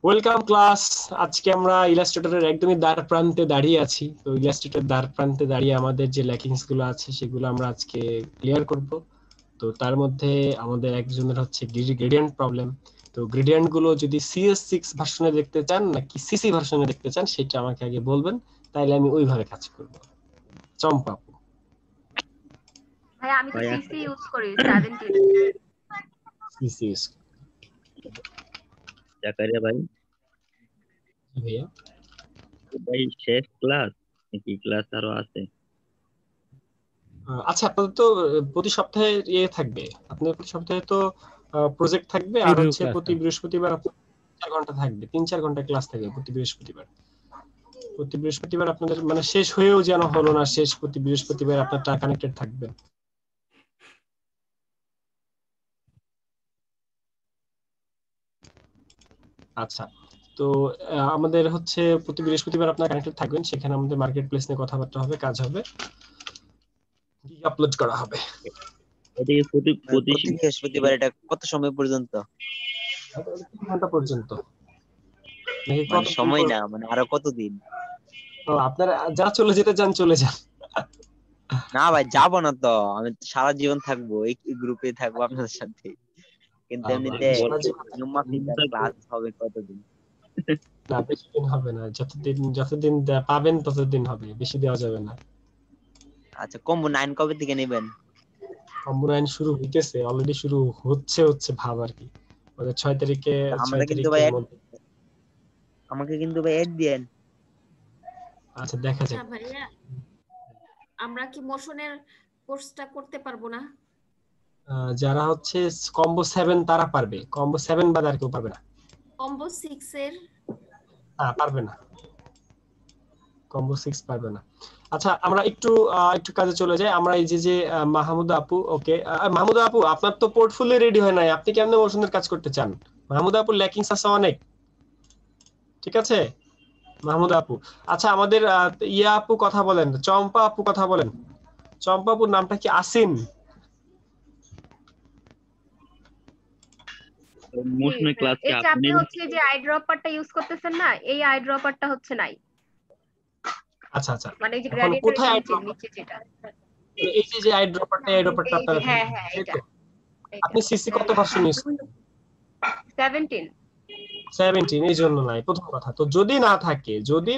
Welcome class. আজকে আমরা ইলাস্ট্রেটরের একদমই দ্বার প্রান্তে দাঁড়িয়ে আছি। তো ইলাস্ট্রেটরের দ্বার প্রান্তে দাঁড়িয়ে আমাদের যে ল্যাকিংস গুলো আছে সেগুলো আমরা আজকে ক্লিয়ার করব। তো তার মধ্যে আমাদের একজনের হচ্ছে গ্রেডিয়েন্ট প্রবলেম। তো গ্রেডিয়েন্ট গুলো যদি CS6 ভার্সনে দেখতে চান নাকি CC ভার্সনে দেখতে চান সেটা আমাকে আগে বলবেন, তাইলে আমি ওইভাবে কাজ করব। চম্পা আপু। ভাই আমি তো ভাইয়া সিসি ইউজ করি 17 CC জাকারিয়া ভাই ভাইয়া। ভাই শেষ ক্লাস নাকি ক্লাস আরো আছে? আচ্ছা, আপনাদের তো প্রতি সপ্তাহে ইয়ে থাকবে, আপনাদের প্রতি সপ্তাহে তো প্রজেক্ট থাকবে, আর রিভিউ হচ্ছে ক্লাস প্রতি বৃহস্পতিবার 3-4 ঘন্টা থাকবে, 3-4 ঘন্টা ক্লাস থাকবে প্রতি বৃহস্পতিবার। প্রতি বৃহস্পতিবার আপনাদের মানে শেষ হয়েও যেন হলো না শেষ, প্রতি বৃহস্পতিবার আপনারটা কানেক্টেড থাকবে। আচ্ছা, তো আমাদের হচ্ছে প্রতি বৃহস্পতিবার আপনারা কানেক্টেড থাকবেন, সেখানে আমাদের মার্কেট প্লেস নিয়ে কথাবার্তা হবে, কাজ হবে, আপলোড করা হবে। এদিকে প্রতি প্রতি প্রতি বৃহস্পতিবার। এটা কত সময় পর্যন্ত? 3 ঘন্টা পর্যন্ত। নাকি মানে কত সময় না, মানে আরো কতদিন? আপনারা যা চলে যেতে চান চলে যান। না ভাই, যাবো না তো, আমি তো সারা জীবন থাকবো এই গ্রুপে, থাকবো আপনাদের সাথে। কিন্তু এমনিতে ক্লাস হবে কতদিন? না, বেশি দিন হবে না, যতদিন পাবেন ততদিন হবে, বেশি দেওয়া যাবে না। আচ্ছা, কম্বো 9 কবে থেকে নেবেন? কম্বোনাইন শুরু হইতেছে, অলরেডি শুরু হচ্ছে ভাব আর কি। ওদের 6 তারিখে আমরা 6 কিন্তু ভাই তারিখের মধ্যে। আমাকে কিন্তু ভাই এড দিয়েন। আচ্ছা, দেখা যাক। আচ্ছা ভাইয়া, আমরা কি মোশনের কোর্সটা করতে পারবো না? যারা হচ্ছে কম্বো 7 তারা পারবে, কম্বো 7 বাদ আর কেউ পারবে না। কম্বো 6 এর পারবে না, কম্বো 6 পারবে না। আচ্ছা, আমরা একটু একটু কাজে চলে যাই। আমরা এই যে মাহমুদা আপু, ওকে মাহমুদা আপু, আপনার তো পোর্টফোলিও রেডি হয় নাই, আপনি কেমনে মোশনের কাজ করতে চান? মাহমুদা আপুর ল্যাকিংস আছে অনেক, ঠিক আছে মাহমুদা আপু। আচ্ছা, আমাদের ইয়া আপু কথা বলেন, চম্পা আপু কথা বলেন। চম্পা আপুর নামটা কি? আসিন? মোশনের ক্লাস কি এই যে আপনি আপনি নেবেন? হচ্ছে যে আই ড্রপারটা ইউজ করতেছেন না, এই আই ড্রপারটা হচ্ছে নাই। আচ্ছা আচ্ছা, মানে এই যে এখন গ্রেডিয়েন্টের কোথায় নিচে যেটা। এই যে আই ড্রপারটা এই যে আপনারা হ্যাঁ থাকবেন, হ্যাঁ, তাই এটা তো? আপনি সিসি কত ভার্সন ইউজ করেন? 17। 17, এই জন্য নাই প্রথম কথা। তো যদি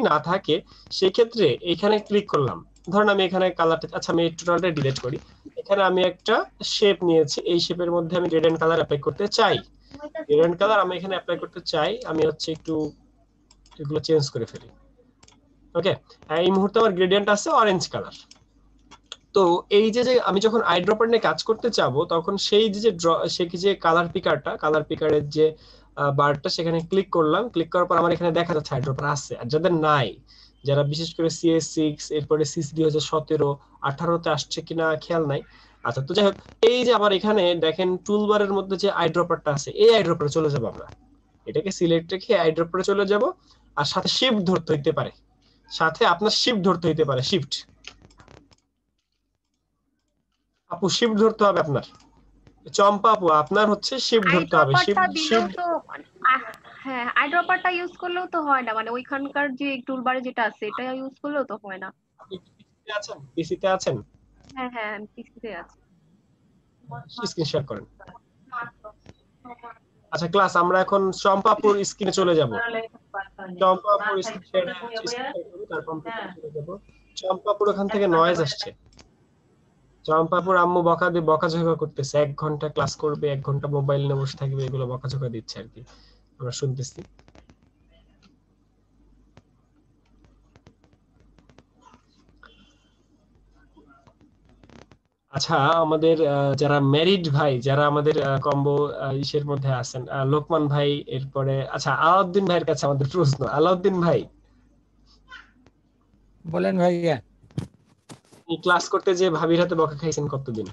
না থাকে সেক্ষেত্রে এখানে ক্লিক করলাম, ধরুন আমি এখানে কালারটা, আচ্ছা আমি টোটালটা ডিলিট করি। এখানে আমি একটা শেপ নিয়েছি, এই শেপের মধ্যে আমি গ্রেডিয়েন্ট কালার অ্যাপ্লাই করতে চাই। গ্রেডিয়েন্ট কালার আমি এখানে অ্যাপ্লাই করতে চাই, আমি হচ্ছে একটু এগুলো চেঞ্জ করে ফেলি। ওকে, এই মুহূর্তে আমার গ্রেডিয়েন্ট আছে অরেঞ্জ কালার। তো এই যে আমি যখন আই ড্রপার নিয়ে কাজ করতে চাবো, তখন সেই যে কালার পিকারের যে বারটা, সেখানে ক্লিক করলাম, ক্লিক করার পর আমার এখানে দেখা যাচ্ছে আই ড্রপার আছে। আর যাদের নাই, যারা বিশেষ করে CS6, এরপরে CC 2017, 18-তে আসছে কিনা খেয়াল নাই। আচ্ছা, তো যাই হোক, এই যে আবার এখানে দেখেন টুলবারের মধ্যে যে আই ড্রপারটা আছে, এই আই ড্রপারে চলে যাবো আমরা। এটাকে সিলেক্ট রেখে আই ড্রপারে চলে যাব, আর সাথে শিফট ধরতে হইতে পারে, সাথে আপনার শিফট ধরতে হইতে পারে, শিফট আপু, শিফট ধরতে হবে আপনার। চম্পা আপু, আপনার হচ্ছে শিফট আই ধরতে হবে, ড্রপারটা শিফট দিলেও শিফট। তো হ্যাঁ, আই ড্রপারটা ইউজ করলেও তো হয় না, মানে ওইখানকার যে টুলবারে যেটা আছে এটা ইউজ করলেও তো হয় না। আপনি পিসিতে আছেন? পিসিতে আছেন? হ্যাঁ হ্যাঁ, আমি পিসিতে আছি। স্ক্রিন শেয়ার করেন। আচ্ছা ক্লাস, আমরা এখন চম্পাপুর স্ক্রিনে চলে যাব। চম্পাপুর স্ক্রিন শেয়ার করি, তারপর আমরা চলে যাব। চম্পাপুর ওখান থেকে নয়েজ আসছে। চম্পাপুর আম্মু বকাঝকা করতেছে, 1 ঘন্টা ক্লাস করবে, 1 ঘন্টা মোবাইল নিয়ে বসে থাকবে, এগুলো বকাঝকা দিচ্ছে আর কি, আমরা শুনতেছি। আচ্ছা, আমাদের যারা ম্যারিড ভাই, যারা আমাদের কম্বো ইসের মধ্যে আছেন, লোকমান ভাই, এরপরে আচ্ছা আলাউদ্দিন ভাইয়ের কাছে আমাদের প্রশ্ন। আলাউদ্দিন ভাই, বলেন ভাইয়া। ক্লাস করতে যে ভাবির হাতে বকা খাইছেন কতদিন?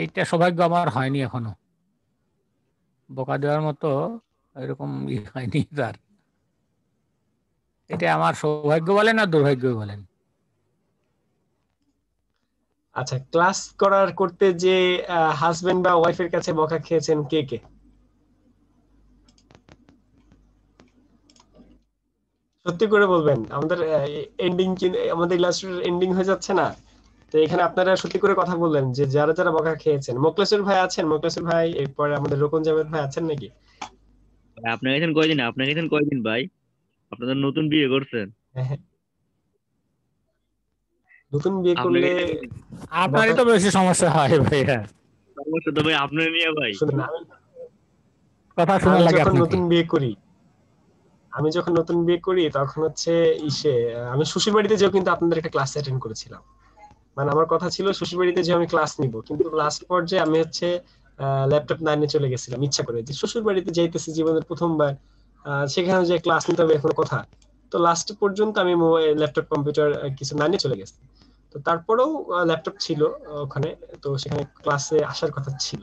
এইটা সৌভাগ্য আমার হয়নি এখনো, বোকা দেওয়ার মতো এরকম হয়নি তার। এটা আমার সৌভাগ্য বলেন আর দুর্ভাগ্য বলেন। আচ্ছা, ক্লাস করতে যে হাজবেন্ড বা ওয়াইফের কাছে বকা খেয়েছেন কে কে? সত্যি করে বলবেন, আমাদের এন্ডিং আমাদের ইলাস্ট্রেটর এন্ডিং হয়ে যাচ্ছে না? তো এখানে আপনারা সত্যি করে কথা বললেন যে যারা যারা বকা খেয়েছেন। মোকলেসুর ভাই আছেন? মোকলেসুর ভাই, এরপরে আমাদের রোকন জাভেদ ভাই আছেন নাকি? ভাই, আপনার এখানে কয়দিন ভাই? আপনাদের নতুন বিয়ে করছেন? হ্যাঁ, হ্যাঁ। নতুন বিয়ে আপনার করলে এখানে আপনারই তো বেশি সমস্যা হয় ভাইয়া, সমস্যা তো ভাই আপনার নিয়ে ভাই। শুনুন, কথা শোনা আমি লাগে যখন আপনাকে। নতুন বিয়ে করি তখন হচ্ছে আমি শ্বশুর বাড়িতে যেও কিন্তু আপনাদের একটা ক্লাস অ্যাটেন্ড করেছিলাম। মানে আমার কথা ছিল শ্বশুর বাড়িতে যে আমি ক্লাস নিব, কিন্তু লাস্ট পর্যায়ে আমি হচ্ছে ল্যাপটপ না নিয়ে চলে গেছিলাম ইচ্ছা করে, যে শ্বশুর বাড়িতে যাইতেছি জীবনের প্রথমবার, সেখানে যে ক্লাস নিতে হবে এখন কথা। তো লাস্ট পর্যন্ত আমি ল্যাপটপ কম্পিউটার কিছু না নিয়ে চলে গেছি। তো তারপরেও ল্যাপটপ ছিল ওখানে, তো সেখানে ক্লাসে আসার কথা ছিল।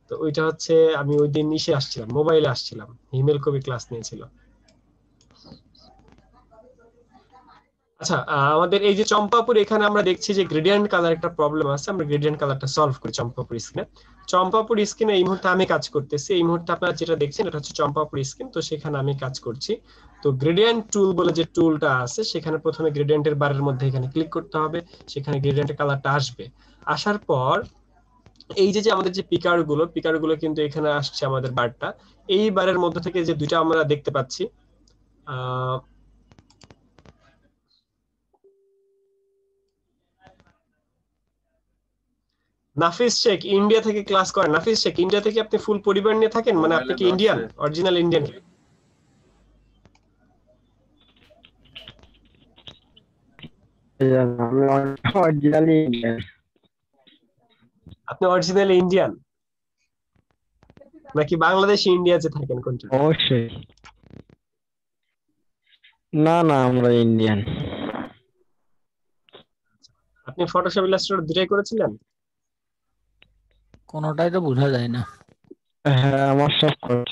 তো ওইটা হচ্ছে আমি ওই দিন আসছিলাম, মোবাইলে আসছিলাম, ইমেল কবি ক্লাস নিয়েছিল। আচ্ছা, আমাদের এই যে চম্পাপুর, এখানে আমরা দেখছি যে গ্রেডিয়েন্ট কালার একটা প্রবলেম আছে। আমরা গ্রেডিয়েন্ট কালারটা সলভ করি চম্পাপুর স্ক্রিনে। চম্পাপুর স্ক্রিনে এই মুহূর্তে আমি কাজ করতেছি। এই মুহূর্তে আপনারা যেটা দেখছেন এটা হচ্ছে চম্পাপুর স্ক্রিন, তো সেখানে আমি কাজ করছি। তো গ্রেডিয়েন্ট টুল বলে যে টুলটা আছে, সেখানে প্রথমে গ্রেডিয়েন্টের বারের মধ্যে এখানে ক্লিক করতে হবে, সেখানে গ্রেডিয়েন্টের কালারটা আসবে। আসার পর এই যে যে আমাদের যে পিকার গুলো কিন্তু এখানে আসছে আমাদের বারটা। এই বারের মধ্যে থেকে যে দুইটা আমরা দেখতে পাচ্ছি, আহ নাফিস শেখ ইন্ডিয়া থেকে ক্লাস করেন। নাফিস শেখ, ইন্ডিয়া থেকে আপনি ফুল পরিবার নিয়ে থাকেন? মানে আপনি কি ইন্ডিয়ান, অরিজিনাল ইন্ডিয়ান? আমি অরিজিনালি ইন্ডিয়ান। আপনি অরিজিনাল ইন্ডিয়ান নাকি বাংলাদেশি ইন্ডিয়াতে থাকেন, কোনটা? অবশ্যই। না না, আমরা ইন্ডিয়ান। আপনি ফটোশপ ইলাস্ট্রেটর দুটাই করেছিলেন? কোনোটাই তো বোঝা যায় না। হ্যাঁ, আমার সব খরচ।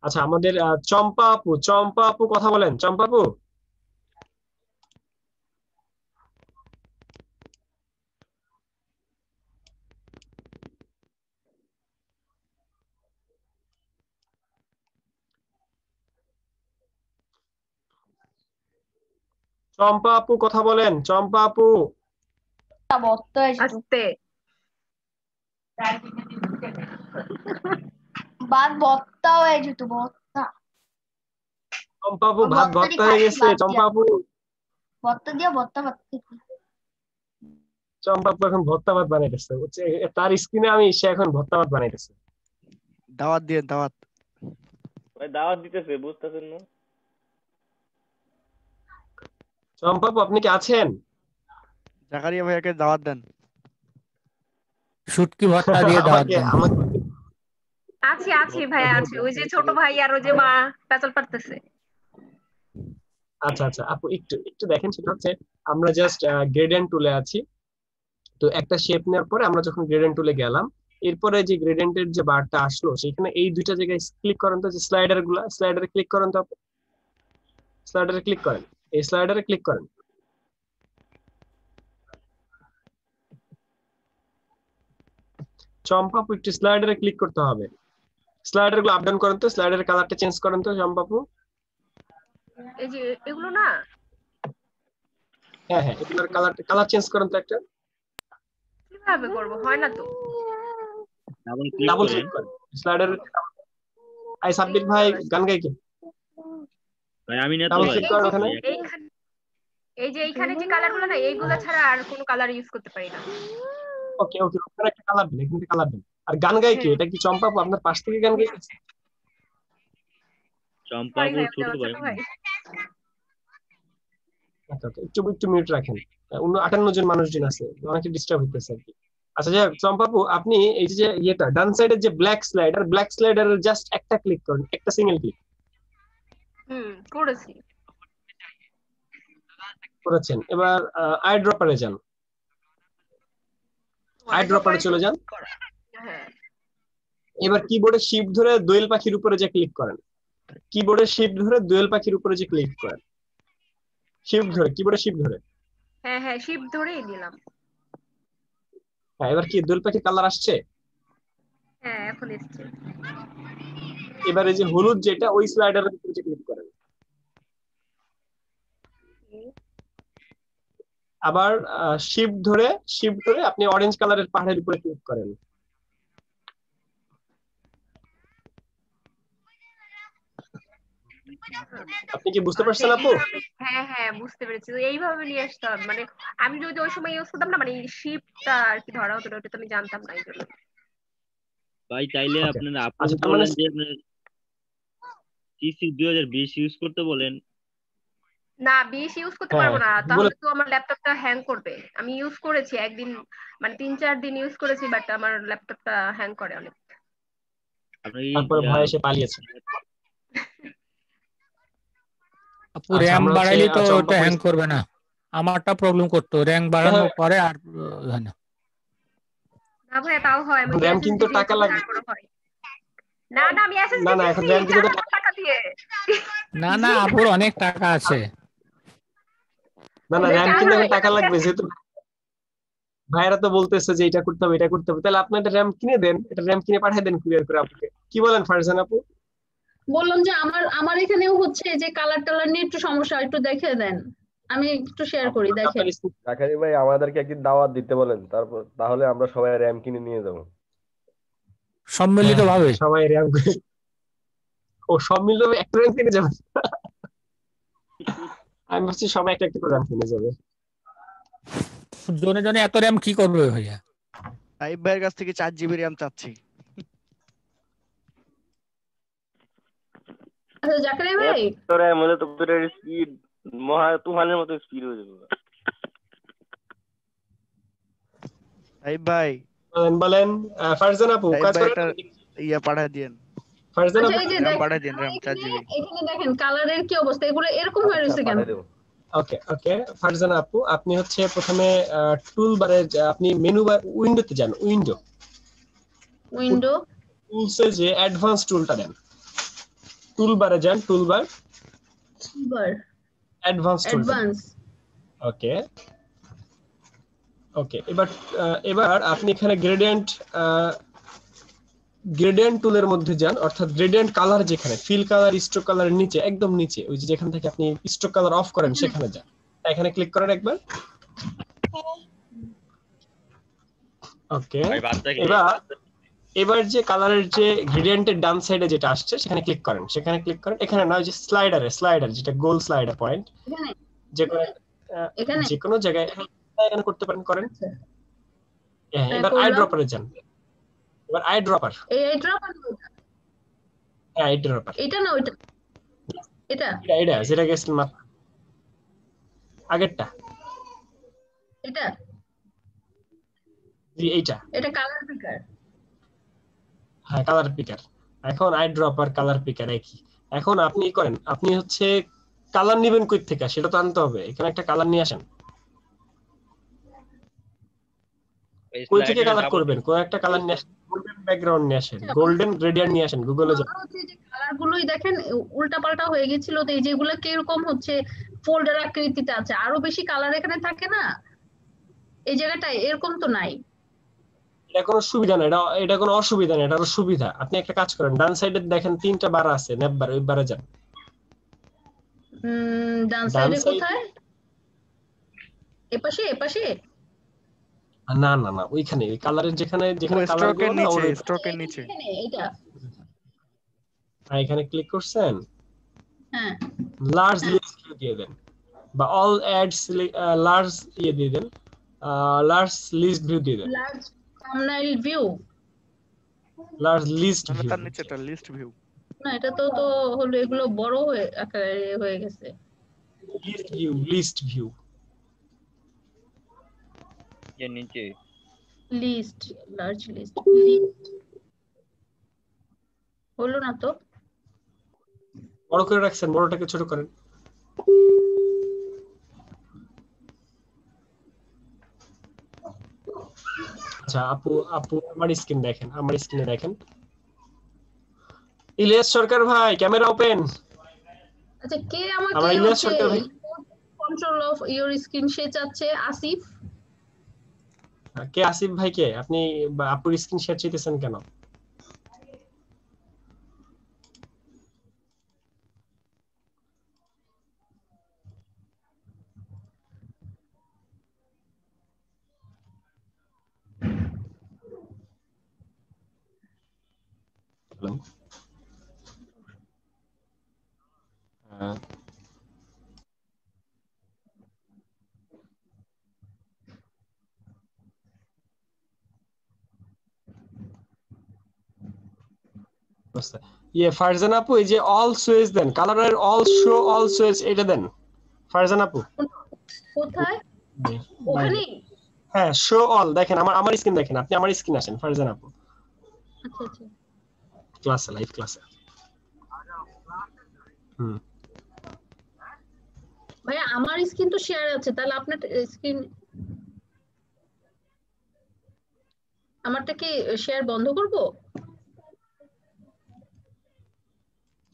আচ্ছা, আমাদের চম্পা আপু কথা বলেন। চম্পা আপু, চম্পা আপু কথা বলেন। চম্পা আপু, আস্তে। ভাত ভর্তা হয়ে যেত, ভর্তা। চম্পা আপু ওই ভাত ভর্তা ভর্তা হয়ে দিয়ে গেছে। খাচ্ছি ভাত চম্পা দিয়া, আপু, ভর্তা দিয়ে ভর্তা ভাত খেতে। চম্পা আপু এখন ভর্তা ভাত বানাইতেছে। তার স্ক্রিনে সে এখন ভর্তা ভাত বানাইতেছে। দাওয়াত দিয়ে দাওয়াত। ভাই দাওয়াত দিতেছে, বুঝতেছেন না? চম্পা আপু, আপনি কি আছেন? জাকারিয়া ভাইয়াকে দাওয়াত দেন। শুটকি ভর্তা দিয়ে দাওয়াত আমাকে দেন। আমাকে আছি আছি ভাই, আছি। ওই যে ছোট ভাই আর ওই যে মা পেঁচাল পারতেছে। আচ্ছা আচ্ছা আপু, একটু একটু দেখেন, সেটা হচ্ছে আমরা জাস্ট গ্রেডিয়েন্ট টুলে আছি। তো একটা শেপ নেওয়ার পরে আমরা যখন গ্রেডিয়েন্ট টুলে গেলাম, এরপরে যে গ্রেডিয়েন্টের যে বারটা আসলো সেখানে এই দুইটা জায়গায় ক্লিক করেন তো, যে স্লাইডারে ক্লিক করেন তো, স্লাইডারে ক্লিক করেন, এই স্লাইডারে ক্লিক করেন। চম্পা আপু, একটু স্লাইডারে ক্লিক করতে হবে। স্লাইডার গুলো আপ ডাউন করেন তো, স্লাইডারের কালারটা চেঞ্জ করেন তো চম্পা আপু। এই যে এগুলো না, হ্যাঁ হ্যাঁ, এগুলোর কালার চেঞ্জ করেন তো একটা। কিভাবে করব? হয় না তো। ডাবল ক্লিক ডাবল করেন। ক্লিক করেন স্লাইডার। আই সাব্বির ভাই গান গাই কি? ভাই আমি না তো ডাবল ভাই। ক্লিক করেন ওখানে। এইখানে এই যে এইখানে যে কালার গুলো না, এইগুলো ছাড়া আর কোনো কালার ইউজ করতে পারি না। ওকে ওকে, ওখানে একটা কালার দেন, এখানে কালার দেন। আর গান গাই কি? হ্যাঁ, এটা কি চম্পা আপু আপনার পাশ থেকে গান গাইতেছে? চম্পা সরি আপুর ভাই, ছোট ছোট ভাই। ভাই। আচ্ছা আচ্ছা, একটু একটু মিউট রাখেন। 58 জন মানুষজন আছে, অনেকে ডিস্টার্ব হইতেছে আর কি। আচ্ছা, যাই হোক, চম্পা আপু, আপনি এই যে ইয়েটা ডান সাইডের যে ব্ল্যাক স্লাইডারের জাস্ট একটা ক্লিক করেন, একটা সিঙ্গেল ক্লিক করেছি। করেছেন। এবার আই ড্রপারে যান, আই ড্রপারে চলে যান। হ্যাঁ, এবার কিবোর্ডে শিফট ধরে দোয়েল পাখির উপরে যে ক্লিক করেন, কিবোর্ডে শিফট ধরে দোয়েল পাখির উপরে যে ক্লিক করেন, শিফট ধরে, কিবোর্ডে শিফট ধরে। হ্যাঁ হ্যাঁ, শিফট ধরেই দিলাম। হ্যাঁ, এবার কি দোয়েল পাখির কালার আসছে? হ্যাঁ, এখন এসছে। এবারে যে হলুদ যেটা ওই স্লাইডারের উপরে ক্লিক করেন। আবার শিফট ধরে আপনি অরেঞ্জ কালারের পাহাড়ের উপরে ক্লিক করেন। আপনি কি বুঝতে পারছেন আপু? হ্যাঁ হ্যাঁ বুঝতে পেরেছি। তো এইভাবে নিয়ে আসতে হবে, মানে আমি যদি ওই সময় ইউজ করতাম না, মানে শিপটা আর কি ধরা হতো না, ওটা তো আমি জানতাম না এই জন্য। ভাই তাইলে Okay. আপনারা আপু আচ্ছা, তার মানে বলেন যে আপনার সিসি 2020 ইউজ করতে বলেন। না 20 ইউজ করতে হ্যাঁ, পারবো না, বলে তাহলে তো আমার ল্যাপটপটা হ্যাং করবে। আমি ইউজ করেছি একদিন, মানে 3-4 দিন ইউজ করেছি, বাট আমার ল্যাপটপটা হ্যাং করে অনেক। আপনি কি তারপরে ভয় এসে পালিয়েছে। আপু আচ্ছা, র্যাম আমরা হচ্ছে বাড়াইলে তো চম্পা ওটা হ্যাং পরিস্থিতি। করবে না। আমারটা প্রবলেম করতো, র্যাম বাড়ানোর পরে আর হয় না। না ভাই তাও হয়, আমি র্যাম এসএসডি কিন্তু টাকা দিয়েছি লাগবে। তারপরে হয়। না না আমি এসএসডি না না, এখন দিয়েছি র্যাম কিন্তু 4,000 টাকা দিয়ে। না না, আপুর অনেক টাকা আছে। না না, এটা র্যাম কেন কিন্তু হয়? এখন টাকা লাগবে, যেহেতু ভাইরা তো বলতেছে যে এটা করতে হবে এটা করতে হবে, তাহলে আপনি একটা র্যাম কিনে দেন, এটা র্যাম কিনে পাঠিয়ে দেন কুরিয়ার করে আপনাকে। কি বলেন ফারজান আপু? বললাম যে আমার এখানেও হচ্ছে যে কালার টালার নিয়ে একটু সমস্যা, একটু দেখে দেন, আমি একটু শেয়ার করি, দেখেন। জাকারি ভাই আমাদেরকে একদিন দাওয়াত দিতে বলেন, তারপর তাহলে আমরা সবাই র্যাম কিনে নিয়ে যাবো সম্মিলিত ভাবে সবাই র্যাম ও সম্মিলিত একটা র্যাম কিনে যাবে। আমি ভাবছি সবাই একটা একটা র্যাম কিনে যাবে। জনে জনে এত র্যাম কি করবে ভাইয়া? আইব ভাইয়ের কাছ থেকে 4 জিবি র্যাম চাচ্ছি। আচ্ছা জাকারিয়া ভাই, তো র্যাম হলে তো স্পিড মহা তুফানের মতো স্পিড হয়ে যাবে। আইব ভাই, বলেন ফারজান আপু আইব কাজ ভাই করেন। একটা ইয়া পাঠিয়ে দিয়েন, ফারজান আচ্ছা আপু এই যে র্যাম দেখেন পাঠিয়ে দিন, র্যাম 4 এখানে জিবি। এখানে দেখেন কালারের কি অবস্থা, এগুলো এরকম হয়ে রয়েছে কেন? পাঠিয়ে দেবো। ওকে ওকে ফারজান আপু, আপনি হচ্ছে প্রথমে টুল বারে আপনি মেনু বার উইন্ডোতে যান। উইন্ডো টুলসে যে অ্যাডভান্স টুলটা দেন, টুল বারে যান, টুল বার বার অ্যাডভান্স টুলটা। অ্যাডভান্স। ওকে ওকে এবার আপনি এখানে গ্রেডিয়েন্ট টুলের মধ্যে যান, অর্থাৎ গ্রেডিয়েন্ট কালার যেখানে ফিল কালার স্ট্রোক কালারের নিচে একদম নিচে, ওই যে যেখান থেকে আপনি স্ট্রোক কালার অফ করেন সেখানে যান, এখানে ক্লিক করেন একবার। ওকে এবার যে কালারের যে গ্রেডিয়েন্টের ডান সাইডে যেটা আসছে সেখানে ক্লিক করেন, এখানে না, ওই যে স্লাইডার যেটা গোল স্লাইডার পয়েন্ট, যে কোনো জায়গায় এখানে করতে পারেন, করেন। হ্যাঁ, এবার আই ড্রপারে যান। এবার আই ড্রপার, এই ড্রপার, হ্যাঁ আই ড্রপার, এটা না ওইটা, এটা এটা যেটা গেছিল মাত্র আগেরটা, এটা জি এইটা, এটা কালার পিকার। হ্যাঁ কালার পিকার। এখন আই ড্রপার কালার পিকার একই। এখন আপনি করেন, আপনি হচ্ছে কালার নেবেন কই থেকে সেটা তো আনতে হবে, এখানে একটা কালার নিয়ে আসেন। কই থেকে কালার করবেন? কোন একটা কালার নিয়ে আসেন, গোল্ডেন ব্যাকগ্রাউন্ড নিয়ে আসেন, গোল্ডেন গ্রেডিয়েন্ট নিয়ে আসেন, গুগলে যান। হচ্ছে যে কালার গুলোই দেখেন উল্টা পাল্টা হয়ে গেছিল, তো এই যেগুলো কিরকম হচ্ছে ফোল্ডার আকৃতিতে আছে, আরো বেশি কালার এখানে থাকে না, এই জায়গাটায় এরকম তো নাই। এটা কোনো সুবিধা না, এটা কোনো অসুবিধা না, এটা আরো সুবিধা। আপনি একটা কাজ করেন, ডান সাইডে দেখেন 3টা বার আছে, ন্যাপ বার, ওই বারে যান। ডান সাইডে কোথায়? এপাশে এপাশে? না না না, ওইখানে ওই কালারের যেখানে কালার গুলো না, ওর স্ট্রোকের নিচে এটা এখানে ক্লিক করছেন, হ্যাঁ লার্জ লিস্ট ভিউ দিয়ে দেন, বা অল অ্যাডস লার্জ দিয়ে দেন, লার্জ লিস্ট ভিউ দিয়ে দেন, large thumbnail view, large list view. তার নিচেটা লিস্ট ভিউ না এটা তো হলো এগুলো বড় হয়ে আকারে হয়ে গেছে। লিস্ট ভিউ এর নিচে লিস্ট, লার্জ লিস্ট হলো না তো, বড় করে রাখছেন, বড়টাকে ছোট করেন। আচ্ছা আপু আমার স্ক্রিন দেখেন, আমার স্ক্রিনে দেখেন। ইলিয়াস সরকার ভাই ক্যামেরা ওপেন। আচ্ছা কে আমাকে আমার ইলিয়াস সরকার ভাই, কন্ট্রোল অফ ইওর স্ক্রিন সে চাচ্ছে? আসিফ। কে আসিফ ভাই? কে আপনি? আপুর স্ক্রিন শেয়ার চাইতেছেন কেন? হ্যালো, হ্যাঁ বুঝতে ফারজানা আপু, এই যে অল সুইচ দেন, কালারের অল শো অল সুইচ এটা দেন ফারজানা আপু। কোথায়? বাইরে। ওখানে? হ্যাঁ, শো অল দেখেন, আমার স্ক্রিন দেখেন, আপনি আমার স্ক্রিন আসেন ফারজানা আপু, আচ্ছা আচ্ছা। ক্লাসে, লাইভ ক্লাসে। ভাইয়া আমার স্ক্রিন তো শেয়ার আছে, তাহলে আপনার স্ক্রিন, আমারটা কি শেয়ার বন্ধ করব?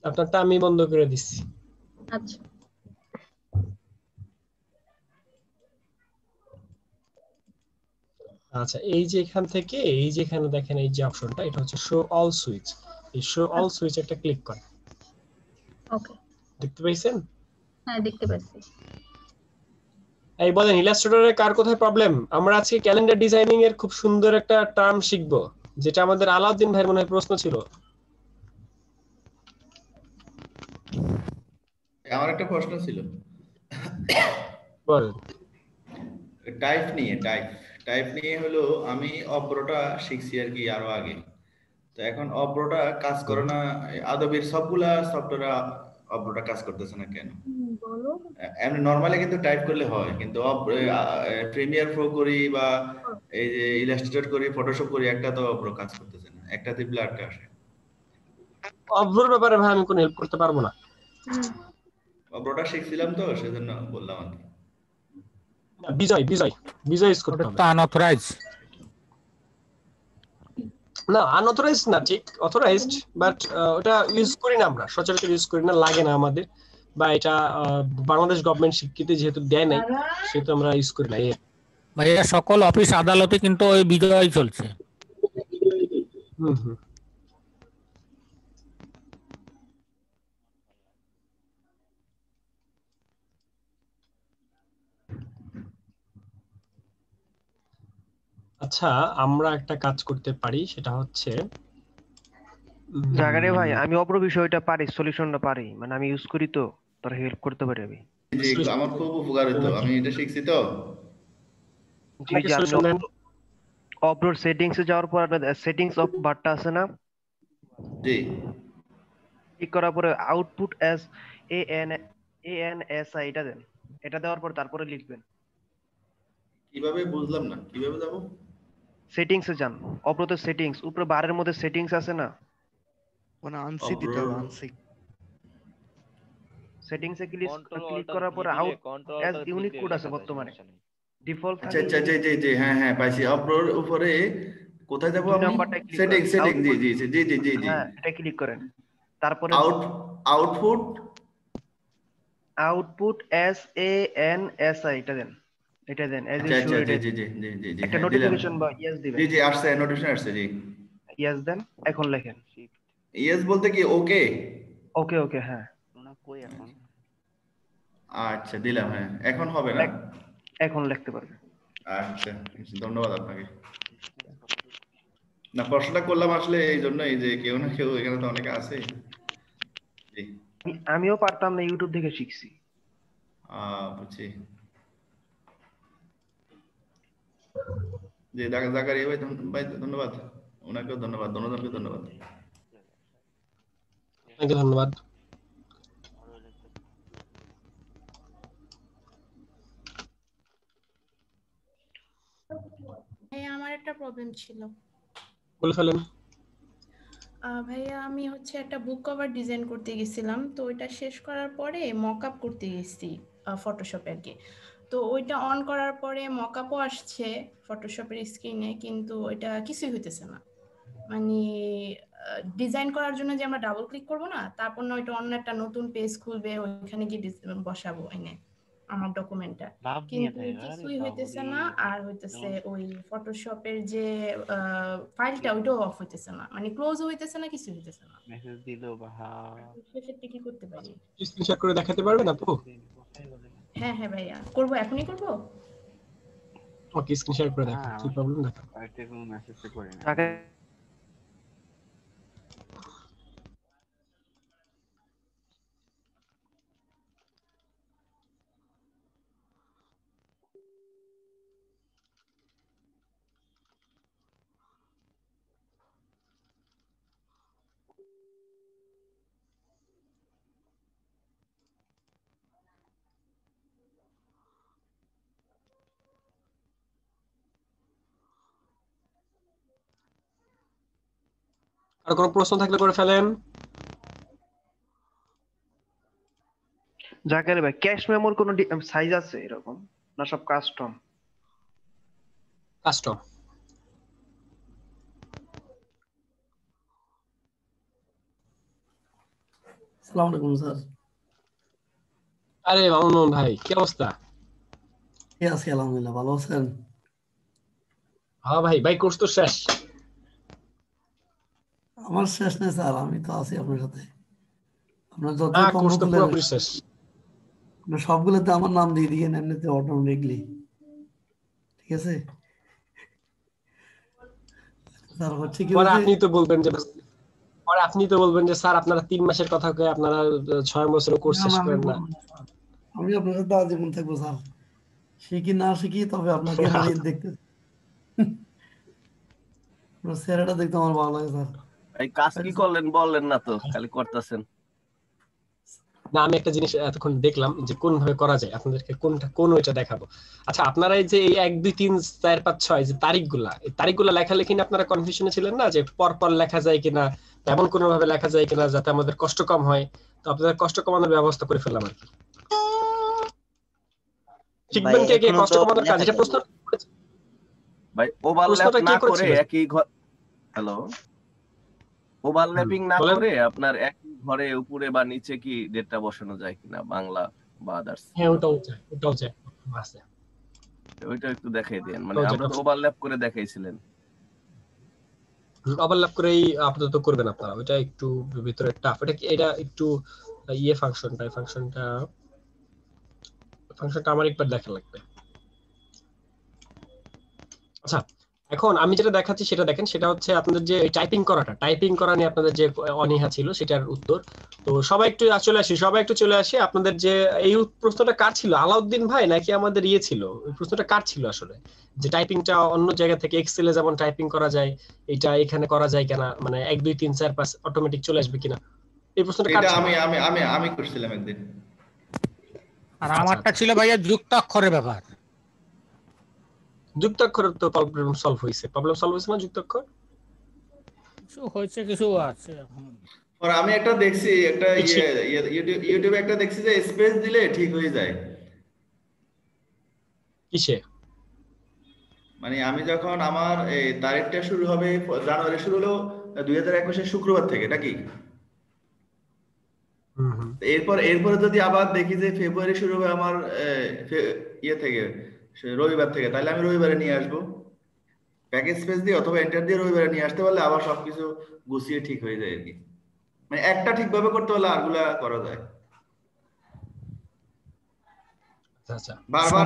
আপনারটা আমি বন্ধ করে দিচ্ছি। আচ্ছা। আচ্ছা, এই যে এখান থেকে এই যে এখানে দেখেন এই যে অপশনটা, এটা হচ্ছে শো অল সুইচ। এই শো অল সুইচ একটা ক্লিক করেন। ওকে, দেখতে পাইছেন? হ্যাঁ দেখতে পাচ্ছি। এই বলেন ইলাস্ট্রেটরে কার কোথায় প্রবলেম? আমরা আজকে ক্যালেন্ডার ডিজাইনিং এর খুব সুন্দর একটা টার্ম শিখবো, যেটা আমাদের আলাউদ্দিন ভাইয়ের মনে হয় প্রশ্ন ছিল। আমার একটা প্রশ্ন ছিল, বলেন। টাইপ নিয়ে হলো আমি অব্রটা শিখছি আর কি আরো আগে। তো এখন অব্রটা কাজ করে না, আদবের সবগুলা সফটওয়্যার অব্রটা কাজ করতেছে না কেন? বলো। এমনি নরমালি কিন্তু টাইপ করলে হয়, কিন্তু প্রিমিয়ার প্রো করি বা এই যে ইলাস্ট্রেটর করি, ফটোশপ করি, একটা তো অব্র কাজ করতেছে না, একটা টিপলে আটটা আসে। অব্রোর ব্যাপারে ভাই আমি কোনো হেল্প করতে পারবো না। অব্রটা শিখছিলাম তো সেজন্য বললাম আর কি। বিজয় ইউজ করতে হবে। ওটা আনঅথরাইজ না, আনঅথরাইজড না, ঠিক অথরাইজড, বাট ওটা ইউজ করি না আমরা, সচরাচর ইউজ করি না, লাগে না আমাদের, বা এটা বাংলাদেশ গভর্নমেন্ট স্বীকৃতি যেহেতু দেয় নাই সেহেতু আমরা ইউজ করি না। ভাইয়া সকল অফিস আদালতে কিন্তু ওই বিজয় চলছে। আচ্ছা, আমরা একটা কাজ করতে পারি, সেটা হচ্ছে জাগারে ভাই, আমি অপর বিষয়টা পারি, সলিউশনটা পারি, মানে আমি ইউজ করি তো, তোর হেল্প করতে পারি আমি। জি, আমার খুব উপকার হতো, আমি এটা শিখছি তো। জি জি, আপনি অপর সেটিংস এ যাওয়ার পর আপনার সেটিংস অফ বারটা আছে না? জি। ক্লিক করার পরে output S N S I এটা দেন। এটা দেওয়ার পর তারপরে লিখবেন। কিভাবে বুঝলাম না, কিভাবে যাব? সেটিংস এ যান, অপরতে সেটিংস, উপরে বারের মধ্যে সেটিংস আছে না? মানে আনসি দিতে হবে, আনসি। সেটিংস এ ক্লিক করার পরে আউট এস ইউনিক কোড আছে বর্তমানে ডিফল্ট আচ্ছা আচ্ছা জি হ্যাঁ পাইছি। অপর উপরে কোথায় যাব আমি? সেটিংস জি হ্যাঁ, এটা ক্লিক করেন। তারপরে output S A N S I এটা দেন। এটা দেন এজ ইউজুয়াল। জি একটা নোটিফিকেশন বা ইয়েস দিবেন। জি আসছে, নোটিফিকেশন আসছে। জি ইয়েস দেন। এখন লেখেন ইয়েস বলতে কি ওকে? ওকে হ্যাঁ। কই এখন? আচ্ছা দিলাম, হ্যাঁ এখন হবে না? এখন লিখতে পারবেন। আচ্ছা ধন্যবাদ আপনাকে। না, প্রশ্নটা করলাম আসলে এই জন্য, এই যে কেউ না কেউ এখানে তো অনেকে আছে। জি, আমিও পারতাম না, ইউটিউব থেকে শিখছি। বুঝছি। জি জাকারিয়া ভাই ধন্যবাদ, ওনাকেও ধন্যবাদ, দনোজনকে ধন্যবাদ। ধন্যবাদ। ভাইয়া আমার একটা প্রবলেম ছিল। বলে ফেলেন। ভাইয়া আমি হচ্ছে একটা বুক কভার ডিজাইন করতে গেছিলাম, তো ওইটা শেষ করার পরে মকআপ করতে গেছি ফটোশপে আর কি। তো ওইটা অন করার পরে মকআপও আসছে ফটোশপের স্ক্রিনে, কিন্তু ওইটা কিছুই হইতেছে না। মানে ডিজাইন করার জন্য যে আমরা ডাবল ক্লিক করব না, তারপর না ওইটা অন্য একটা নতুন পেজ খুলবে, ওইখানে গিয়ে বসাবো এনে আমার ডকুমেন্টটা, কিন্তু কিছুই হইতেছে না। আর হইতেছে ওই ফটোশপের যে ফাইলটা ওইটাও অফ হইতেছে না, মানে ক্লোজ হইতেছে না, কিছু হইতেছে না। মেসেজ দিলো বাহা, সেক্ষেত্রে কি করতে পারি? স্ক্রিনশট করে দেখাতে পারবেন আপু? হ্যাঁ ভাইয়া করব, এখনই করব। ওকে, স্ক্রিনশট করে দেখান, কি প্রবলেম দেখান। আইতে কোনো মেসেজ করে না। আর কোনো প্রশ্ন থাকলে করে ফেলেন। জাকারি ভাই ক্যাশ মেমোর কোনো সাইজ আছে এরকম না সব কাস্টম? কাস্টম। আসসালামু আলাইকুম স্যার। আরে মামুন ভাই কি অবস্থা? এই আছি আলহামদুলিল্লাহ, ভালো আছেন? হ্যাঁ ভাই, ভাই কোর্স তো শেষ। আমার শেষ নেই স্যার, আমি তো আছি আপনার সাথে। আপনার যত হ্যাঁ কম কোর্স তো তুলে পুরোপুরি শেষ। সবগুলোতে আমার নাম দিয়ে দিয়েন এমনিতে অটোমেটিকলি, ঠিক আছে স্যার? হচ্ছে কি পরে হয়েছে, আপনি তো বলবেন যে স্যার আপনারা 3 মাসের কথা কয়ে আপনারা 6 বছরের কোর্স শেষ করেন না। আমি আপনার সাথে আজীবন থাকবো স্যার, শিখি না শিখি, তবে আপনাকে আমি দেখতে আপনার চেহারাটা দেখতে আমার ভালো লাগে স্যার। এই কাজ কি করলেন বললেন না তো, খালি করতেছেন। না আমি একটা জিনিস এতক্ষণ দেখলাম যে কোন ভাবে করা যায়, আপনাদেরকে কোন ওইটা দেখাবো। আচ্ছা আপনারা এই যে এই 1 2 3 4 5 6 যে তারিখগুলা, এই তারিখগুলা লেখালেখি নিয়ে আপনারা কনফিউশনে ছিলেন না যে পর পর লেখা যায় কিনা, এমন কোন ভাবে লেখা যায় কিনা যাতে আমাদের কষ্ট কম হয়। তো আপনাদের কষ্ট কমানোর ব্যবস্থা করে ফেললাম আর কি। শিখবেন কে কষ্ট কমানোর কাজ, এটা প্রশ্ন ভাই ওভারল্যাপ না করে একই ঘর, হ্যালো, ওভারল্যাপিং না করে আপনার একই ঘরে উপরে বা নিচে কি ডেটটা বসানো যায় কিনা, বাংলা বা আদার্স? হ্যাঁ ওটাও চাই আছে, ওইটা একটু দেখাই দেন। মানে আমরা তো ওভারল্যাপ করে দেখাইছিলেন। ওভারল্যাপ করেই আপাতত করবেন আপনারা, ওইটা একটু ভিতরে টাফ। এটা একটু ফাংশনটা আমার একবার দেখা লাগবে। আচ্ছা এখন আমি যেটা দেখাচ্ছি সেটা দেখেন, সেটা হচ্ছে আপনাদের যে টাইপিং করা নিয়ে আপনাদের যে অনীহা ছিল সেটার উত্তর। তো সবাই একটু চলে আসি। আপনাদের যে এই প্রশ্নটা কার ছিল, আলাউদ্দিন ভাই নাকি আমাদের ছিল? এই প্রশ্নটা কার ছিল আসলে, যে টাইপিংটা অন্য জায়গা থেকে এক্সেলে যেমন টাইপিং করা যায় এটা এখানে করা যায় কিনা, মানে 1 2 3 4 5 অটোমেটিক চলে আসবে কিনা, এই প্রশ্নটা কার ছিল? আমি করছিলাম একদিন। আর আমারটা ছিল ভাইয়া যুক্তাক্ষরের ব্যাপার। যুক্তাক্ষরের তো প্রবলেম সলভ হয়েছে না? যুক্তাক্ষর কিছু হয়েছে, কিছু আছে এখন। আর আমি একটা দেখছি, একটা ইউটিউবে একটা দেখছি যে স্পেস দিলে ঠিক হয়ে যায়। কিসে? মানে আমি যখন আমার এই তারিখটা শুরু হবে, জানুয়ারি শুরু হলো 2021 শুক্রবার থেকে নাকি, এরপরে যদি আবার দেখি যে ফেব্রুয়ারি শুরু হবে আমার থেকে রবিবার থেকে, তাহলে আমি রবিবারে নিয়ে আসবো প্যাকেজ স্পেস দিয়ে অথবা এন্টার দিয়ে রবিবারে নিয়ে আসতে পারলে আবার সবকিছু গুছিয়ে ঠিক হয়ে যায় আর কি। মানে একটা ঠিকভাবে করতে হলে আরগুলা করা যায়। আচ্ছা বারবার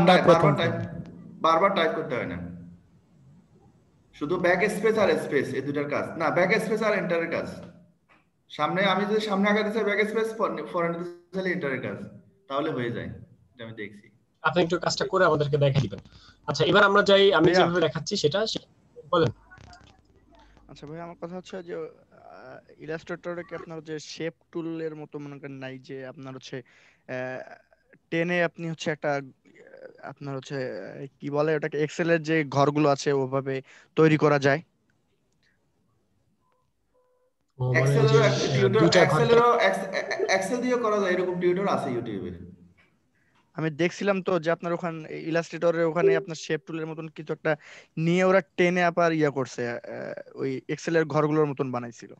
টাইপ করতে হয় না, শুধু ব্যাক স্পেস আর স্পেস, এই দুটার কাজ না, ব্যাক স্পেস আর এন্টারের কাজ। আমি যদি সামনে আগাতে চাই ব্যাক স্পেস, ফরওয়ার্ড দিতে চাইলে এন্টারের কাজ, তাহলে হয়ে যায়। এটা আমি দেখছি। আপনি একটু কাজটা করে আমাদেরকে দেখাই দিবেন। আচ্ছা এবার আমরা যাই, আমি যেভাবে দেখাচ্ছি সেটা বলেন। আচ্ছা ভাই আমার কথা হচ্ছে যে ইলাস্ট্রেটরে কি আপনার যে শেপ টুলের মতো মনে করেন নাই, যে আপনার হচ্ছে টেনে আপনি হচ্ছে একটা আপনার হচ্ছে কি বলে ওটাকে, এক্সেল এর যে ঘরগুলো আছে ওভাবে তৈরি করা যায়? এক্সেল দিয়ে করা যায়, এরকম টিউটোরিয়াল আছে ইউটিউবে। আমি দেখছিলাম তো যে আপনার ওখানে ইলাস্ট্রেটরের ওখানে আপনার শেপ টুলের মতন কিছু একটা নিয়ে ওরা টেনে আবার করছে, ওই এক্সেল এর ঘরগুলোর মতন বানাইছিল।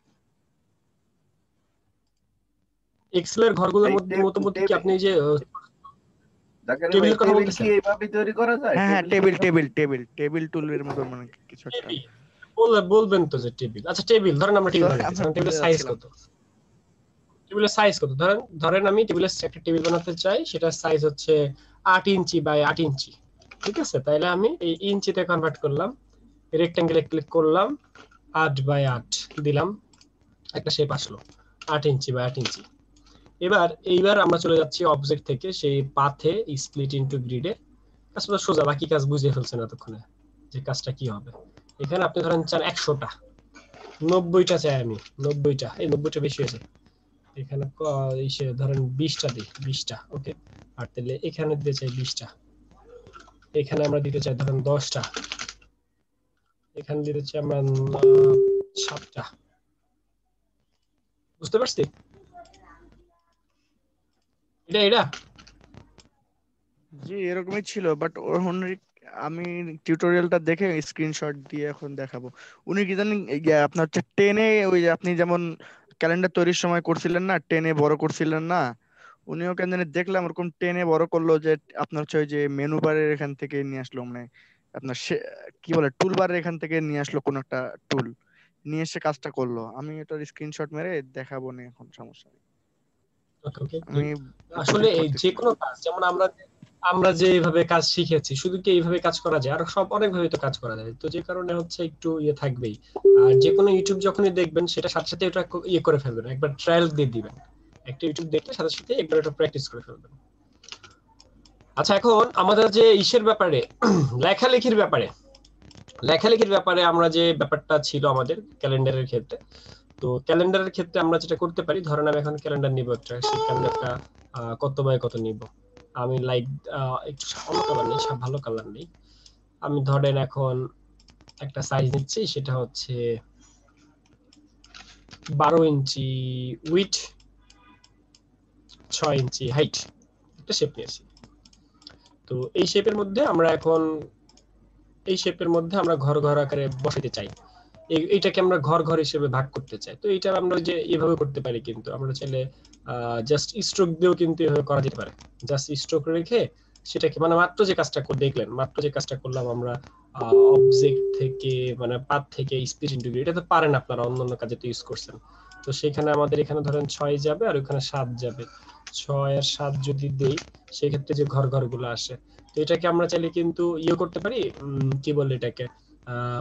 এক্সেলের ঘরগুলোর মধ্যে কি আপনি যে টেবিলের কথা বলতেছেন? এইভাবে তৈরি করা যায়? হ্যাঁ টেবিল টুলের মতো মানে কিছু একটা বলবেন তো যে টেবিল। আচ্ছা টেবিল ধরেন আমরা টেবিলের সাইজ কত, টেবিলের সাইজ কত, ধরেন আমি টেবিলের একটা টেবিল বানাতে চাই, সেটার সাইজ হচ্ছে 8 ইঞ্চি বাই 8 ইঞ্চি, ঠিক আছে? তাইলে আমি এই ইঞ্চিতে কনভার্ট করলাম, রেক্ট্যাঙ্গেলে ক্লিক করলাম, 8 বাই 8 দিলাম, একটা শেপ আসলো 8 ইঞ্চি বাই 8 ইঞ্চি। এইবার আমরা চলে যাচ্ছি অবজেক্ট থেকে সেই পাথে স্প্লিট ইনটু গ্রিডে। কাজটা সোজা, বাকি কাজ বুঝিয়ে ফেলছেন এতক্ষণে যে কাজটা কি হবে। এখানে আপনি ধরেন চান 100টা, 90টা চাই আমি, 90টা, এই 90টা বেশি হয়েছে। এখানে ধরেন 20টা দিই, 20টা, ওকে। আর তাহলে এখানে দিতে চাই 20টা, এখানে আমরা দিতে চাই ধরেন 10টা, এখানে দিতে চাই আমরা 7টা, বুঝতে পারছি? এটা জি এরকমই ছিল, বাট আমি টিউটোরিয়ালটা দেখে স্ক্রিনশট দিয়ে এখন দেখাবো। উনি কি জানেন আপনার হচ্ছে টেনে, ওই যে আপনি যেমন ক্যালেন্ডার তৈরির সময় করছিলেন না, টেনে বড় করছিলেন না, উনিও কেন জানি দেখলাম ওরকম টেনে বড় করলো, যে আপনার হচ্ছে ওই যে মেনু বারের এখান থেকে নিয়ে আসলো, মানে আপনার কি বলে টুল বারের এখান থেকে নিয়ে আসলো কোন একটা টুল, নিয়ে এসে কাজটা করলো। আমি এটার স্ক্রিনশট মেরে দেখাবো না, এখন সমস্যা নেই। আমি আসলে এই যে কোনো কাজ, যেমন আমরা যে এইভাবে কাজ শিখেছি, শুধু কি এইভাবে কাজ করা যায়? আর সব অনেক ভাবে তো কাজ করা যায়। তো যে কারণে হচ্ছে একটু থাকবেই। আর যে কোনো ইউটিউব যখনই দেখবেন, সেটা সাথে সাথে এটা করে ফেলবেন, একবার ট্রায়াল দিয়ে দিবেন। একটা ইউটিউব দেখলে সাথে সাথে একবার এটা প্র্যাকটিস করে ফেলবেন। আচ্ছা, এখন আমাদের যে ইসের ব্যাপারে, লেখালেখির ব্যাপারে আমরা যে ব্যাপারটা ছিল আমাদের ক্যালেন্ডারের ক্ষেত্রে, তো ক্যালেন্ডারের ক্ষেত্রে আমরা যেটা করতে পারি, ধরেন আমি এখন ক্যালেন্ডার নিব একটা, সেই ক্যালেন্ডারটা কত বাই কত নিব, আমি লাইক একটু অন্য কালার নেই, সব ভালো কালার নেই, আমি ধরেন এখন একটা সাইজ নিচ্ছি, সেটা হচ্ছে 12 ইঞ্চি উইথ 6 ইঞ্চি হাইট, একটা শেপ নিয়েছি। তো এই শেপের মধ্যে আমরা ঘর ঘর আকারে বসাতে চাই, এইটাকে আমরা ঘর ঘর হিসেবে ভাগ করতে চাই। তো এটা আমরা যে এভাবে করতে পারি, কিন্তু আমরা চাইলে জাস্ট স্ট্রোক দিয়েও কিন্তু এভাবে করা যেতে পারে। জাস্ট স্ট্রোক রেখে সেটাকে, মানে মাত্র যে কাজটা দেখলেন, মাত্র যে কাজটা করলাম আমরা, অবজেক্ট থেকে মানে পাথ থেকে স্পিড ইন্টিগ্রেট, এটা তো পারেন আপনারা, অন্যান্য কাজে তো ইউজ করছেন। তো সেখানে আমাদের এখানে ধরেন 6 যাবে আর ওখানে 7 যাবে, 6 আর 7 যদি দেই, সেক্ষেত্রে যে ঘর ঘর গুলো আসে, তো এটাকে আমরা চাইলে কিন্তু করতে পারি, কি বলে এটাকে,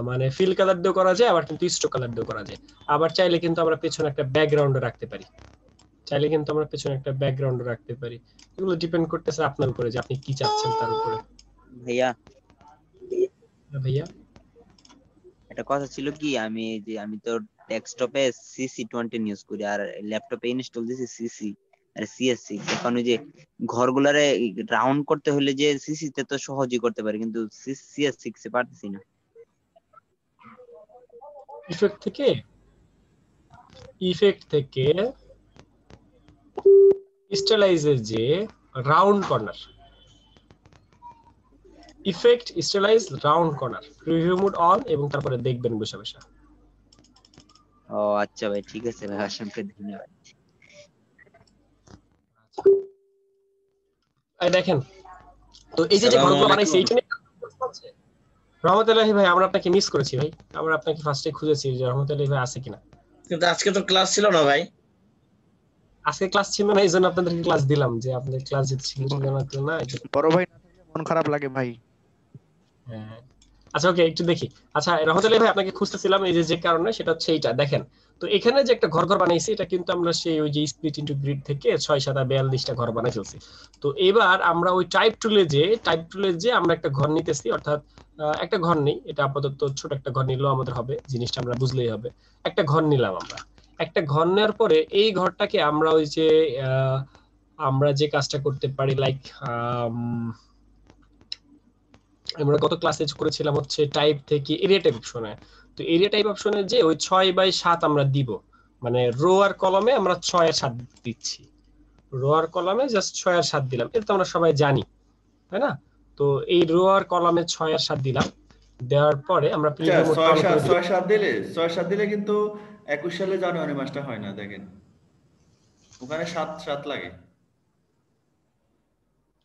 মানে ফিল কালার দিয়েও করা যায়, আবার কিন্তু স্ট্রোক কালার দিয়েও করা যায়। আবার চাইলে কিন্তু আমরা পেছনে একটা ব্যাকগ্রাউন্ড রাখতে পারি, এগুলো ডিপেন্ড করতেছে আপনার উপরে, যে আপনি কি চাচ্ছেন তার উপরে। ভাইয়া ভাইয়া একটা কথা ছিল কি, আমি তো ডেস্কটপে CC20 ইউজ করি, আর ল্যাপটপে ইনস্টল দিয়েছি সিসি আর CS6। এখন ওই যে ঘরগুলারে রাউন্ড করতে হলে যে সিসি তে তো সহজেই করতে পারি, কিন্তু CS6 এ পারতেছি না। ইফেক্ট থেকে স্টাইলাইজের যে round corner, effect stylise round corner, preview mode on, এবং তারপরে দেখবেন বসে বসে। ও আচ্ছা ভাই, ঠিক আছে ভাই, অসংখ্য ধন্যবাদ। এই দেখেন, তো এই যে ঘরগুলো বানাইছি, এইটা নিয়ে রহমতুল্লাহি ভাই, আমরা আপনাকে মিস করেছি ভাই, আমরা আপনাকে ফার্স্টে খুঁজেছি যে রহমতুল্লাহি ভাই আছে কিনা, কিন্তু আজকে তো ক্লাস ছিল না ভাই। আজকে ক্লাস ছিল না, এইজন্য আপনাদেরকে ক্লাস দিলাম, যে আপনাদের ক্লাস যেতে ছিল না। বড় ভাই না থাকলে মন খারাপ লাগে ভাই। হ্যাঁ, আচ্ছা ওকে, একটু দেখি। আচ্ছা রহমতুল্লাহি ভাই, আপনাকে খুঁজতেছিলাম এই যে কারণে, সেটা হচ্ছে এইটা দেখেন। তো এখানে যে একটা ঘর বানাইছি, এটা কিন্তু আমরা সেই ওই যে স্প্লিট ইনটু গ্রিড থেকে 6 7 42টা ঘর বানাই ফেলছি। তো এবার আমরা ওই টাইপ টুলে যে আমরা একটা ঘর নিতেছি, অর্থাৎ একটা ঘর নেই, এটা আপাতত ছোট একটা ঘর নিলেও আমাদের হবে, জিনিসটা আমরা বুঝলেই হবে। একটা ঘর নিলাম আমরা, একটা ঘর নেওয়ার পরে এই ঘরটাকে আমরা ওই যে আমরা যে কাজটা করতে পারি, লাইক আমরা গত ক্লাসে করেছিলাম হচ্ছে টাইপ থেকে এরিয়া টাইপ অপশনে। তো এরিয়া টাইপ অপশনে যে ওই 6/7 আমরা দিব, মানে রো আর কলামে আমরা 6 আর 7 দিচ্ছি, রো আর কলামে জাস্ট 6 আর 7 দিলাম, এটা তো আমরা সবাই জানি, তাই না? তো এই রো আর কলামে 6 আর 7 দিলাম, দেওয়ার পরে আমরা 6 7 দিলে কিন্তু 21 সালে জানুয়ারি মাসটা হয় না, দেখেন ওখানে 7 লাগে,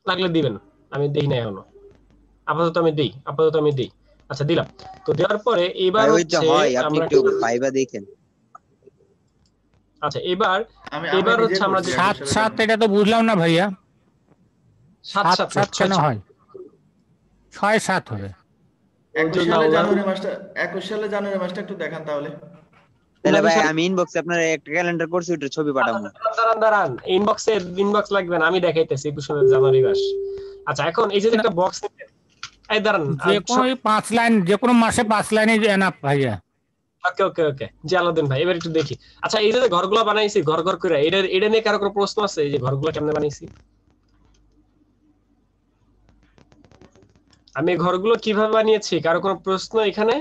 লাগলে দিবেন, আমি দেই না এখনো, আপাতত আমি দেই। আচ্ছা দিলাম। তো দেওয়ার পরে এবার হচ্ছে আপনি একটু পাইবা দেখেন। আচ্ছা এবার হচ্ছে আমরা 7 7 এটা তো বুঝলাম না ভাইয়া, 7 7 কেন হয়? 6 7 হবে। 21 সালে জানুয়ারি মাসটা একটু দেখান তাহলে। তাহলে ভাই আমি ইনবক্সে আপনার একটা ক্যালেন্ডার করছি, ওটা ছবি পাঠাবো। দাঁড়ান, ইনবক্স লাগবে না, আমি দেখাইতেছি 21 জানুয়ারি মাস। আচ্ছা এখন এই যে একটা বক্স, এই দাঁড়ান, যে কোনো 5 লাইন, যে কোনো মাসে 5 লাইনে এনাফ ভাইয়া। ওকে জালাউদ্দিন ভাই, এবার একটু দেখি। আচ্ছা এই যে ঘরগুলো বানাইছি ঘর ঘর করে, এটা নিয়ে কারো কোনো প্রশ্ন আছে? এই যে ঘরগুলো কেমনে বানাইছি, আমি ঘরগুলো কিভাবে বানিয়েছি, কারো কোনো প্রশ্ন এখানে?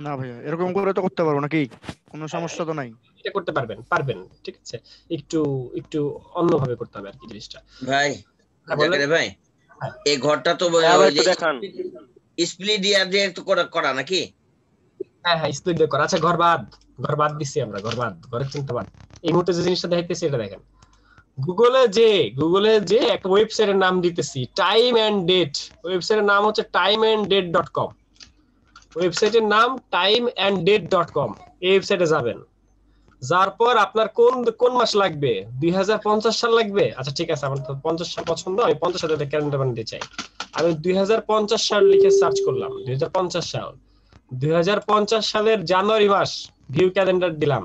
না ভাইয়া, এরকম করে তো করতে পারবো নাকি? কোনো সমস্যা তো নাই। এটা করতে পারবেন ঠিক আছে, একটু একটু অন্যভাবে করতে হবে আর কি জিনিসটা। ভাই জাকির ভাই এই ঘরটা তো ওই যে স্প্লিট দিয়ে তো করা নাকি? হ্যাঁ স্প্লিট দিয়ে করা। আচ্ছা ঘর বাদ দিছি আমরা, ঘরের চিন্তা বাদ। এই মুহূর্তে যে জিনিসটা দেখাইতেছি এটা দেখেন, গুগলে যে একটা ওয়েবসাইটের নাম দিতেছি টাইম এন্ড ডেট, ওয়েবসাইটের নাম হচ্ছে timeanddate.com, ওয়েবসাইটের নাম timeanddate.com। এই ওয়েবসাইটে যাবেন, যার পর আপনার কোন মাস লাগবে, 2050 সাল লাগবে। আচ্ছা ঠিক আছে, আমার তো 50 সাল পছন্দ, আমি 50 সালের ক্যালেন্ডার বানাতে চাই। আমি 2050 সাল লিখে সার্চ করলাম, 2050 সালের জানুয়ারি মাস ভিউ ক্যালেন্ডার দিলাম।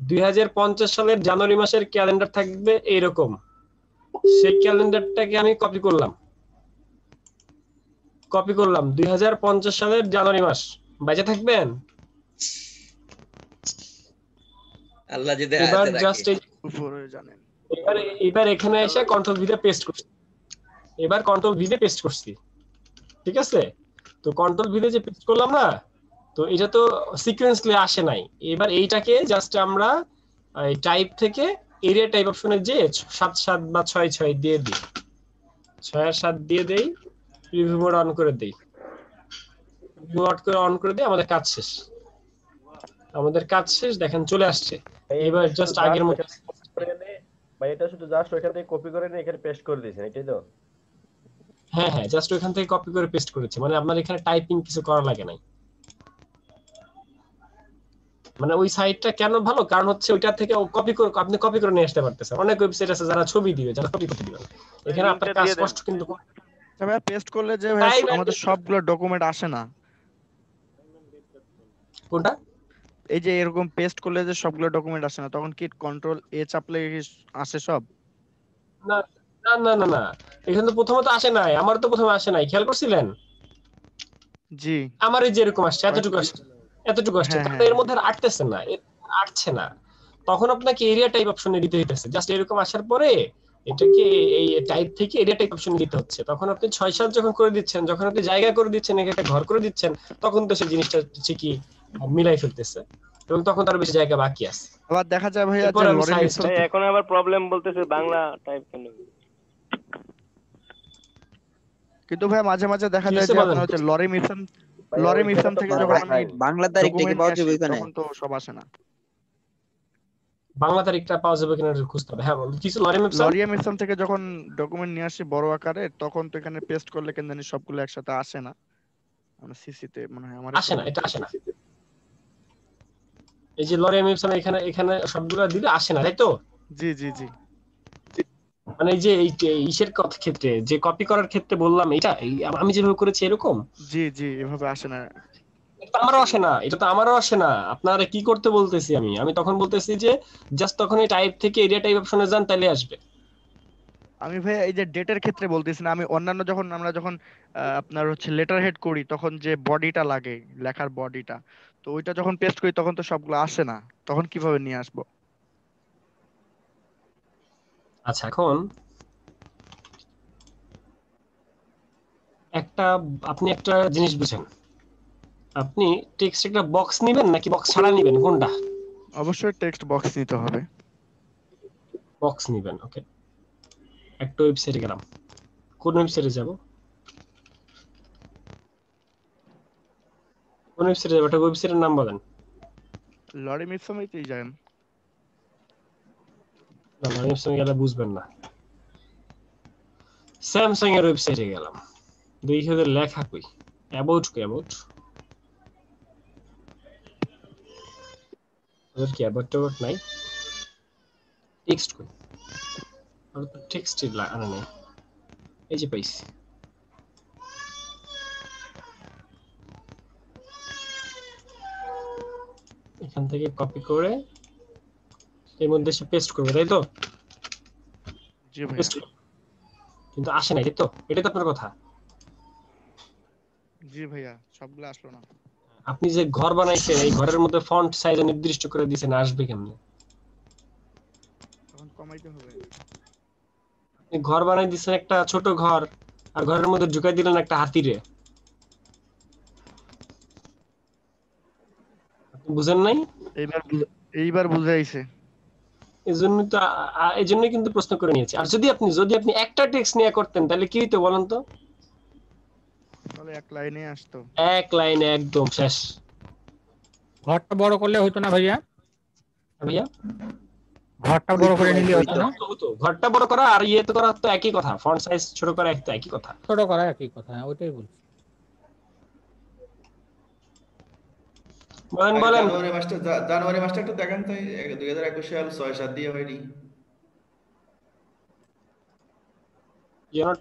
2050 সালের জানুয়ারি মাসের ক্যালেন্ডার থাকবে এইরকম, সেই ক্যালেন্ডারটাকে আমি কপি করলাম 2050 সালের জানুয়ারি মাস। বেঁচে থাকবেন? আল্লাহ যদি এবার হাতে জাস্ট রাখে উপরে জানেন। এবার এখানে এসে কন্ট্রোল ভি তে পেস্ট করছি, ঠিক আছে? তো কন্ট্রোল ভি তে যে পেস্ট করলাম না, তো এটা তো সিকোয়েন্সলি আসে নাই। এবার এইটাকে জাস্ট আমরা টাইপ থেকে এরিয়া টাইপ অপশনে যে 7 বা 6 দিয়ে দিই, 6 আর 7 দিয়ে দেই, প্রিভিউ মোড অন করে দেই, আমাদের কাজ শেষ। দেখেন চলে আসছে। এবার জাস্ট আগের মতো ভাই এটা শুধু জাস্ট ওইখান থেকে কপি করে নিয়ে এখানে পেস্ট করে দিয়েছেন, এটাই তো? হ্যাঁ জাস্ট ওইখান থেকে কপি করে পেস্ট করেছি, মানে আপনার এখানে টাইপিং কিছু করা লাগে নাই। মানে ওই সাইটটা কেন ভালো, কারণ হচ্ছে ওইটা থেকে আপনি কপি করে নিয়ে আসতে পারতেছেন। অনেক ওয়েবসাইট আছে যারা ছবি দিবে, যারা কপি করতে দিবেন, এখানে আপনার কাজ কষ্ট কিন্তু। তবে পেস্ট করলে যে আমাদের সবগুলো ডকুমেন্ট আসে না। কোনটা? এই যে এরকম পেস্ট করলে যে সবগুলো ডকুমেন্ট আসে না, তখন কি কন্ট্রোল এ চাপলে আসে সব? না না না না, এখানে তো প্রথমত আসে নাই, আমার তো প্রথমে আসে নাই, খেয়াল করছিলেন? জি আমার এই যে এরকম আসছে, এতটুকু আসছে, তাহলে এর মধ্যে আটছে না। তখন আপনাকে এরিয়া টাইপ অপশনে দিতে হইতেছে। জাস্ট এরকম আসার পরে এটাকে এই টাইপ থেকে এরিয়া টাইপ অপশনে দিতে হচ্ছে। তখন আপনি 6-7 যখন করে দিচ্ছেন, যখন আপনি জায়গা করে দিচ্ছেন, একটা ঘর করে দিচ্ছেন, তখন তো সেই জিনিসটা ঠিকই মিলাই ফেলতেছে, এবং তখন তার বেশি জায়গা বাকি আছে। আবার দেখা যায় ভাইয়া যে এখন আবার প্রবলেম বলতেছে বাংলা টাইপ কেন। কিন্তু ভাই মাঝে মাঝে দেখা যায় যে আপনার হচ্ছে লরিমিশন থেকে যখন আমি বাংলা তারিখটা কি পাওয়া যাবে এখানে? তখন তো সব আসে না। বাংলা তারিখটা পাওয়া যাবে কিনা খুঁজতে হবে। হ্যাঁ কিছু লরিমিশন থেকে যখন ডকুমেন্ট নিয়ে আসি বড় আকারে, তখন তো এখানে পেস্ট করলে কেন জানি সবগুলো একসাথে আসে না। আমরা সিসিতে মনে হয় আমার আসে না, এটা আসে না। এই যে লরিমিশন এখানে সবগুলো দিলে আসে না, তাই তো? জি জি জি। মানে এই যে ইসের ক্ষেত্রে যে কপি করার ক্ষেত্রে বললাম, এটা আমি যেভাবে করেছি এরকম। জি জি, এভাবে আসে না। এটা তো আমারও আসে না। আপনারা কি করতে বলতেছি আমি তখন বলতেছি যে জাস্ট তখন এই টাইপ থেকে এরিয়া টাইপ অপশনে যান, তাহলে আসবে। আমি ভাই এই যে ডেটের ক্ষেত্রে বলতেছি না, আমি অন্যান্য আমরা যখন আপনার হচ্ছে লেটার হেড করি, তখন যে বডিটা লাগে, লেখার বডিটা, তো ওইটা যখন পেস্ট করি তখন তো সবগুলো আসে না, তখন কিভাবে নিয়ে আসবো? আচ্ছা এখন আপনি একটা জিনিস বুঝেন, আপনি টেক্সট একটা বক্স নেবেন নাকি বক্স ছাড়া নেবেন, কোনটা? অবশ্যই টেক্সট বক্স নিতে হবে। বক্স নেবেন, ওকে। একটা ওয়েবসাইটে গেলাম, কোন ওয়েবসাইটে যাব? একটা ওয়েবসাইটের নাম বলেন। লরিমিশনইতেই যান। না লরিমিশন গেলে বুঝবেন না। স্যামসাং এর ওয়েবসাইটে গেলাম, দেখি ওদের লেখা কই, অ্যাবাউট ওদের কি অ্যাবাউট নাই, টেক্সট কই, টেক্সট আনা নেই, এই যে পাইছি। এখান থেকে কপি করে এর মধ্যে সে পেস্ট করবে, তাই তো? জি ভাই। কিন্তু আসে না, তাই তো? এটাই তো আপনার কথা। জি ভাইয়া, সবগুলো আসলো না। আপনি যে ঘর বানাইছেন, এই ঘরের মধ্যে ফন্ট সাইজ নির্দিষ্ট করে দিয়েছেন, আসবে কেমনে? তখন কমাইতে হবে। আপনি ঘর বানাই দিয়েছেন একটা ছোট ঘর, আর ঘরের মধ্যে ঢুকাই দিলেন একটা হাতিরে। বুঝেন নাই? এইবার বুঝাইছে। এজন্যই কিন্তু প্রশ্ন করে নিয়েছি। আর যদি আপনি একটা টেক্সট নিয়ে করতেন তাহলে কি হইতো বলেন তো? তাহলে এক লাইনে আসতো। এক লাইনে একদম শেষ। ঘরটা বড় করলে হতো না ভাইয়া? ভাইয়া ঘরটা বড় করে নিলে হতো না? ঘরটা বড় করা আর ইয়ে তো করা তো একই কথা, ফন্ট সাইজ ছোট করা একই কথা। ছোট করা একই কথা, ওইটাই বলছি। বলেন। জানুয়ারি মাসটা একটু দেখেন তো, 2021 সাল 6-7 দিয়ে হয়নি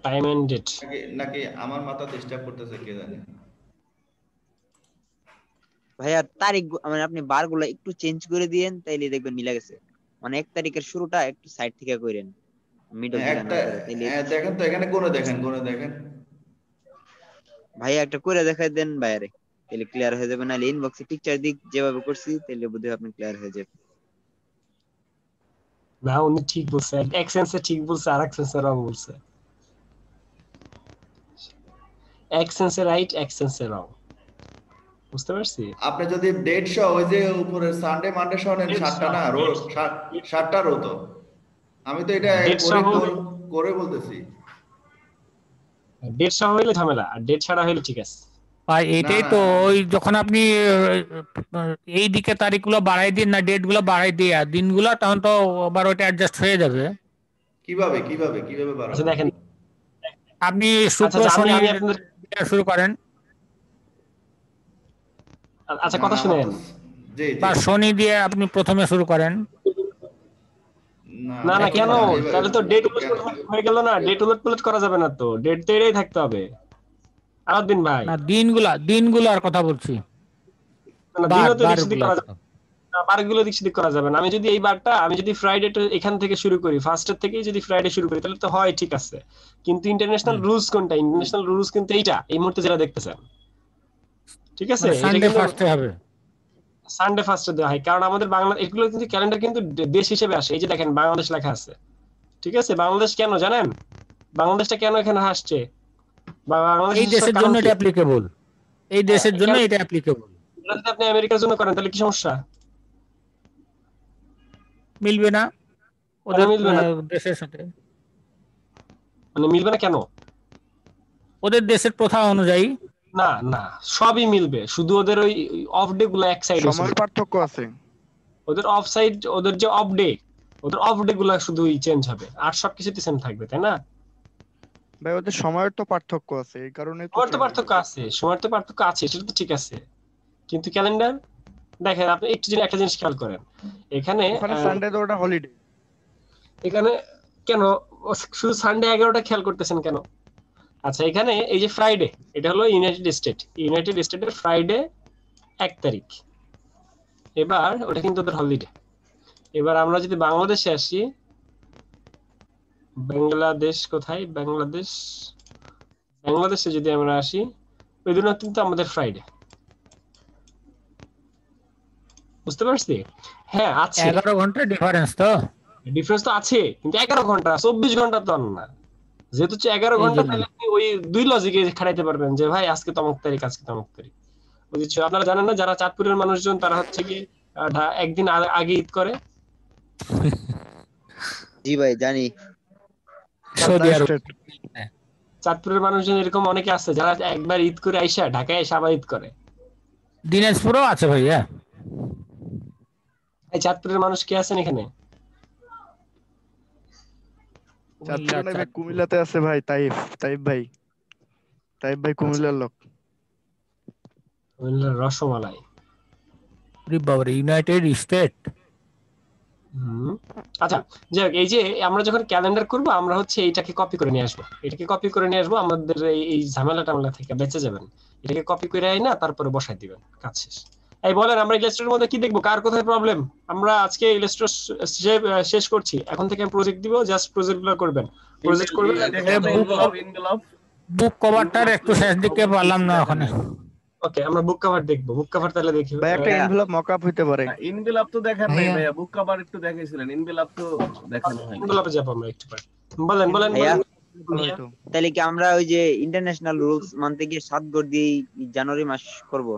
টাইম এন্ড ডেট নাকি আমার মাথা ডিস্টার্ব করতেছে কে জানে। ভাইয়া তারিখ মানে আপনি বারগুলো একটু চেঞ্জ করে দিয়েন, তাইলে দেখবেন মিলে গেছে। মানে 1 তারিখের শুরুটা একটু সাইড থেকে করেন, মিডল থেকে না করে। তাইলে দেখেন তো এখানে কোনে দেখেন ভাইয়া একটা করে দেখাই দেন বাইরে, তাহলে ক্লিয়ার হয়ে যাবে। নাহলে ইনবক্সে পিকচার দিক যেভাবে করছি তাহলে বুঝে আপনি ক্লিয়ার হয়ে যাবে। না উনি ঠিক বলছে, এক সেন্সে ঠিক বলছে আর এক সেন্সে রং বলছে। এক সেন্সে রাইট, এক সেন্সে রং। বুঝতে পারছি? আপনি যদি ডেট সহ ওই যে উপরে সানডে মানডে সহ নেন 7টা না রো 7টা রো তো। আমি তো এটা করে বলতেছি। ডেট সহ হইলে ঝামেলা, আর ডেট ছাড়া হইলে ঠিক আছে। ভাই এটাই তো, ওই যখন আপনি এই দিকে তারিখগুলো বাড়াই দিন না, ডেটগুলো বাড়াই দিয়ে আর দিনগুলো, তখন তো আবার ওইটা অ্যাডজাস্ট হয়ে যাবে। কিভাবে বাড়াবো? দেখেন আপনি শুক্র শনি শুরু করেন। আচ্ছা কথা শুনেন, বা শনি দিয়ে আপনি প্রথমে শুরু করেন। না কেন? তাহলে তো ডেট হয়ে গেল না, ডেট উলট করা যাবে না তো, ডেট তো এটাই থাকতে হবে। আলাউদ্দিন ভাই না দিনগুলার কথা বলছি। বারগুলো দিক সেদিক করা যাবে না। আমি যদি এই বারটা আমি যদি ফ্রাইডেটা এখান থেকে শুরু করি, ফার্স্টের থেকেই যদি ফ্রাইডে শুরু করি তাহলে তো হয়, ঠিক আছে। কিন্তু ইন্টারন্যাশনাল রুলস কোনটা? ইন্টারন্যাশনাল রুলস কিন্তু এইটা, এই মুহূর্তে যেটা দেখতেছেন, ঠিক আছে? সানডে ফার্স্টে হবে, সানডে ফার্স্টে দেওয়া হয়, কারণ আমাদের বাংলা এগুলো কিন্তু ক্যালেন্ডার কিন্তু দেশ হিসেবে আসে। এই যে দেখেন বাংলাদেশ লেখা আছে, ঠিক আছে? বাংলাদেশ কেন জানেন? বাংলাদেশটা কেন এখানে আসছে? এই দেশের জন্য এটা অ্যাপ্লিকেবল, এই দেশের জন্য এটা অ্যাপ্লিকেবল। যদি আপনি আমেরিকার জন্য করেন তাহলে কি সমস্যা? মিলবে না ওদের দেশের সাথে। মানে মিলবে না কেন? ওদের দেশের প্রথা অনুযায়ী না সবই মিলবে, শুধু ওদের ওই অফ ডে গুলো এক সাইড সময় পার্থক্য আছে। ওদের অফ সাইড, ওদের যে অফ ডে, ওদের অফ ডে গুলো শুধুই চেঞ্জ হবে, আর সবকিছুতে সেম থাকবে, তাই না ভাই? ওদের সময়ের তো পার্থক্য আছে, এই কারণে সময়ের তো পার্থক্য আছে, সেটা তো ঠিক আছে। কিন্তু ক্যালেন্ডার দেখেন, আপনি একটা জিনিস খেয়াল করেন, এখানে সানডে তো ওটা হলিডে। এখানে কেন শুধু সানডে 11টা খেয়াল করতেছেন কেন? আচ্ছা এখানে এই যে ফ্রাইডে, এটা হলো ইউনাইটেড স্টেটের ফ্রাইডে 1 তারিখ। এবার ওটা কিন্তু ওদের হলিডে। এবার আমরা যদি বাংলাদেশে আসি, বাংলাদেশ কোথায়? বাংলাদেশে যদি আমরা আসি, ওই দিনও কিন্তু আমাদের ফ্রাইডে। বুঝতে পারছি? হ্যাঁ আছে, 11 ঘন্টা ডিফারেন্স তো আছে, কিন্তু 11 ঘন্টা 24 ঘন্টা তো না। যেহেতু 11 ঘন্টা, তাহলে আপনি ওই দুই লজিকে খাটাইতে পারবেন যে ভাই আজকে তমক তারিখ, বুঝছো? আপনারা জানেন না, যারা চাঁদপুরের মানুষজন তারা হচ্ছে কি একদিন আগে ঈদ করে। জি ভাই জানি। চাঁদপুরের মানুষজন এরকম অনেকে আছে যারা একবার ঈদ করে আইসা ঢাকায় এসে আবার ঈদ করে। দিনাজপুরও আছে ভাইয়া। এই চাঁদপুরের মানুষ কে আছেন এখানে? কুমিল্লাতে আছে ভাই, তাইব ভাই কুমিল্লার লোক। কুমিল্লার রসমালাই, ইউনাইটেড স্টেট। আচ্ছা যাক, এই যে আমরা যখন ক্যালেন্ডার করব, আমরা হচ্ছে এইটাকে কপি করে নিয়ে আসবো, আমাদের এই ঝামেলা টামেলা থেকে বেঁচে যাবেন। এটাকে কপি করে আই না, তারপরে বসাই দিবেন, কাজ শেষ। এই বলেন, আমরা ইলাস্ট্রেটরের মধ্যে কি দেখবো, কার কোথায় প্রবলেম? আমরা আজকে ইলাস্ট্রেটর শেষ করছি, এখন থেকে আমি প্রজেক্ট দিব, জাস্ট প্রজেক্টগুলো করবেন, বুক কভারটার একটু শেষ দিকে পারলাম না ওখানে। ওকে, আমরা বুক কভার দেখবো। বুক কভার তাহলে দেখি ভাই, একটা এনভেলপ মকআপ হইতে পারে। এনভেলপ তো দেখেন নাই ভাইয়া, বুক কভার একটু দেখাইছিলেন, এনভেলপ তো দেখানো হয়নি। এনভেলপে যাব আমরা একটু পরে। বলেন তাহলে কি আমরা ওই যে ইন্টারন্যাশনাল রুলস মানতে গিয়ে 7 গড় দিয়ে জানুয়ারি মাস করব?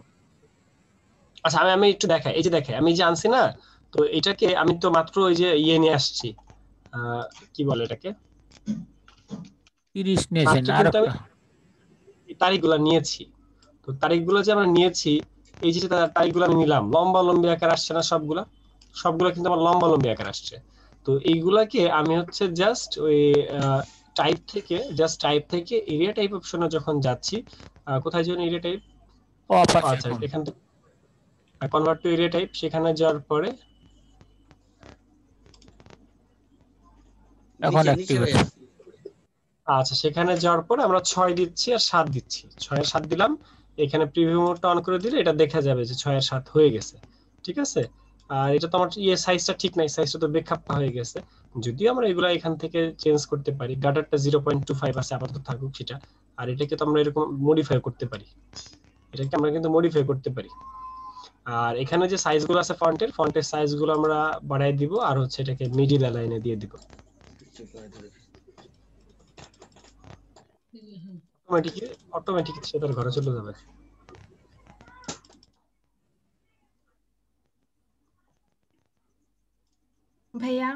আচ্ছা আমি একটু দেখাই, এই যে দেখে আমি যে আনছি না, তো এটাকে আমি তো মাত্র ওই যে নিয়ে আসছি, কি বলে এটাকে, 30 নিয়েছেন মাত্র আর কিন্তু আমি তারিখগুলো নিয়েছি। তো তারিখগুলো যে আমরা নিয়েছি, এই যে তারিখগুলো আমি নিলাম, লম্বা লম্বি আকার আসছে না সবগুলা, সবগুলো কিন্তু আমার লম্বা লম্বি আকার আসছে। তো এইগুলাকে আমি হচ্ছে জাস্ট ওই টাইপ থেকে এরিয়া টাইপ অপশনে যখন যাচ্ছি, কোথায় যেন এরিয়া টাইপ, আচ্ছা এখান থেকে কনভার্ট টু এরিয়া টাইপ, সেখানে যাওয়ার পরে এখন অ্যাক্টিভেট। আচ্ছা সেখানে যাওয়ার পরে আমরা 6 দিচ্ছি আর 7 দিচ্ছি, 6 আর 7 দিলাম। এখানে প্রিভিউ মোডটা অন করে দিলে এটা দেখা যাবে যে 6 আর 7 হয়ে গেছে, ঠিক আছে। আর এটা তো আমার সাইজটা ঠিক নাই, সাইজটা তো বেখাপ্পা হয়ে গেছে। যদিও আমরা এগুলা এখান থেকে চেঞ্জ করতে পারি, গাটারটা 0.25 আছে আপাতত থাকুক সেটা, আর এটাকে তো আমরা এরকম মডিফাই করতে পারি, এটাকে আমরা কিন্তু মডিফাই করতে পারি। আর এখানে যে সাইজগুলো আছে ফন্টের সাইজগুলো আমরা বাড়াই দিব, আর হচ্ছে এটাকে মিডল অ্যালাইনে দিয়ে দিব, অটোমেটিক সে তার ঘরে চলে যাবে। ভাইয়া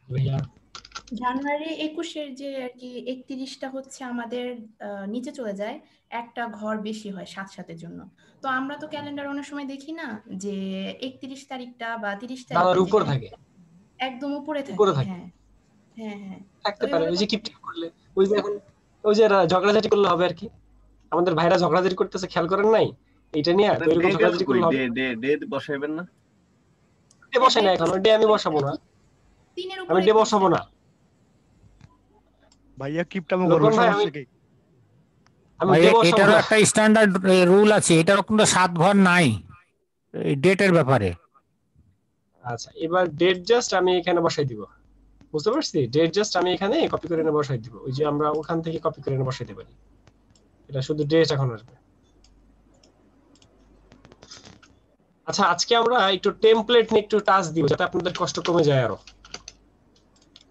ভাইয়া জানুয়ারি 21-এর যে আর কি 31টা হচ্ছে আমাদের নিচে চলে যায়, একটা ঘর বেশি হয় 7-7-এর জন্য। তো আমরা তো ক্যালেন্ডার অনেক সময় দেখি না যে 31 তারিখটা বা 30 তারিখটা উপরে থাকে, একদম উপরে থাকে। হ্যাঁ হ্যাঁ হ্যাঁ থাকতে পারে, ওই যে কিপটা করলে, ওই যে এখন ওই যে ঝগড়াঝাটি করলে হবে আর কি, আমাদের ভাইরা ঝগড়াঝাটি করতেছে খেয়াল করেন নাই এটা নিয়ে, তো এরকম ঝগড়াঝাটি করলে হবে। ডে বসাইবেন না, ডে বসাই না, এখন ডে আমি বসাবো না, আমি ডে বসাবো না ভাইয়া কিপটামো করবেন সমস্যা কি? আমি ডে বসাবো এটারও না। একটা স্ট্যান্ডার্ড রুল আছে, এটারও কিন্তু 7 ঘর নাই ডেটের ব্যাপারে। আচ্ছা এবার ডেট জাস্ট আমি এখানে বসাই দিব, বুঝতে পারছি, ডেট জাস্ট আমি এখানে কপি করে এনে বসাই দিব, ওই যে আমরা ওখান থেকে কপি করে এনে বসাইতে পারি, এটা শুধু ডেট এখন আসবে। আচ্ছা আজকে আমরা একটু টেমপ্লেট নিয়ে একটু টাচ দিব যাতে আপনাদের কষ্ট কমে যায় আরো,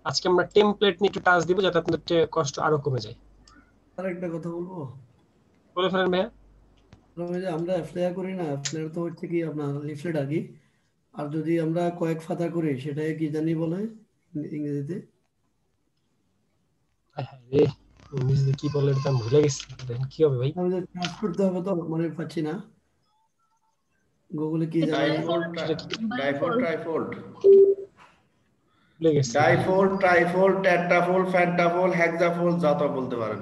আজকে আমরা টেমপ্লেট নিয়ে একটু টাচ দিব যাতে আপনাদের কষ্ট আরো কমে যায়। আর একটা কথা বলবো, বলে ফেলেন ভাইয়া। আমরা অ্যাপ্লাই করি না, অ্যাপ্লাই তো হচ্ছে কি আপনার লিফলেট আগে, আর যদি আমরা কয়েক ফাতা করি সেটাকে কি জানি বলে ইংরেজিতে? ইংরেজিতে কি বলে এটা আমি ভুলে গেছি, দেখেন কি হবে ভাই, আমাদের কাজ করতে হবে তো মনে পাচ্ছি না, গুগলে কি জানি ডাইফোল্ড ট্রাইফোল্ড টেট্রাফোল্ড ফ্যান্টাফোল্ড হেক্সাফোল্ড যা তা বলতে পারেন।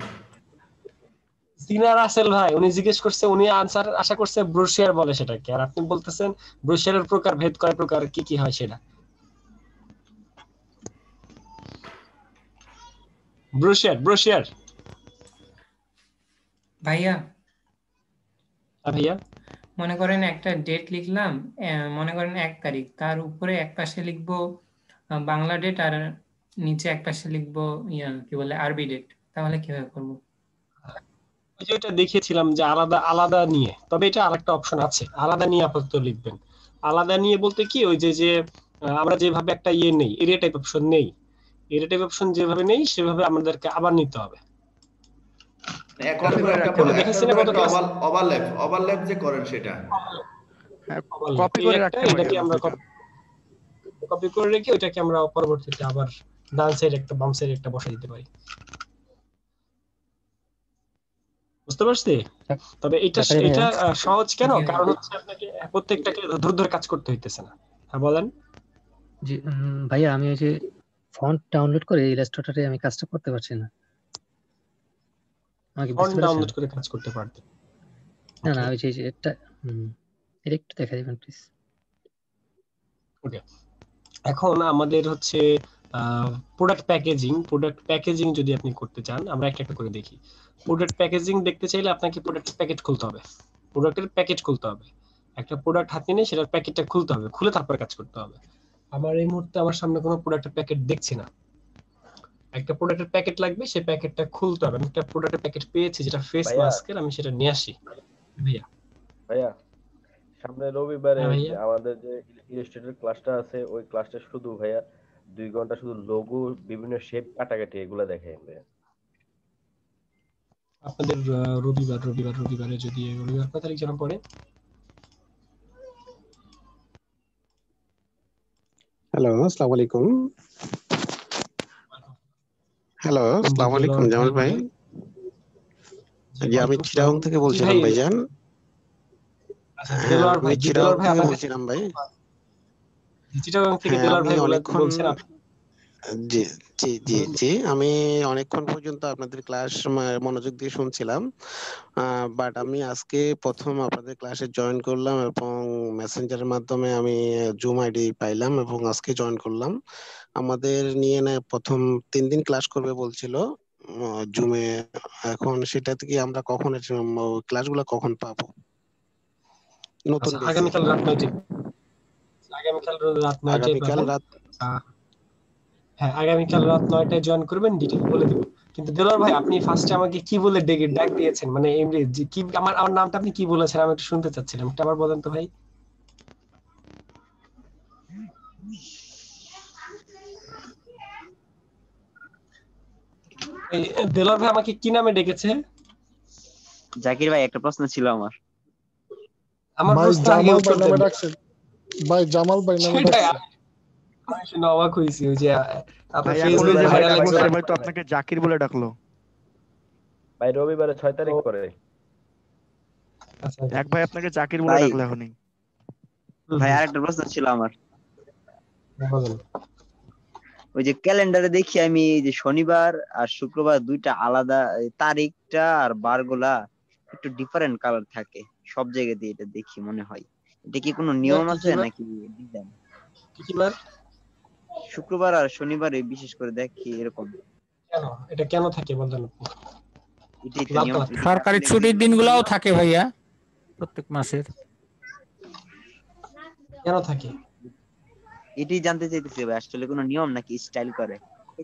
সিনার আসেল ভাই উনি জিজ্ঞেস করছে, উনি আনসার আশা করছে ব্রোশিয়ার বলে সেটাকে, আর আপনি বলতেছেন ব্রোশিয়ারের প্রকার ভেদ কয় প্রকার, কি কি হয় সেটা। ব্রোশিয়ার ভাইয়া ভাইয়া মনে করেন একটা ডেট লিখলাম, মনে করেন 1 তারিখ, তার উপরে এক পাশে লিখবো বাংলা ডেট আর নিচে এক পাশে লিখবো কি বলে আরবি ডেট, তাহলে কিভাবে করবো? ওই যে এটা দেখিয়েছিলাম যে আলাদা আলাদা নিয়ে, তবে এটা আরেকটা অপশন আছে, আলাদা নিয়ে আপাতত লিখবেন। আলাদা নিয়ে বলতে কি, ওই যে আমরা যেভাবে একটা নেই, এরিয়া টাইপ অপশন নেই, এরিয়া টাইপ অপশন যেভাবে নেই সেভাবে আমাদেরকে আবার নিতে হবে। ওভারল্যাপ যে করেন সেটা কপি করে রাখতে হবে, এটাকে আমরা কপি করে রেখে ওইটাকে আমরা পরবর্তীতে আবার ডান সাইড একটা বাম সাইড একটা বসাই দিতে পারি, বুঝতে পারছি। তবে এটা সহজ কেন, কারণ হচ্ছে আপনাকে প্রত্যেকটাকে ধরে কাজ করতে হইতেছে না। হ্যাঁ বলেন। জি ভাইয়া, আমি ওই যে ফন্ট ডাউনলোড করে ইলাস্ট্রেটরে আমি কাজটা করতে পারছি না, আমাকে ফন্ট ডাউনলোড করে কাজ করতে পারতেন না? না ওই যে এটা একটু দেখা দিবেন প্লিজ। ওকে, এখন আমাদের হচ্ছে প্রোডাক্ট প্যাকেজিং যদি আপনি করতে চান, আমরা একটা করে দেখি। প্রোডাক্ট প্যাকেজিং দেখতে চাইলে আপনাকে প্রোডাক্ট প্যাকেট খুলতে হবে, প্রোডাক্টের প্যাকেট খুলতে হবে, একটা প্রোডাক্ট হাতে নিয়ে সেটার প্যাকেটটা খুলতে হবে, খুলে তারপর কাজ করতে হবে। আমার এই মুহূর্তে আমার সামনে কোনো প্রোডাক্টের প্যাকেট দেখছি না, একটা প্রোডাক্টের প্যাকেট লাগবে, সেই প্যাকেটটা খুলতে হবে। আমি একটা প্রোডাক্টের প্যাকেট পেয়েছি যেটা ফেস মাস্কের, আমি সেটা নিয়ে আসি। ভাইয়া সামনে রবিবারে আমাদের যে ইলাস্ট্রেটর ক্লাসটা আছে, ওই ক্লাসটা শুধু ভাইয়া 2 ঘন্টা শুধু লোগো বিভিন্ন শেপ কাটাকাটি এগুলা দেখাই ভাইয়া। আপনাদের রবিবারে যদি রবিবার কত তারিখ যেন পড়ে? হ্যালো, আসসালামু আলাইকুম। হ্যালো, আসসালামু আলাইকুম জামাল ভাই। জি, আমি চিটাগং থেকে বলছিলাম ভাইজান। হ্যাঁ, আমি চিটাগং থেকে বলছিলাম ভাই। চিটাগং থেকে হ্যাঁ, দেলোয়ার আমি ভাই অনেকক্ষণ বলছেন আপনি। জি জি জি জি আমি অনেকক্ষণ পর্যন্ত আপনাদের ক্লাস মনোযোগ দিয়ে শুনছিলাম, বাট আমি আজকে প্রথম আপনাদের ক্লাসে জয়েন করলাম এবং মেসেঞ্জারের মাধ্যমে আমি জুম আইডি পাইলাম এবং আজকে জয়েন করলাম। আমাদের নিয়ে না প্রথম 3 দিন ক্লাস করবে বলছিল জুমে। এখন সেটা থেকে আমরা কখন ক্লাসগুলো কখন পাবো নতুন বেসে? আগামীকাল রাত 9টায়। আগামীকাল রাত হ্যাঁ, আগামীকাল রাত 9টায় জয়েন করবেন, ডিটেইল বলে দেব। কিন্তু দেলোয়ার ভাই, আপনি ফার্স্টে আমাকে কি বলে ডাক দিয়েছেন, মানে এমনি কি আমার নামটা আপনি কি বলেছেন আমি একটু শুনতে চাচ্ছিলাম, একটু আবার বলেন তো ভাই। এই দেলোয়ার ভাই আমাকে কি নামে ডেকেছে? জাকির ভাই, একটা প্রশ্ন ছিল আমার। ভাই জামাল ভাই নামে ডাকছে। ভাই জামাল ভাই নামে ডাকছে। আমি শুনে অবাক হইছি, ওই যে আপনার ভাই ফেসবুকে যে ভাইরাল বলছে ভাই তো আপনাকে জাকির বলে ডাকলো। ভাই রবিবারে 6 তারিখ করে। এক ভাই আপনাকে জাকির বলে ডাকলো এখনই। ভাই আরেকটা প্রশ্ন ছিল আমার। ওই যে ক্যালেন্ডারে দেখি আমি যে শনিবার আর শুক্রবার দুইটা আলাদা তারিখটা আর বারগুলা একটু ডিফারেন্ট কালার থাকে সব জায়গাতে, এটা দেখি মনে হয়। এটা কি কোনো নিয়ম আছে নাকি ডিজাইন? কি বার? শুক্রবার আর শনিবারে বিশেষ করে দেখি এরকম। কেন এটা কেন থাকে বলেন আপনি? সরকারি ছুটির দিনগুলোও থাকে ভাইয়া প্রত্যেক মাসের। কেন থাকে এটাই জানতে চাইতেছি ভাই, আসলে কোনো নিয়ম নাকি স্টাইল করে?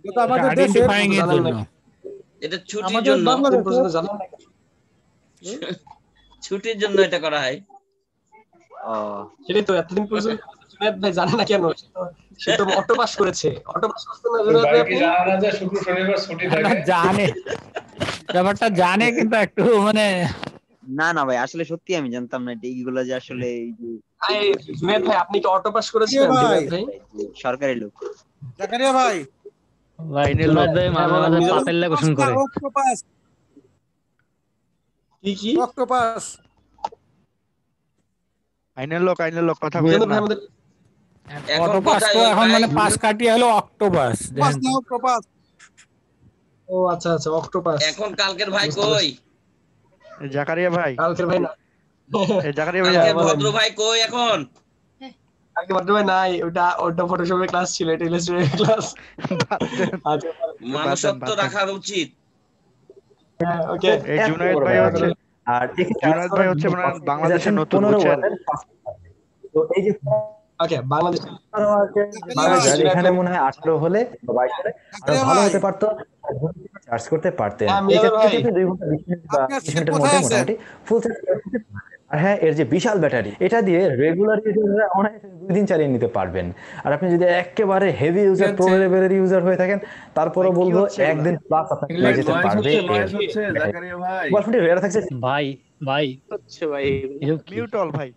এটা আমাদের দেশের এটা ছুটির জন্য, ছুটির জন্য এটা করা হয়। সেটাই তো এতদিন পর্যন্ত জুনায়েদ ভাই জানে না কেন, সে তো অটো পাস করেছে। অটো পাস করতে না জুনায়েদ ভাই কি জানা না যে শুক্র শনিবার ছুটি থাকে? জানে, ব্যাপারটা জানে কিন্তু একটু মানে না না ভাই, আসলে সত্যি আমি জানতাম না এইগুলো যে আসলে এই যে জুনায়েদ ভাই আপনি কি অটো পাস করেছিলেন? জুনায়েদ ভাই সরকারি লোক। জাকারিয়া ভাই লাইনের মধ্যে মাঝে মাঝে পাপের লেগোশন করে। কি কি অক্টোপাস আইনের লোক কথা বলেন না। অক্টোপাস তো এখন মানে পাস কাটিয়ে হলো অক্টোপাস। অক্টোপাস ও আচ্ছা আচ্ছা, অক্টোপাস। এখন কালকের ভাই কই? জাকারিয়া ভাই, কালকের ভাই না। এই জাকারিয়া ভাই, ভদ্র ভাই কই এখন? কালকে ভদ্র ভাই নাই, ওটা ফটোশপের ক্লাস ছিল, এটা ইলাস্ট্রেটর ক্লাস। মানুষত্ব রাখা উচিত। হ্যাঁ ওকে। এই জুনায়েদ ভাই হচ্ছে, আর জুনায়েদ ভাই হচ্ছে মানে বাংলাদেশের নতুন বুঝছেন তো এই যে ওকে বাংলাদেশ এখানে মনে হয় 18 হলে বা 22 হলে আরো ভালো হতে পারতো, চার্জ করতে পারতেন। এই ক্ষেত্রে 2 ঘন্টা 20 মিনিট বা 20 মিনিটের মধ্যে মোটামুটি ফুল চার্জ করতে পারতেন। আর হ্যাঁ, এর যে বিশাল ব্যাটারি, এটা দিয়ে রেগুলার ইউজাররা অনায়াসে 2 দিন চালিয়ে নিতে পারবেন। আর আপনি যদি একেবারে হেভি ইউজার, প্রো লেভেলের ইউজার হয়ে থাকেন, তারপরও বলবো 1 দিন প্লাস আপনাকে নিয়ে যেতে পারবে। জাকারিয়া ভাই বলফুটি রেয়ার থাকছে ভাই হচ্ছে ভাই মিউট অল ভাই।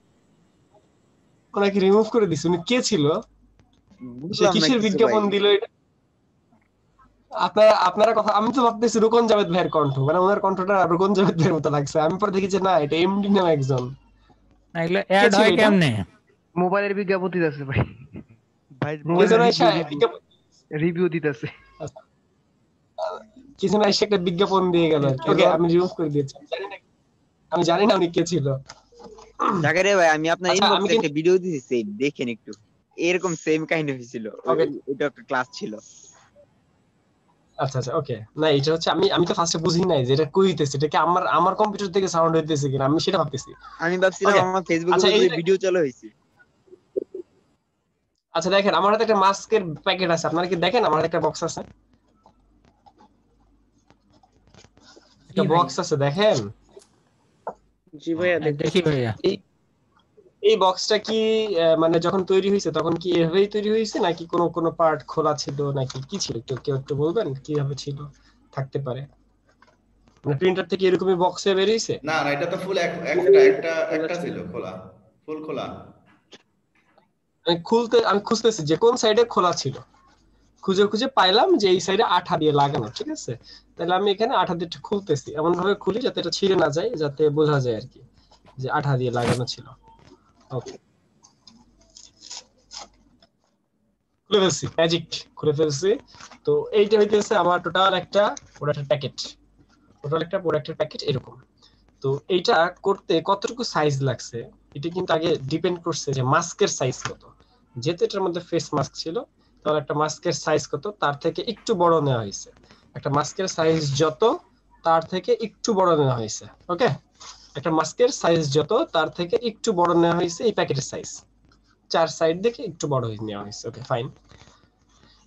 ওনাকে রিমুভ করে দিছে। উনি কে ছিল? সে কিসের বিজ্ঞাপন দিল এটা? আপনারা কথা, আমি তো ভাবতেছি রুকন জাভেদ ভাইয়ের কণ্ঠ, মানে ওনার কণ্ঠটা রুকন জাভেদ ভাইয়ের মতো লাগছে। আমি পরে দেখি যে না, এটা এমডি নামে একজন। না এগুলো অ্যাড হয় কেমনে? মোবাইলের বিজ্ঞাপন দিতেছে ভাই। ভাই রিভিউ দিতেছে। কিছু না, এসে একটা বিজ্ঞাপন দিয়ে গেল। ওকে, আমি রিমুভ করে দিয়েছি। আমি জানি না উনি কে ছিল। জাকারিয়া ভাই, আমি আপনার ইনবক্সে একটা ভিডিও দিয়েছি, দেখেন একটু। এরকম সেম কাহিনী হয়েছিল, এটা একটা ক্লাস ছিল। আচ্ছা আচ্ছা ওকে। না এটা হচ্ছে আমি তো ফার্স্টে বুঝি নাই যে এটা কই হইতেছে, এটা কি আমার কম্পিউটার থেকে সাউন্ড হইতেছে কিনা, আমি সেটা ভাবতেছি। আমি ভাবছিলাম আমার ফেসবুকে ভিডিও চালু হইছে। আচ্ছা দেখেন, আমার হাতে একটা মাস্কের প্যাকেট আছে, আপনারা কি দেখেন? আমার হাতে একটা বক্স আছে, একটা বক্স আছে, দেখেন। জি ভাইয়া দেখি ভাইয়া। এই বক্সটা কি মানে যখন তৈরি হয়েছে তখন কি এভাবেই তৈরি হয়েছে নাকি কোনো পার্ট খোলা ছিল নাকি কি ছিল? কেউ একটু বলবেন কিভাবে ছিল, থাকতে পারে? মানে প্রিন্টার থেকে এরকমই বক্সে বের হইছে? না না, এটা তো ফুল একটা ছিল খোলা, ফুল খোলা। আমি খুঁজতেছি যে কোন সাইডে খোলা ছিল, খুঁজে খুঁজে পাইলাম যে এই সাইডে আঠা দিয়ে লাগানো, ঠিক আছে। তাহলে আমি এখানে আঠা দিয়ে খুলতেছি, এমন ভাবে খুলি যাতে এটা ছিঁড়ে না যায়, যাতে বোঝা যায় আর কি যে আঠা দিয়ে লাগানো ছিল। ওকে, খুলে ফেলছি, ম্যাজিক খুলে ফেলছি। তো এইটা হইতেছে আমার টোটাল একটা প্রোডাক্টের প্যাকেট, এরকম। তো এইটা করতে কতটুকু সাইজ লাগছে এটা কিন্তু আগে ডিপেন্ড করছে যে মাস্কের সাইজ কত। যেহেতু এটার মধ্যে ফেস মাস্ক ছিল, তাহলে একটা মাস্কের সাইজ কত তার থেকে একটু বড় নেওয়া হয়েছে। একটা মাস্কের সাইজ যত তার থেকে একটু বড় নেওয়া হয়েছে। ওকে, একটা মাস্কের সাইজ যত তার থেকে একটু বড় নেওয়া হয়েছে এই প্যাকেটের সাইজ, 4 সাইড দেখে একটু বড় নেওয়া হয়েছে। Okay fine.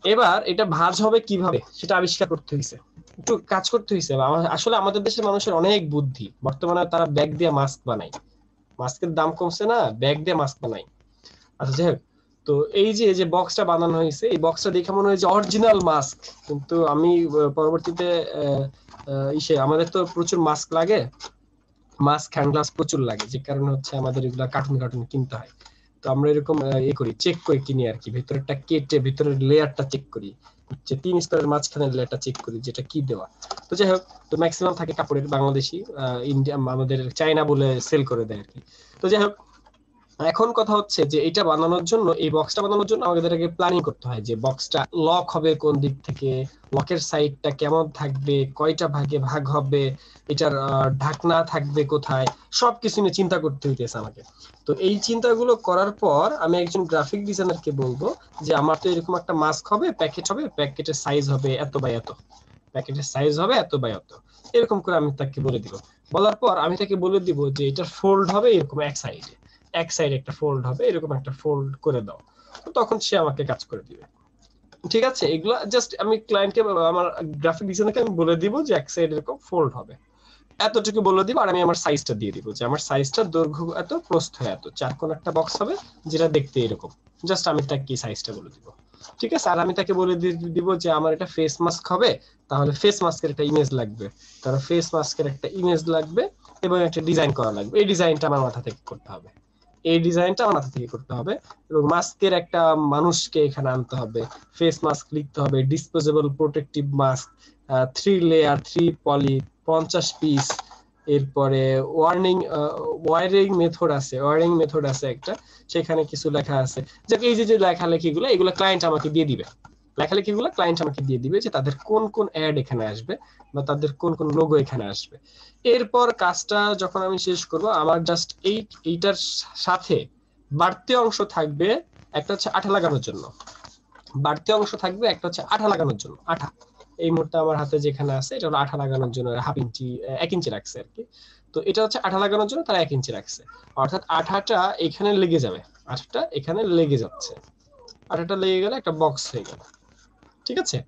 এবার এটা ভাঁজ হবে কিভাবে সেটা আবিষ্কার করতে হয়েছে, একটু কাজ করতে হয়েছে। আসলে আমাদের দেশের মানুষের অনেক বুদ্ধি, বর্তমানে তারা ব্যাগ দিয়ে মাস্ক বানায়, মাস্কের দাম কমছে না, ব্যাগ দিয়ে মাস্ক বানায়। আচ্ছা যাই হোক, তো এই যে বক্সটা বানানো হয়েছে, এই বক্সটা দেখে মনে হয় যে অরিজিনাল মাস্ক, কিন্তু আমি পরবর্তীতে আমাদের তো প্রচুর মাস্ক লাগে, মাস্ক হ্যান্ড গ্লাভস প্রচুর লাগে, যে কারণে হচ্ছে আমাদের এগুলা কার্টুন কিনতে হয়। তো আমরা এরকম করি, চেক করে কিনি আর কি, ভেতরেরটা কেটে ভেতরের লেয়ারটা চেক করি, যে 3 স্তরের মাঝখানে লেয়ারটা চেক করি যেটা কি দেওয়া। তো যাই হোক, তো ম্যাক্সিমাম থাকে কাপড়ের, বাংলাদেশি, ইন্ডিয়া, আমাদের চায়না বলে সেল করে দেয় আর কি। তো যাই হোক, এখন কথা হচ্ছে যে এটা বানানোর জন্য, এই বক্সটা বানানোর জন্য আমাদের আগে প্ল্যানিং করতে হয় যে বক্সটা লক হবে কোন দিক থেকে, লকের সাইডটা কেমন থাকবে, কয়টা ভাগে ভাগ হবে, এটার ঢাকনা থাকবে কোথায়, সবকিছু নিয়ে চিন্তা করতে হইতেছে আমাকে। তো এই চিন্তাগুলো করার পর আমি একজন গ্রাফিক ডিজাইনারকে বলবো যে আমার তো এরকম একটা মাস্ক হবে, প্যাকেট হবে, প্যাকেটের সাইজ হবে এত বাই এত, প্যাকেটের সাইজ হবে এত বাই এত, এরকম করে আমি তাকে বলে দিব। বলার পর আমি তাকে বলে দিব যে এটার ফোল্ড হবে এরকম এক সাইডে একটা ফোল্ড হবে, এরকম একটা ফোল্ড করে দাও। তো তখন সে আমাকে কাজ করে দিবে, ঠিক আছে। এগুলা জাস্ট আমি ক্লায়েন্টকে, আমার গ্রাফিক ডিজাইনারকে আমি বলে দিব যে এক সাইড এরকম ফোল্ড হবে, এতটুকু বলে দিব। আর আমি আমার সাইজটা দিয়ে দিব যে আমার সাইজটা দৈর্ঘ্য এত, প্রস্থ এত, 4 কোণ একটা বক্স হবে যেটা দেখতে এরকম, জাস্ট আমি তাকে কি সাইজটা বলে দিব, ঠিক আছে। আর আমি তাকে বলে দিব যে আমার এটা ফেস মাস্ক হবে, তাহলে ফেস মাস্কের একটা ইমেজ লাগবে, তাহলে ফেস মাস্কের একটা ইমেজ লাগবে এবং একটা ডিজাইন করা লাগবে। এই ডিজাইনটা আমার মাথা থেকে করতে হবে, এবং মাস্কের একটা মানুষকে এখানে আনতে হবে, ফেস মাস্ক লিখতে হবে, ডিসপোজেবল প্রোটেক্টিভ মাস্ক, 3 লেয়ার 3 পলি 50 পিস। এরপরে ওয়ারিং মেথড আছে একটা, সেখানে কিছু লেখা আছে। এই যে লেখালেখিগুলো, এগুলো ক্লায়েন্ট আমাকে দিয়ে দিবে, যে তাদের কোন কোন অ্যাড এখানে আসবে বা তাদের কোন কোন লোগো এখানে আসবে। এরপর কাজটা যখন আমি শেষ করব, আমার জাস্ট এইটার সাথে বাড়তি অংশ থাকবে, একটা হচ্ছে আঠা লাগানোর জন্য, আঠা এই মুহূর্তে আমার হাতে যেখানে আছে এটা হলো আঠা লাগানোর জন্য, 1 ইঞ্চি রাখছে আর কি। তো এটা হচ্ছে আঠা লাগানোর জন্য তারা 1 ইঞ্চি রাখছে, অর্থাৎ আঠাটা এখানে লেগে যাবে, আঠাটা এখানে লেগে যাচ্ছে, আঠাটা লেগে গেলে একটা বক্স হয়ে গেল, ঠিক আছে।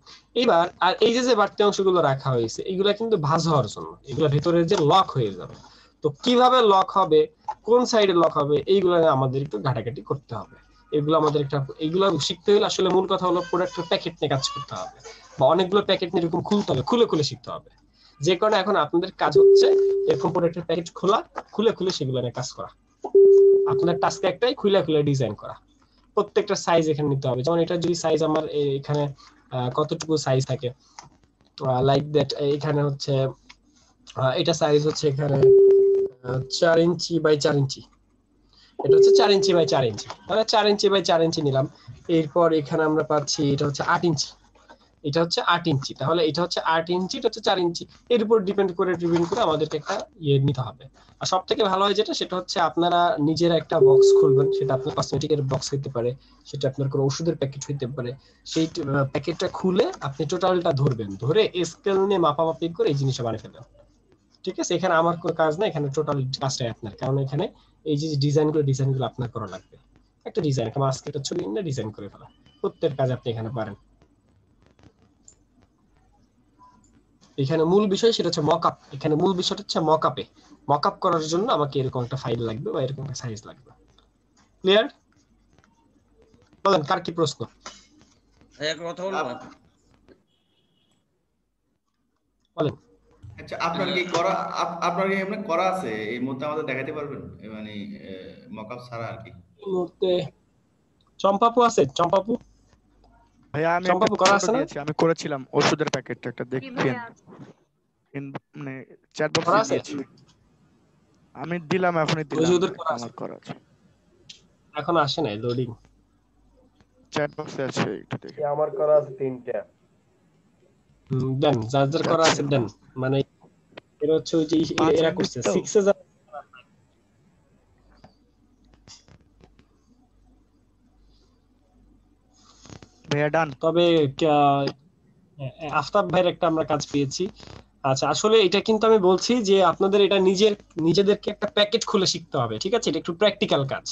এবার আর এই যে বাড়তি অংশগুলো রাখা হয়েছে, এগুলা কিন্তু ভাঁজ হওয়ার জন্য, এগুলা ভেতরে যে লক হয়ে যাবে। তো কিভাবে লক হবে, কোন সাইডে লক হবে, এইগুলো আমাদের একটু ঘাটাঘাটি করতে হবে। এইগুলো শিখতে হলে আসলে মূল কথা হলো প্রোডাক্টের প্যাকেট নিয়ে কাজ করতে হবে, বা অনেকগুলো প্যাকেট নিয়ে এরকম খুলতে হবে, খুলে শিখতে হবে। যে কারণে এখন আপনাদের কাজ হচ্ছে এরকম প্রোডাক্টের প্যাকেট খুলে সেগুলো নিয়ে কাজ করা। আপনার টাস্ক একটাই, খুলে ডিজাইন করা। প্রত্যেকটা সাইজ এখানে নিতে হবে, যেমন এটা যদি সাইজ আমার এখানে কতটুকু সাইজ থাকে, লাইক দ্যাট, এখানে হচ্ছে এটা সাইজ হচ্ছে এখানে 4 ইঞ্চি বাই 4 ইঞ্চি, এটা হচ্ছে 4 ইঞ্চি বাই 4 ইঞ্চি, তাহলে 4 ইঞ্চি বাই 4 ইঞ্চি নিলাম। এরপর এখানে আমরা পাচ্ছি এটা হচ্ছে 8 ইঞ্চি, তাহলে এটা হচ্ছে 8 ইঞ্চি, এটা হচ্ছে 4 ইঞ্চি। এর উপর ডিপেন্ড করে আমাদেরকে একটা নিতে হবে। আর সব থেকে ভালো হয় সেটা হচ্ছে আপনারা নিজের একটা বক্স খুলবেন, সেটা আপনার কসমেটিকের বক্স হতে পারে, সেটা আপনার কোনো ওষুধের প্যাকেট হতে পারে। সেই প্যাকেটটা খুলে আপনি টোটালটা ধরবেন, ধরে স্কেল নিয়ে মাপামাপি করে এই জিনিসটা বানিয়ে ফেলবেন, ঠিক আছে। এখানে আমার কোনো কাজ না, এখানে টোটাল কাজটাই আপনার, কারণ এখানে এই যে ডিজাইনগুলো আপনার করা লাগবে। একটা ডিজাইন, একটা মাস্কের ছবি নিয়ে ডিজাইন করে ফেলা, প্রত্যেক কাজ আপনি এখানে পারেন। এখানে মূল বিষয় সেটা হচ্ছে মকআপ, এখানে মূল বিষয়টা হচ্ছে মকআপ করার জন্য আমাকে এরকম একটা ফাইল লাগবে বা এরকম একটা সাইজ লাগবে। ক্লিয়ার? বলেন কার কি প্রশ্ন? কথা বলবো, বলেন। আচ্ছা, আপনার কি এমনি করা আছে এই মুহূর্তে আমাদের দেখাতে পারবেন, মানে মকআপ ছাড়া আর কি? এই মুহূর্তে চম্পাপু আছে? চম্পাপু ভাইয়া আমি চম্পাপু করা আছে না? দিয়েছি, আমি করেছিলাম ওষুধের প্যাকেটটা, একটা দেখেন মানে চ্যাট করা বক্সে আছে? দিয়েছি আমি, দিলাম এখনই দিলাম, ওষুধের করা আছে? আমার করা আছে, এখন আসে নাই লোডিং, চ্যাট বক্সে আছে, একটু দেখেন। আমার করা আছে 3টা। দেন যার করা আছে দেন, মানে এরা হচ্ছে ওই যে এরা করছে 6 এ ভাইয়া ডান। তবে আফতাব ভাইয়ের একটা আমরা কাজ পেয়েছি। আচ্ছা আসলে এটা কিন্তু আমি বলছি যে আপনাদের এটা নিজেদেরকে একটা প্যাকেট খুলে শিখতে হবে, ঠিক আছে? এটা একটু প্র্যাকটিক্যাল কাজ,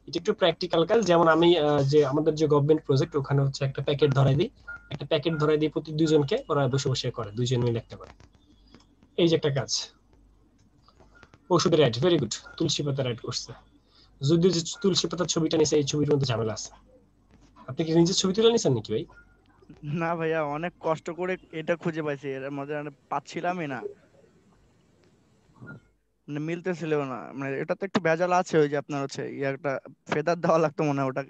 এটা একটু প্র্যাকটিক্যাল কাজ। যেমন আমি যে আমাদের যে গভর্নমেন্ট প্রজেক্ট, ওখানে হচ্ছে একটা প্যাকেট ধরাই দিই প্রতি দুজনকে, ওরা বসে বসে করে, দুইজন মিলে একটা করে। এই যে একটা কাজ, ওষুধের অ্যাড, ভেরি গুড। তুলসী পাতার অ্যাড করছে, যদি যে তুলসী পাতার ছবিটা নিছে, এই ছবির মধ্যে ঝামেলা আছে। আপনি কি নিজের ছবি তুলে নিছেন নাকি ভাই? না ভাইয়া, অনেক কষ্ট করে এটা খুঁজে পাইছি, এর মধ্যে পাচ্ছিলামই না, মানে মিলতেছিল না, মানে এটা তো একটু ভেজাল আছে। ওই যে আপনার হচ্ছে একটা ফেদার দেওয়া লাগতো মনে হয়, ওটা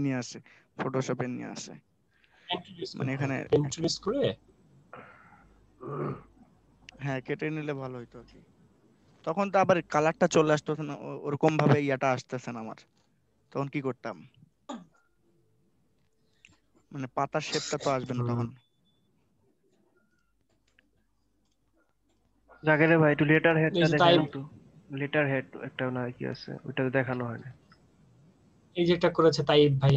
নিয়ে আসে, ফটোশপে নিয়ে আসে, মানে এখানে ইন্ট্রোডিউস করে হ্যাঁ কেটে নিলে ভালো হইতো আর কি। তখন তো আবার কালারটা চলে আসতো না, ওরকম ভাবে ইয়াটা আসতেছে না আমার, তখন কি করতাম, মানে পাতার শেপটা তো আসবে না তখন। জাকেরে ভাই একটু লেটার হেডটা দেখান তো, লেটার হেড একটা না কি আছে, ওইটা দেখানো হয় না। এই যে এটা করেছে তাইব ভাই,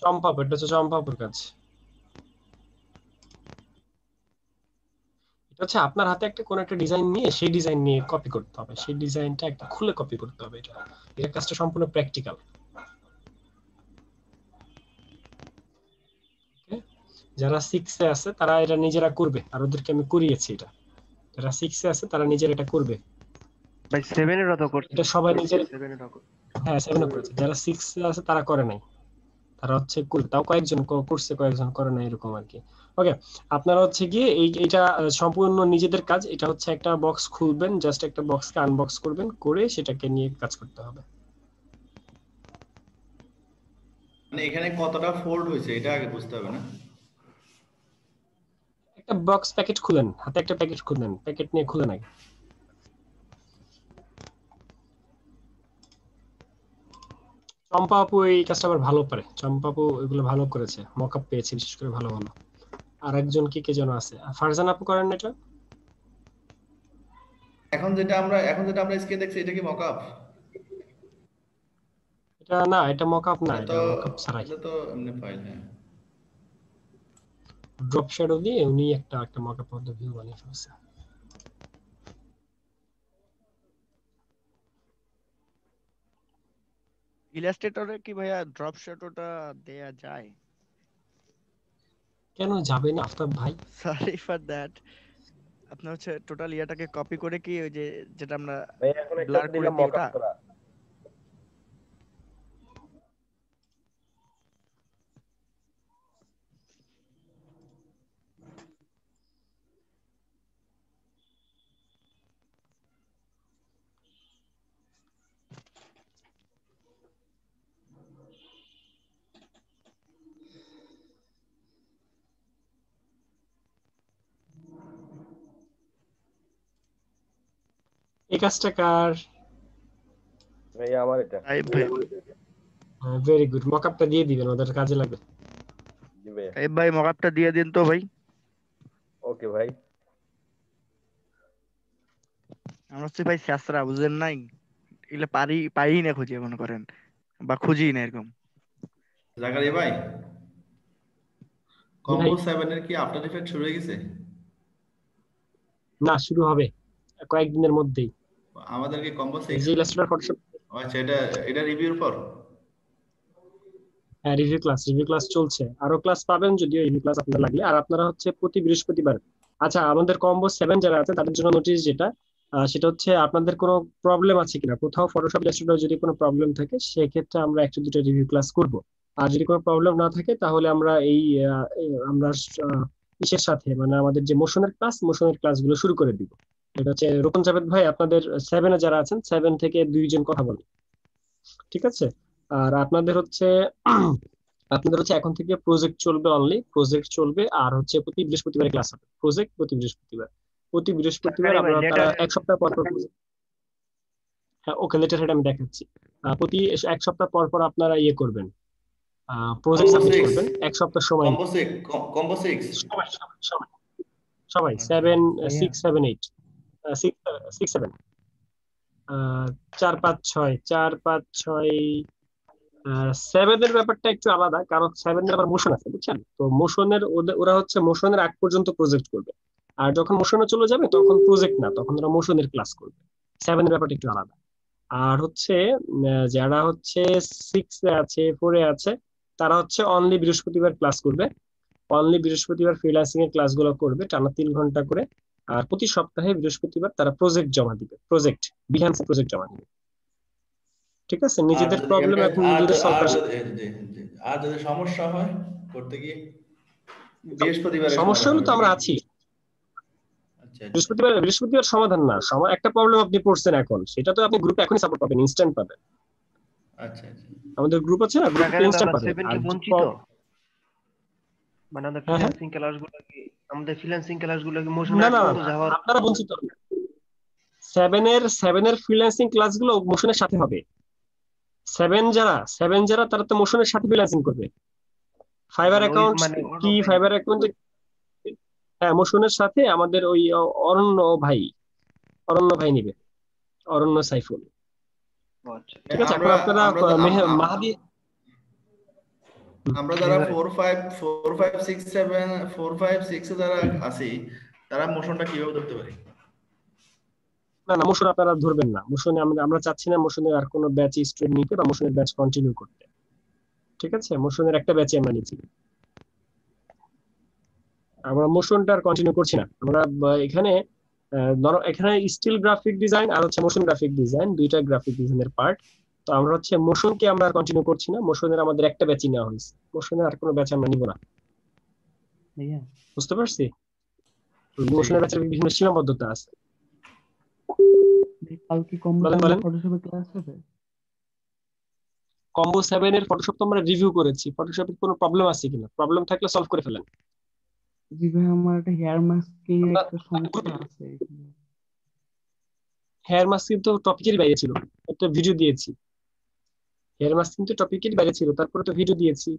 চম্পাপু, এটা হচ্ছে চম্পাপুর কাজ। এটা হচ্ছে আপনার হাতে একটা কোন একটা ডিজাইন নিয়ে, সেই ডিজাইন নিয়ে কপি করতে হবে, সেই ডিজাইনটা একটা খুলে কপি করতে হবে। এটা কাজটা সম্পূর্ণ প্র্যাকটিক্যাল। যারা 6 এ আছে তারা এটা নিজেরা করবে, আর ওদেরকে আমি করিয়েছি এটা। যারা 6 এ আছে তারা নিজেরা এটা করবে। ভাই 7 এরও তো করছে, এটা সবাই নিজের, 7 এরও হ্যাঁ 7 এ করেছে। যারা 6 এ আছে তারা করে নাই, তারা হচ্ছে তাও কয়েকজন করছে, কয়েকজন করে নাই, এরকম আর কি। ওকে, আপনারা হচ্ছে গিয়ে এইটা সম্পূর্ণ নিজেদের কাজ। এটা হচ্ছে একটা বক্স খুলবেন, জাস্ট একটা বক্সকে আনবক্স করবেন, করে সেটাকে নিয়ে কাজ করতে হবে। মানে এখানে কতটা ফোল্ড হয়েছে এটা আগে বুঝতে হবে না? একটা বক্স প্যাকেট খুলেন, হাতে একটা প্যাকেট খুলেন, প্যাকেট নিয়ে খুলেন আগে। চম্পা আপু এই কাজটা আবার ভালো পারে, চম্পা আপু এগুলো ভালো করেছে, মকআপ পেয়েছে বিশেষ করে ভালো ভালো। আর একজন কে যেন আছে, ফারজান আপু করেন না এটা? এখন যেটা আমরা স্ক্রিন দেখছি এটা কি মকআপ? এটা না, এটা মকআপ না, এটা মকআপ ছাড়াই। এটা তো এমনি ফাইল। হ্যাঁ, ড্রপ শ্যাডো দিয়ে উনি একটা মকআপ মধ্যে ভিউ বানিয়ে ফেলছে। ইলাস্ট্রেটরে কি ভাইয়া ড্রপ শ্যাডোটা দেয়া যায়? কেন যাবে না আফতাব ভাই? Sorry for that. আপনার হচ্ছে টোটাল ইয়াটাকে কপি করে কি ওই যে যেটা আমরা ব্লার করে দিই ওটা? এই কাজটা কার? ভাই আমার এটা। ভেরি গুড, মকআপটা দিয়ে দিবেন, ওদের কাজে লাগবে। এই ভাই মকআপটা দিয়ে দিন তো ভাই। ওকে ভাই। আমরা হচ্ছে ভাই শাস্ত্রা বুঝেন নাই, এগুলো পাই না খুঁজে মনে করেন, বা খুঁজি না এরকম। জাকারিয়া ভাই, কম্বো 7 এর কি আফটার ইফেক্ট শুরু হয়ে গেছে? না, শুরু হবে কয়েকদিনের মধ্যেই। আমাদেরকে কম্বো 6 এই যে ইলাস্ট্রেটর ফটোশপ, আচ্ছা এটা রিভিউর পর? হ্যাঁ, রিভিউ ক্লাস চলছে, আরো ক্লাস পাবেন যদিও, রিভিউ ক্লাস আপনাদের লাগলে। আর আপনারা হচ্ছে প্রতি বৃহস্পতিবার, আচ্ছা আমাদের কম্বো 7 যারা আছে তাদের জন্য নোটিশ যেটা, সেটা হচ্ছে আপনাদের কোনো প্রবলেম আছে কিনা, কোথাও ফটোশপ ইলাস্ট্রেটর যদি কোনো প্রবলেম থাকে সেক্ষেত্রে আমরা একটা দুটো রিভিউ ক্লাস করব। আর যদি কোনো প্রবলেম না থাকে তাহলে আমরা আমরা ইসের সাথে, মানে আমাদের যে মোশনের ক্লাসগুলো শুরু করে দিব। এটা হচ্ছে রোকন জাভেদ ভাই, আপনাদের 7 এ যারা আছেন 7 থেকে 2 জন কথা বলেন, ঠিক আছে? আর আপনাদের হচ্ছে এখন থেকে প্রজেক্ট চলবে, অনলি প্রজেক্ট চলবে। আর হচ্ছে প্রতি বৃহস্পতিবার ক্লাস হবে, প্রজেক্ট প্রতি বৃহস্পতিবার ভাই আপনারা লেটার এক সপ্তাহ পর পর হ্যাঁ ওকে, লেটার হেড আমি দেখাচ্ছি। প্রতি এক সপ্তাহ পর পর আপনারা ইয়ে করবেন, প্রজেক্ট কম্বো সাবমিট 6, করবেন, এক সপ্তাহ সময় কম্বো 6, কম্বো 6। সবাই 7 6 7 8 6 7 4 5 6 4 5 6 7 এর ব্যাপারটা একটু আলাদা, কারণ 7 এর আবার মোশন আছে বুঝছেন তো। মোশনের ওরা হচ্ছে মোশনের আগ পর্যন্ত প্রজেক্ট করবে, আর যখন মোশনে চলে যাবে তখন প্রজেক্ট না, তখন ওরা মোশনের ক্লাস করবে। 7 এর ব্যাপারটা একটু আলাদা। আর হচ্ছে যারা হচ্ছে 6 এ আছে 4 এ আছে তারা হচ্ছে অনলি বৃহস্পতিবার ক্লাস করবে, অনলি বৃহস্পতিবার ফ্রিল্যান্সিং এর ক্লাসগুলো করবে টানা 3 ঘন্টা করে। আর প্রতি সপ্তাহে বৃহস্পতিবার তারা প্রজেক্ট জমা দিবে, প্রজেক্ট বিহান্স প্রজেক্ট জমা দিবে। ঠিক আছে, আর নিজেদের যদি প্রবলেম এমনি এখন নিজেদের সলভ করা। আর যদি সমস্যা হয় করতে গিয়ে বৃহস্পতিবারে সমস্যা সমাধান হলে হবে তো আমরা নাকি? আছি। আচ্ছা বৃহস্পতিবার সমাধান না, একটা প্রবলেম আপনি পড়ছেন এখন, সেটা তো আপনি গ্রুপে এখনই সাপোর্ট পাবেন, ইনস্ট্যান্ট পাবেন। আচ্ছা আচ্ছা, আমাদের গ্রুপ আছে না, গ্রুপে জায়গায় ইনস্ট্যান্ট আমরা পাবেন। 7 আর কি বঞ্চিত? মানে আমাদের ফ্রিল্যান্সিং ক্লাসগুলো কি মোশনে না আগ না পর্যন্ত না, যাওয়ার আপনারা বঞ্চিত না। 7 এর ফ্রিল্যান্সিং ক্লাসগুলো মোশনের সাথে হবে। 7 যারা তারা তো মোশনের সাথে ফ্রিল্যান্সিং করবে। ফাইবার মানে ওই অ্যাকাউন্ট মানে অন্য কি, ভাই ফাইবার অ্যাকাউন্টে হ্যাঁ মোশনের সাথে আমাদের ওই অরণ্য ভাই নিবে, অরণ্য সাইফুল। আচ্ছা ঠিক আছে, এখন আপনারা মাহাদি আমরা যারা 4 5 6 7 4 5 6 এ যারা আছি তারা মোশনটা কিভাবে ধরতে পারি? না মোশন আপনারা ধরবেন না। মোশনে আমরা চাচ্ছি না মোশনের আর কোনো ব্যাচ স্টুডেন্ট নিতে বা মোশনের ব্যাচ কন্টিনিউ করতে। ঠিক আছে, মোশনের একটা ব্যাচে আমরা নিচ্ছি, আমরা মোশনটা আর কন্টিনিউ করছি না। আমরা এখানে এখানে স্টিল গ্রাফিক ডিজাইন আর হচ্ছে মোশন গ্রাফিক ডিজাইন, দুইটা গ্রাফিক ডিজাইনের পার্ট। তো আমরা হচ্ছে মোশনকে আমরা আর কন্টিনিউ করছি না, মোশনের আমাদের একটা ব্যাচই নেওয়া হয়েছে, মোশনের আর কোনো ব্যাচ আমরা নিব না। বুঝতে পারছি, মোশনের ব্যাচের বিভিন্ন সীমাবদ্ধতা আছে। কালকে কম্বো ফটোশপে ক্লাস হবে? কম্বো 7 এর ফটোশপ তো আমরা রিভিউ করেছি, ফটোশপে কোনো প্রবলেম আছে কিনা, প্রবলেম থাকলে সলভ করে ফেলেন। জি ভাই, আমার একটা হেয়ার মাস্কিং এর একটা সমস্যা আছে। হেয়ার মাস্কিং তো টপিকের বাইরে ছিল, একটা ভিডিও দিয়েছি। হেয়ার মাস্কিং তো টপিকের বাইরে ছিল, তারপরে তো ভিডিও দিয়েছি।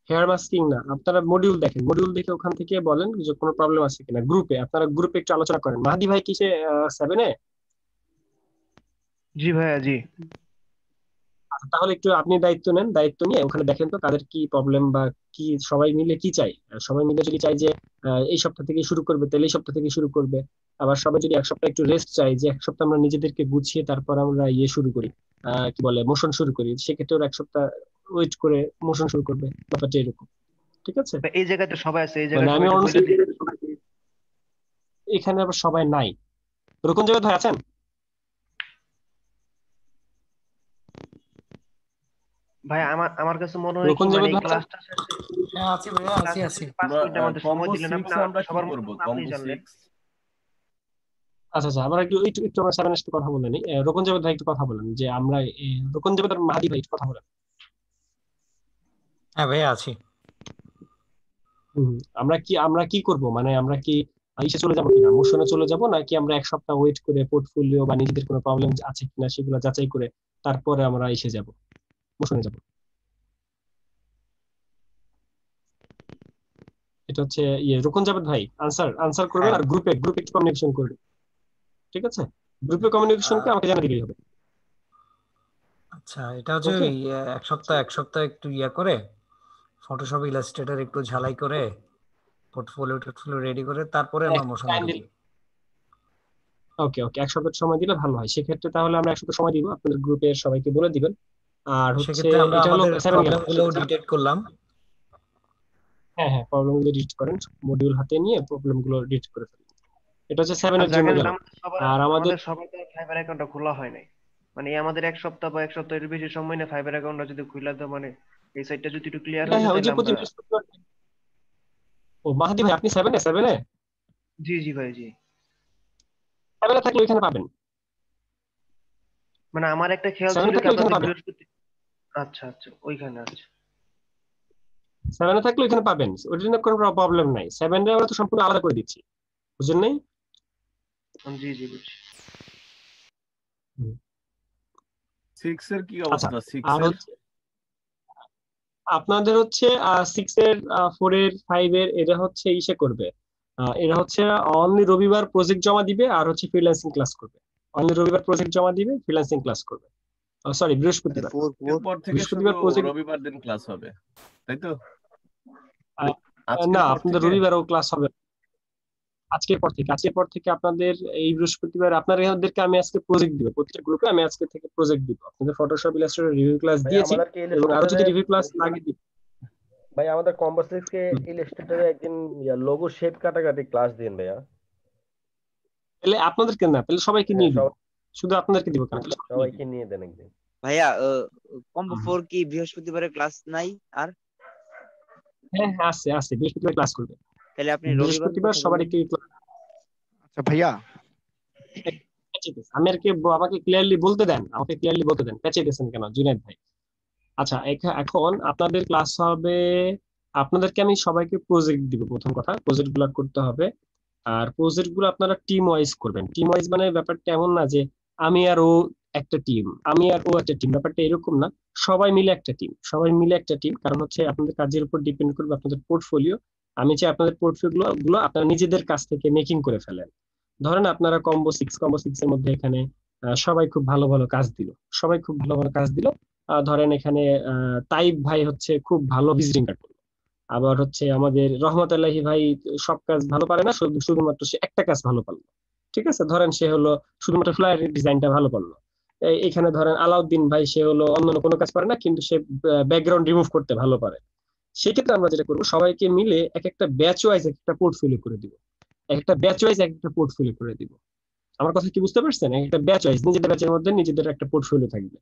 হেয়ার মাস্কিং না, আপনারা মডিউল দেখেন, মডিউল দেখে ওখান থেকে বলেন যে কোনো প্রবলেম আছে কিনা। আপনারা গ্রুপে একটু আলোচনা করেন। মাহাদি ভাই কিসে 7 এ? জি ভাইয়া জি। তাহলে একটু আপনি দায়িত্ব নেন, দায়িত্ব নিয়ে ওখানে দেখেন তো তাদের কি প্রবলেম বা কি সবাই মিলে কি চাই। সবাই মিলে যদি চাই যে এই সপ্তাহ থেকে শুরু করবে তাহলে এই সপ্তাহ থেকে শুরু করবে। আবার সবাই যদি এক সপ্তাহ একটু রেস্ট চাই, যে এক সপ্তাহ আমরা নিজেদেরকে গুছিয়ে তারপর আমরা শুরু করি, কি বলে মোশন শুরু করি, সেক্ষেত্রে ওরা এক সপ্তাহ ওয়েট করে মোশন শুরু করবে, ব্যাপারটা এরকম। ঠিক আছে, এই জায়গায় তো সবাই আছে, এই মানে জায়গায় আমি সবাই এখানে আবার সবাই নাই। রকম জায়গায় ভাই আছেন? ভাই আমার কাছে মনে হয় কি মানে এই ক্লাসটা শেষে হ্যাঁ আছি ভাইয়া, আছি 5 মিনিট আমাদের সময় দিলেন আপনি, আমরা সবার কি মতো করব? আপনি কম্বো জানলেন। 6 আচ্ছা আমরা একটু আমরা 7 একটু কথা বলে নিই। রোকন জাভেদ ভাই একটু কথা বলেন, যে আমরা রোকন জাভেদ আর মাহাদি ভাই একটু কথা বলেন। হ্যাঁ ভাইয়া আছি। আমরা কি করব, মানে আমরা কি ইসে চলে যাবো কিনা, মোশনে চলে যাব, নাকি আমরা এক সপ্তাহ ওয়েট করে পোর্টফোলিও বা নিজেদের কোনো প্রবলেম আছে কিনা সেগুলো যাচাই করে তারপরে আমরা এসে যাব, মোশনে যাব? এটা হচ্ছে রোকন জাভেদ ভাই আনসার করবেন, আর গ্রুপে একটু কমিউনিকেশন করবেন। ঠিক আছে, গ্রুপে কমিউনিকেশনকে আমাকে জানিয়ে দিলেই হবে। আচ্ছা, এটা হচ্ছে এক সপ্তাহ একটু করে ফটোশপ ইলাস্ট্রেটর একটু ঝালাই করে পোর্টফোলিও রেডি করে তারপরে আমরা মোশনে ঢুকি। ওকে এক সপ্তাহ সময় দিলে ভালো হয়। সেক্ষেত্রে তাহলে আমরা এক সপ্তাহ সময় দিব, আপনাদের গ্রুপের সবাইকে বলে দিবেন। আর হচ্ছে এটা হলো প্রবলেমগুলো ডিটেক্ট করলাম। হ্যাঁ প্রবলেমগুলো ডিটেক্ট করেন, মডিউল হাতে নিয়ে প্রবলেমগুলো ডিটেক্ট করে ফেলেন। এটা হচ্ছে 7 এর জন্য গেল। আর আমাদের সবাই তো ফাইবার অ্যাকাউন্টটা খোলা হয় নাই, মানে আমাদের এক সপ্তাহ বা এক সপ্তাহের বেশি সময় না ফাইবার অ্যাকাউন্টটা যদি খুলে দাও, মানে এই সাইডটা যদি একটু ক্লিয়ার হয়ে যায় তাহলে আমরা। ও মাহাদি ভাই, আপনি 7 এ? জি ভাই জি। 7 এ থাকলে ওখানে পাবেন। মানে আমার একটা খেয়াল 7 ছিল এ কি থাকলে ওখানে আপনাদের পাবেন। আচ্ছা আচ্ছা, ওইখানে আছে। 7 এ থাকলে ওইখানে পাবেন, ওইটা নিয়ে কোনো প্রবলেম নাই। 7 এ আমরা তো সম্পূর্ণ আলাদা করে দিচ্ছি, বুঝছেন নাই? জি জি বুঝছি। 6 এর কি আচ্ছা, অবস্থা? 6 আর এর হচ্ছে আপনাদের হচ্ছে 6 এর 4 এর 5 এর এরা হচ্ছে ইসে করবে, এরা হচ্ছে অনলি রবিবার প্রজেক্ট জমা দিবে আর হচ্ছে ফ্রিল্যান্সিং ক্লাস করবে। অনলি রবিবার প্রজেক্ট জমা দিবে, ফ্রিল্যান্সিং ক্লাস করবে। সরি, বৃহস্পতিবার। এরপর থেকে শুধু বৃহস্পতিবার প্রজেক্ট রবিবার দিন ক্লাস হবে, তাই তো? না, আজকের পর আপনাদের থেকে রবিবারও ক্লাস হবে আজকের পর থেকে আপনাদের এই বৃহস্পতিবার আপনাদেরকে আমি আজকে প্রজেক্ট দিব, প্রত্যেক গ্রুপে আমি আজকে থেকে প্রজেক্ট দিব। আপনাদের ফটোশপ ইলাস্ট্রেটর রিভিউ ক্লাস ভাই দিয়েছি আমাদেরকে এবং আরো যদি ইলাস্ট্রেটরে রিভিউ ক্লাস লাগে দিব। ভাই আমাদের কম্বো 6 কে ইলাস্ট্রেটরে একদিন লোগো শেপ কাটাকাটি ক্লাস দিন ভাইয়া। তাহলে আপনাদেরকে না, তাহলে সবাইকে নিয়ে দিব, শুধু আপনাদেরকে দিব কেন, সবাইকে নিয়ে দেন একদিন। ভাইয়া কম্বো 4 কি বৃহস্পতিবারে ক্লাস নাই আর? হ্যাঁ হ্যাঁ আছে আছে, বৃহস্পতিবার ক্লাস করবে। তাহলে আপনি বৃহস্পতিবার সবার একটু আচ্ছা ভাইয়া, আমাকে ক্লিয়ারলি বলতে দেন, পেঁচাইতেছেন কেন জুনায়েদ ভাই? আচ্ছা, এখন আপনাদের ক্লাস হবে, আপনাদেরকে আমি সবাইকে প্রজেক্ট দিব। প্রথম কথা, প্রজেক্ট গুলো করতে হবে, আর প্রজেক্ট গুলো আপনারা টিম ওয়াইজ করবেন। টিম ওয়াইজ মানে ব্যাপারটা এমন না যে আমি আর ও একটা টিম, আমি আর ও একটা টিম, ব্যাপারটা এরকম না। সবাই মিলে একটা টিম, সবাই মিলে একটা টিম, কারণ হচ্ছে আপনাদের কাজের উপর ডিপেন্ড করবে আপনাদের পোর্টফোলিও। আমি চাই আপনাদের পোর্টফোলিও গুলো আপনারা নিজেদের কাছ থেকে মেকিং করে ফেলেন। ধরেন আপনারা কম্বো 6 এর মধ্যে এখানে সবাই খুব ভালো ভালো কাজ দিল, ধরেন এখানে তাইব ভাই হচ্ছে খুব ভালো ভিজিটিং কার্ড করলো, আবার হচ্ছে আমাদের রহমত আল্লাহি ভাই সব কাজ ভালো পারে না, শুধুমাত্র সে একটা কাজ ভালো পারলো। ঠিক আছে, ধরেন সে হলো শুধুমাত্র ফ্লায়ার ডিজাইনটা ভালো পারলো। এখানে ধরেন আলাউদ্দিন ভাই, সে হলো অন্যান্য কোনো কাজ পারে না, কিন্তু সে ব্যাকগ্রাউন্ড রিমুভ করতে ভালো পারে। সেক্ষেত্রে আমরা যেটা করবো, সবাইকে মিলে একটা ব্যাচ ওয়াইজ একটা পোর্টফোলিও করে দিব, একটা ব্যাচ ওয়াইজ একটা পোর্টফোলিও করে দিব। আমার কথা কি বুঝতে পারছেন? একটা ব্যাচ ওয়াইজ নিজেদের ব্যাচের মধ্যে নিজেদের একটা পোর্টফোলিও থাকবে,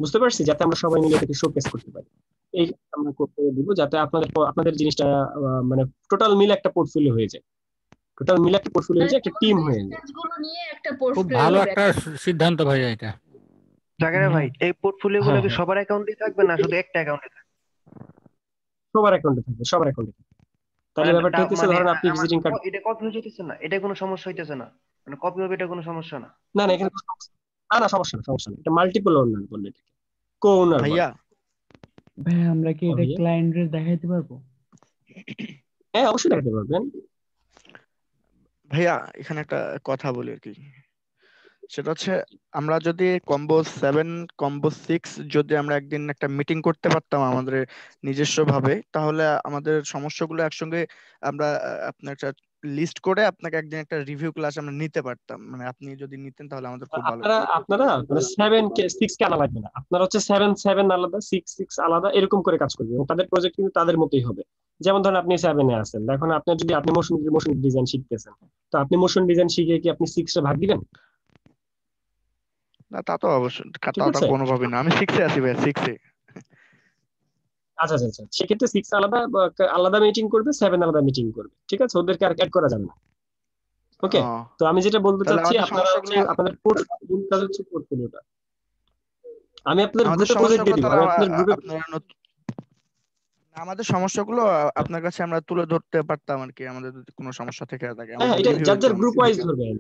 বুঝতে পারছি, যাতে আমরা সবাই মিলে এটাকে শোকেস করতে পারি। এই আমরা করতে দিব যাতে আপনাদের জিনিসটা মানে টোটাল মিলে একটা পোর্টফোলিও হয়ে যায়, একটা টিম হয়ে যায়। কাজগুলো নিয়ে একটা খুব পোর্টফোলিও ভালো হবে একটা সিদ্ধান্ত ভাইয়া এটা। জাকির ভাই, এই পোর্টফোলিও গুলো কি সবার অ্যাকাউন্টে থাকবে না শুধু একটা অ্যাকাউন্টে থাকবে? সবার অ্যাকাউন্টে থাকবে, সবার অ্যাকাউন্টে থাকবে। তাহলে ব্যাপারটা হচ্ছে, ধরেন আপনি ভিজিটিং কার্ড, এটা কপি হইতেছে না, এটা কোনো সমস্যা হইতেছে না, মানে কপি হবে, এটা কোনো সমস্যা না? না না, এখানে সমস্যা না, এটা মাল্টিপল ওনার বললে, এটাকে কো ওনার ভাইয়া আমরা কি এটা ক্লায়েন্টদের দেখাইতে পারবো? হ্যাঁ অবশ্যই দেখাতে পারবেন। ভাইয়া এখানে একটা কথা বলি আর কি, সেটা হচ্ছে আমরা যদি কম্বো 7 কম্বো 6 যদি আমরা একদিন একটা মিটিং করতে পারতাম আমাদের নিজস্ব ভাবে, তাহলে আমাদের সমস্যাগুলো একসঙ্গে আমরা আপনার একটা লিস্ট করে আপনাকে একদিন একটা রিভিউ ক্লাস আমরা নিতে পারতাম। মানে আপনি যদি নিতেন তাহলে আমাদের খুব ভালো হতো। আপনারা মানে 7 কে 6 কে আনা লাগবে না, আপনারা হচ্ছে 7 আলাদা, 6 আলাদা, এরকম করে কাজ করবেন এবং তাদের প্রজেক্ট কিন্তু তাদের মতোই হবে। যেমন ধরেন আপনি 7 এ আছেন, এখন আপনার যদি আপনি মোশন ডিজাইন শিখতেছেন, তো আপনি মোশন ডিজাইন শিখে কি আপনি 6 এ ভাগ দিবেন? না, তা তো অবশ্যই, তা কোনোভাবে না, আমি 6 এ আছি ভাই, 6 এ। আচ্ছা, সেক্ষেত্রে 6 আলাদা মিটিং করবে, 7 আলাদা মিটিং করবে, ঠিক আছে, ওদেরকে আর অ্যাড করা যাবে না। ওকে, তো আমি যেটা বলতে চাচ্ছি, আপনারা হচ্ছে আপনাদের পোর্টফোলিওটা আমি আপনাদের গ্রুপে প্রজেক্ট দিয়ে দিব, আমি আপনাদের গ্রুপে আমাদের সমস্যাগুলো আপনার কাছে আমরা তুলে ধরতে পারতাম আর কি, আমাদের যদি কোনো সমস্যা থেকে থাকে। হ্যাঁ, এটা যার গ্রুপ ওয়াইজ ধরবেন,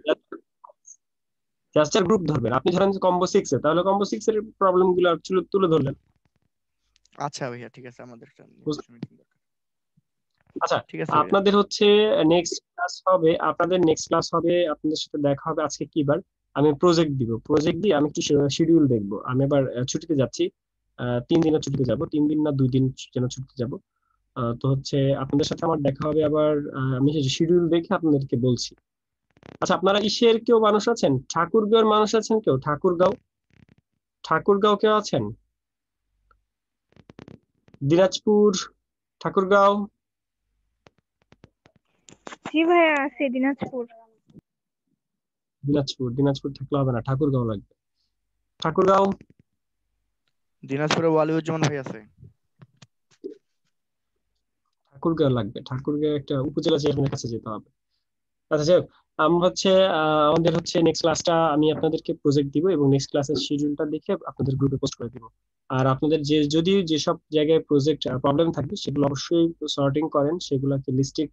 যার গ্রুপ ধরবেন। আপনি ধরেন কম্বো 6 এ, তাহলে কম্বো 6 এর প্রবলেম গুলো তুলে ধরলেন। আচ্ছা ভাইয়া, ঠিক আছে, আমাদের আচ্ছা, ঠিক আছে। আপনাদের হচ্ছে নেক্সট ক্লাস হবে, আপনাদের সাথে দেখা হবে আজকে কি বার, আমি প্রজেক্ট দিয়ে আমি একটু শিডিউল দেখবো। আমি এবার ছুটিতে যাচ্ছি, 3 দিনের ছুটিতে যাব, 3 দিন না 2 দিন যেন ছুটিতে যাব। তো হচ্ছে আপনাদের সাথে আমার দেখা হবে আবার, আমি শিডিউল দেখে আপনাদেরকে বলছি। আচ্ছা, আপনারা ইসের কেউ মানুষ আছেন, ঠাকুরগাঁওর মানুষ আছেন কেউ? ঠাকুরগাঁও কেউ আছেন? দিনাজপুর, ঠাকুরগাঁও? জি ভাইয়া আছে, দিনাজপুর থাকলে হবে না, ঠাকুরগাঁও লাগবে। ঠাকুরগাঁও, দিনাজপুরে ওয়ালিউজ্জামান ভাই আছে। ঠাকুরগাঁও লাগবে, ঠাকুরগাঁও একটা উপজেলা চেয়ারম্যানের কাছে যেতে হবে। আচ্ছা যাই হোক, আমরা হচ্ছে আমাদের হচ্ছে নেক্সট ক্লাসটা আমি আপনাদেরকে প্রজেক্ট দিব এবং নেক্সট ক্লাসের শিডিউলটা দেখে আপনাদের গ্রুপে পোস্ট করে দিব। আর আপনাদের যদি যেসব জায়গায় প্রজেক্ট প্রবলেম থাকে সেগুলো অবশ্যই সর্টিং করেন, সেগুলোকে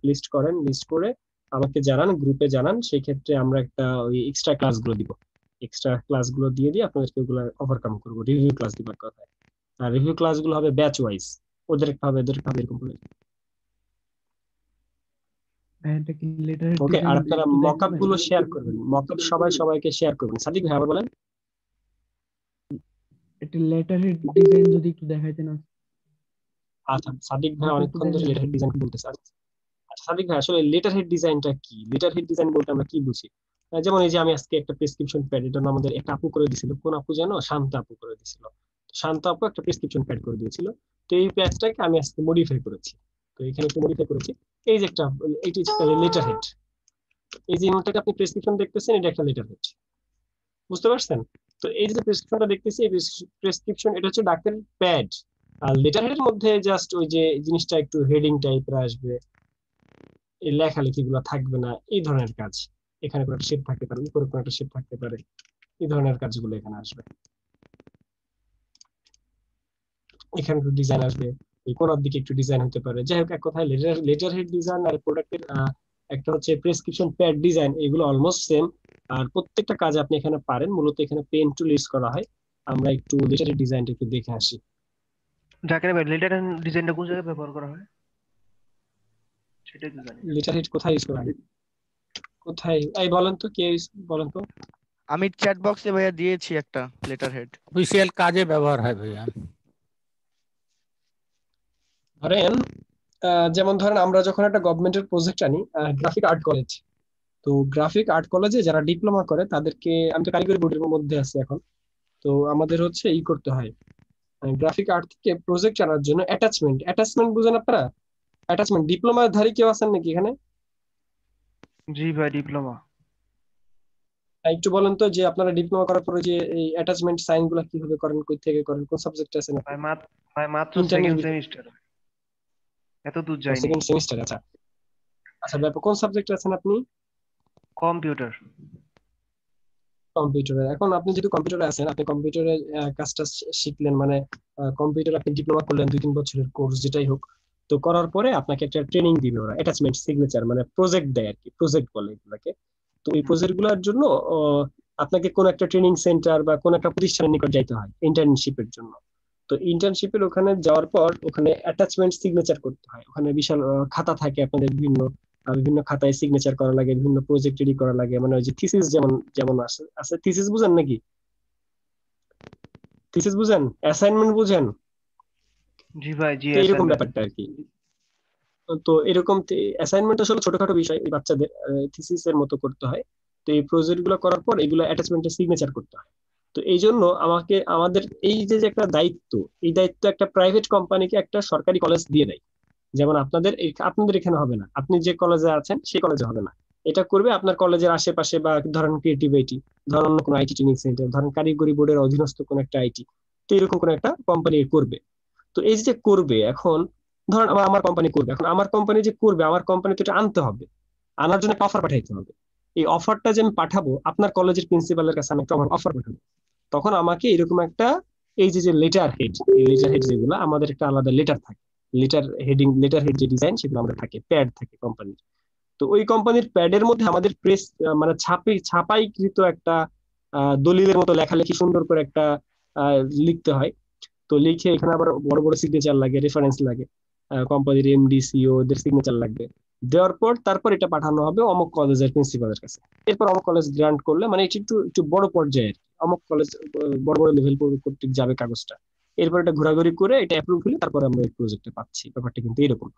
লিস্ট করেন, লিস্ট করে আমাকে জানান, গ্রুপে জানান। সেই ক্ষেত্রে আমরা একটা ওই এক্সট্রা ক্লাসগুলো দিব, এক্সট্রা ক্লাসগুলো দিয়ে আপনাদেরকে ওগুলো ওভারকাম করবো, রিভিউ ক্লাস দিবার কথা। আর রিভিউ ক্লাসগুলো হবে ব্যাচ ওয়াইজ, ওদের একটা হবে এরকম করে। ওকে, আর আপনারা মকআপ গুলো শেয়ার করবেন, মকআপ সবাইকে শেয়ার করবেন। সাদিক ভাই আবার বলেন। একটা লেটার হেড ডিজাইন যদি একটু দেখাইতেন। আচ্ছা, সাদিক ভাই অনেকক্ষণ ধরে লেটার হেড ডিজাইন বলতেছে। আচ্ছা সাদিক ভাই, আসলে লেটার হেড ডিজাইনটা কি? লেটার হেড ডিজাইন বলতে আমরা কি বুঝি? যেমন এই যে আমি আজকে একটা প্রেসক্রিপশন প্যাড, এটা আমাদের একটা আপু করে দিছিল। কোন আপু জানো? শান্ত আপু করে দিছিল। শান্ত আপু একটা প্রেসক্রিপশন প্যাড করে দিয়েছিল। তো এই প্যাডটাকে আমি আজকে মডিফাই করেছি। তো এখানে একটু মডিফাই করেছি। এই যে একটা লেটার হেড, এই যে নোটটাকে আপনি প্রেসক্রিপশন দেখতেছেন, এটা একটা লেটার হেড, বুঝতে পারছেন? তো এই যে প্রেসক্রিপশনটা দেখতেছি, এই প্রেসক্রিপশন এটা হচ্ছে ডাক্তারের প্যাড। আর লেটার হেডের মধ্যে জাস্ট ওই যে জিনিসটা একটু হেডিং টাইপের আসবে, এই লেখালেখি গুলো থাকবে না, এই ধরনের কাজ। এখানে কোনো একটা শেপ থাকতে পারে, উপরে কোনো একটা শেপ থাকতে পারে, এই ধরনের কাজগুলো এখানে আসবে। এখানে একটু ডিজাইন আসবে, এই কোনার দিকে একটু ডিজাইন হতে পারে। যাই হোক, এক কথায় লেটার হেড ডিজাইন আর প্রোডাক্টের একটা হচ্ছে প্রেসক্রিপশন প্যাড ডিজাইন, এগুলো অলমোস্ট সেম। আর প্রত্যেকটা কাজ আপনি এখানে পারেন। মূলত এখানে পেন টুল ইউজ করা হয়। আমরা একটু লেটার হেড ডিজাইনটা একটু দেখে আসি। জাকির ভাই, লেটার ডিজাইনটা কোন জায়গায় ব্যবহার করা হয় সেটাই তো জানি। লেটার হেড কোথায় ইউজ করা হয়? কোথায় এই বলেন তো, কে বলেন তো? আমি চ্যাট বক্সে ভাইয়া দিয়েছি একটা লেটার হেড। অফিসিয়াল কাজে ব্যবহার হয় ভাইয়া। ধরেন যেমন ধরেন আমরা যখন একটা গভর্নমেন্টের প্রজেক্ট আনি, গ্রাফিক আর্ট কলেজ, তো গ্রাফিক আর্ট কলেজে যারা ডিপ্লোমা করে তাদেরকে, আমি তো কারিগরি বোর্ডের মধ্যে আছি এখন, তো আমাদের হচ্ছে করতে হয় গ্রাফিক আর্ট থেকে প্রজেক্ট আনার জন্য অ্যাটাচমেন্ট বুঝেন আপনারা? অ্যাটাচমেন্ট ডিপ্লোমার ধারী কেউ আছেন নাকি এখানে? জি ভাই, ডিপ্লোমা। একটু বলেন তো যে আপনারা ডিপ্লোমা করার পরে যে এই অ্যাটাচমেন্ট সাইন গুলো কিভাবে করেন, কই থেকে করেন, কোন সাবজেক্ট আছে না? ভাই মাত্র সেকেন্ড সেমিস্টার, এত দূর যাইনি। সেকেন্ড সেমিস্টার, আচ্ছা আচ্ছা। ব্যাপার কোন সাবজেক্ট আছেন আপনি? কম্পিউটার। এখন আপনি যেহেতু কম্পিউটারে আছেন, আপনি কম্পিউটারের কাজটা শিখলেন, মানে কম্পিউটার আপনি ডিপ্লোমা করলেন 2-3 বছরের কোর্স যেটাই হোক। তো করার পরে আপনাকে একটা ট্রেনিং দিবে ওরা, অ্যাটাচমেন্ট সিগনেচার মানে প্রজেক্ট দেয় আর কি, প্রজেক্ট বলে এগুলোকে। তো এই প্রজেক্ট গুলোর জন্য আপনাকে কোন একটা ট্রেনিং সেন্টার বা কোন একটা প্রতিষ্ঠানের নিকট যাইতে হয় ইন্টার্নশিপের জন্য। তো ইন্টার্নশিপের ওখানে যাওয়ার পর ওখানে অ্যাটাচমেন্ট সিগনেচার করতে হয়। ওখানে বিশাল খাতা থাকে আপনাদের, বিভিন্ন খাতায় সিগনেচার করা লাগে, বিভিন্ন প্রজেক্ট রেডি করা লাগে। মানে ওই যে থিসিস যেমন আছে থিসিস বুঝেন নাকি? থিসিস বুঝেন? অ্যাসাইনমেন্ট বুঝেন? জি ভাই, জি। এরকম ব্যাপারটা আর কি। তো এরকম অ্যাসাইনমেন্ট আসলে ছোটখাটো বিষয়, এই বাচ্চাদের থিসিস এর মতো করতে হয়। তো এই প্রজেক্ট গুলো করার পর এগুলো অ্যাটাচমেন্টে সিগনেচার করতে হয়। তো এই জন্য আমাদের এই যে একটা দায়িত্ব, এই দায়িত্ব একটা প্রাইভেট কোম্পানিকে একটা সরকারি কলেজ দিয়ে দেয়। যেমন আপনাদের এখানে হবে না, আপনি যে কলেজে আছেন সেই কলেজে হবে না। এটা করবে আপনার কলেজের আশেপাশে, বা ধরেন ক্রিয়েটিভিটি, ধরেন অন্য কোনো আইটি ট্রেনিং সেন্টার, ধরেন কারিগরি বোর্ডের অধীনস্থ কোনো একটা আইটি, তো এরকম কোনো একটা কোম্পানি করবে। তো এই যে করবে, এখন ধরেন আমার কোম্পানি করবে, এখন আমার কোম্পানি যে করবে, আমার কোম্পানি তো এটা আনতে হবে, আনার জন্য অফার পাঠাইতে হবে। এই অফারটা যে আমি পাঠাবো আপনার কলেজের প্রিন্সিপালের কাছে, আমি একটা অফার পাঠাবো, তখন আমাকে এরকম একটা এই যে লেটার হেড, এই লেটার হেড যেগুলো আমাদের একটা আলাদা লেটার থাকে, লেটার হেড যে ডিজাইন সেগুলো আমাদের থাকে, প্যাড থাকে কোম্পানির। তো ওই কোম্পানির প্যাডের মধ্যে আমাদের মানে ছাপাইকৃত একটা দলিলের মতো লেখালেখি সুন্দর করে একটা লিখতে হয়। তো লিখে এখানে আবার বড় বড় সিগনেচার লাগে, রেফারেন্স লাগে, কোম্পানির এমডি সিইও এদের সিগনেচার লাগবে। দেওয়ার পর তারপর এটা পাঠানো হবে অমুক কলেজের প্রিন্সিপালের কাছে। এরপর অমুক কলেজ গ্রান্ট করলে, মানে এটা একটু বড় পর্যায়ের, অমুক কলেজ বড় বড় লেভেল কর্তৃক যাবে কাগজটা। এরপর এটা ঘোরাঘুরি করে এটা অ্যাপ্রুভ হলে তারপর আমরা এই প্রজেক্টে পাচ্ছি। ব্যাপারটা কিন্তু এরকম।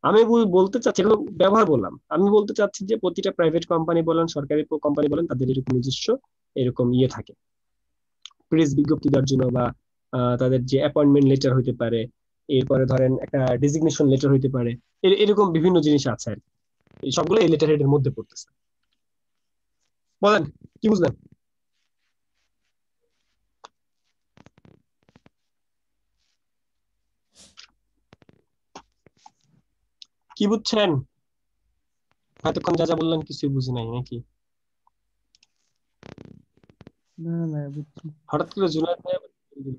আমি বলতে চাচ্ছি, এগুলো ব্যবহার বললাম, আমি বলতে চাচ্ছি যে প্রতিটা প্রাইভেট কোম্পানি বলেন, সরকারি কোম্পানি বলেন, তাদের এরকম নিজস্ব এরকম থাকে, প্রেস বিজ্ঞপ্তি দেওয়ার জন্য, বা তাদের যে অ্যাপয়েন্টমেন্ট লেটার হইতে পারে, এরপরে ধরেন একটা ডেজিগনেশন লেটার হইতে পারে, এরকম বিভিন্ন জিনিস আছে আর কি। সবগুলো এই লেটার হেডের মধ্যে পড়তেছে। বলেন কি বুঝলেন? কি বুঝছেন? এতক্ষণ যা যা বললাম কিছুই বুঝি নাই নাকি? না না বুঝছি। হঠাৎ করে জুনায়েদ ভাই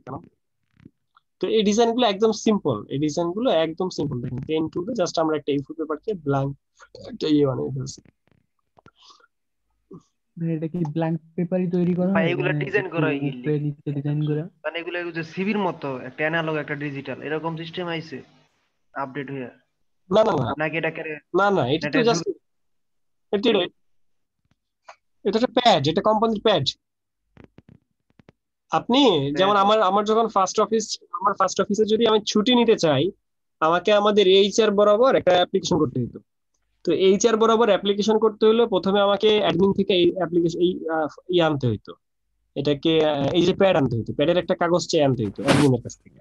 কেন? তো এই ডিজাইনগুলো একদম সিম্পল, দেখেন পেন টুলে জাস্ট আমরা একটা A4 পেপারকে ব্ল্যাঙ্ক একটা বানিয়ে ফেলছি। এটা কি ব্ল্যাঙ্ক পেপারই তৈরি করা ভাই হয় এগুলো মানে ডিজাইন একটু করা হয় উপরে নিচে ডিজাইন করা? মানে এগুলো যে সিভির মতো একটা অ্যানালগ একটা ডিজিটাল এরকম সিস্টেম আইছে আপডেট হয়ে? না না না নাকি এটা না, এটা তো জাস্ট এটা একটা প্যাড, এটা কোম্পানির প্যাড। আপনি যেমন আমার যখন ফার্স্ট অফিসে যদি আমি ছুটি নিতে চাই, আমাকে আমাদের HR বরাবর একটা অ্যাপ্লিকেশন করতে হতো। তো HR বরাবর অ্যাপ্লিকেশন করতে হলে প্রথমে আমাকে অ্যাডমিন থেকে এই অ্যাপ্লিকেশন আনতে হতো, এটাকে এই যে প্যাড আনতে হতো, প্যাডের একটা কাগজ চেয়ে আনতে হতো অ্যাডমিনের কাছ থেকে।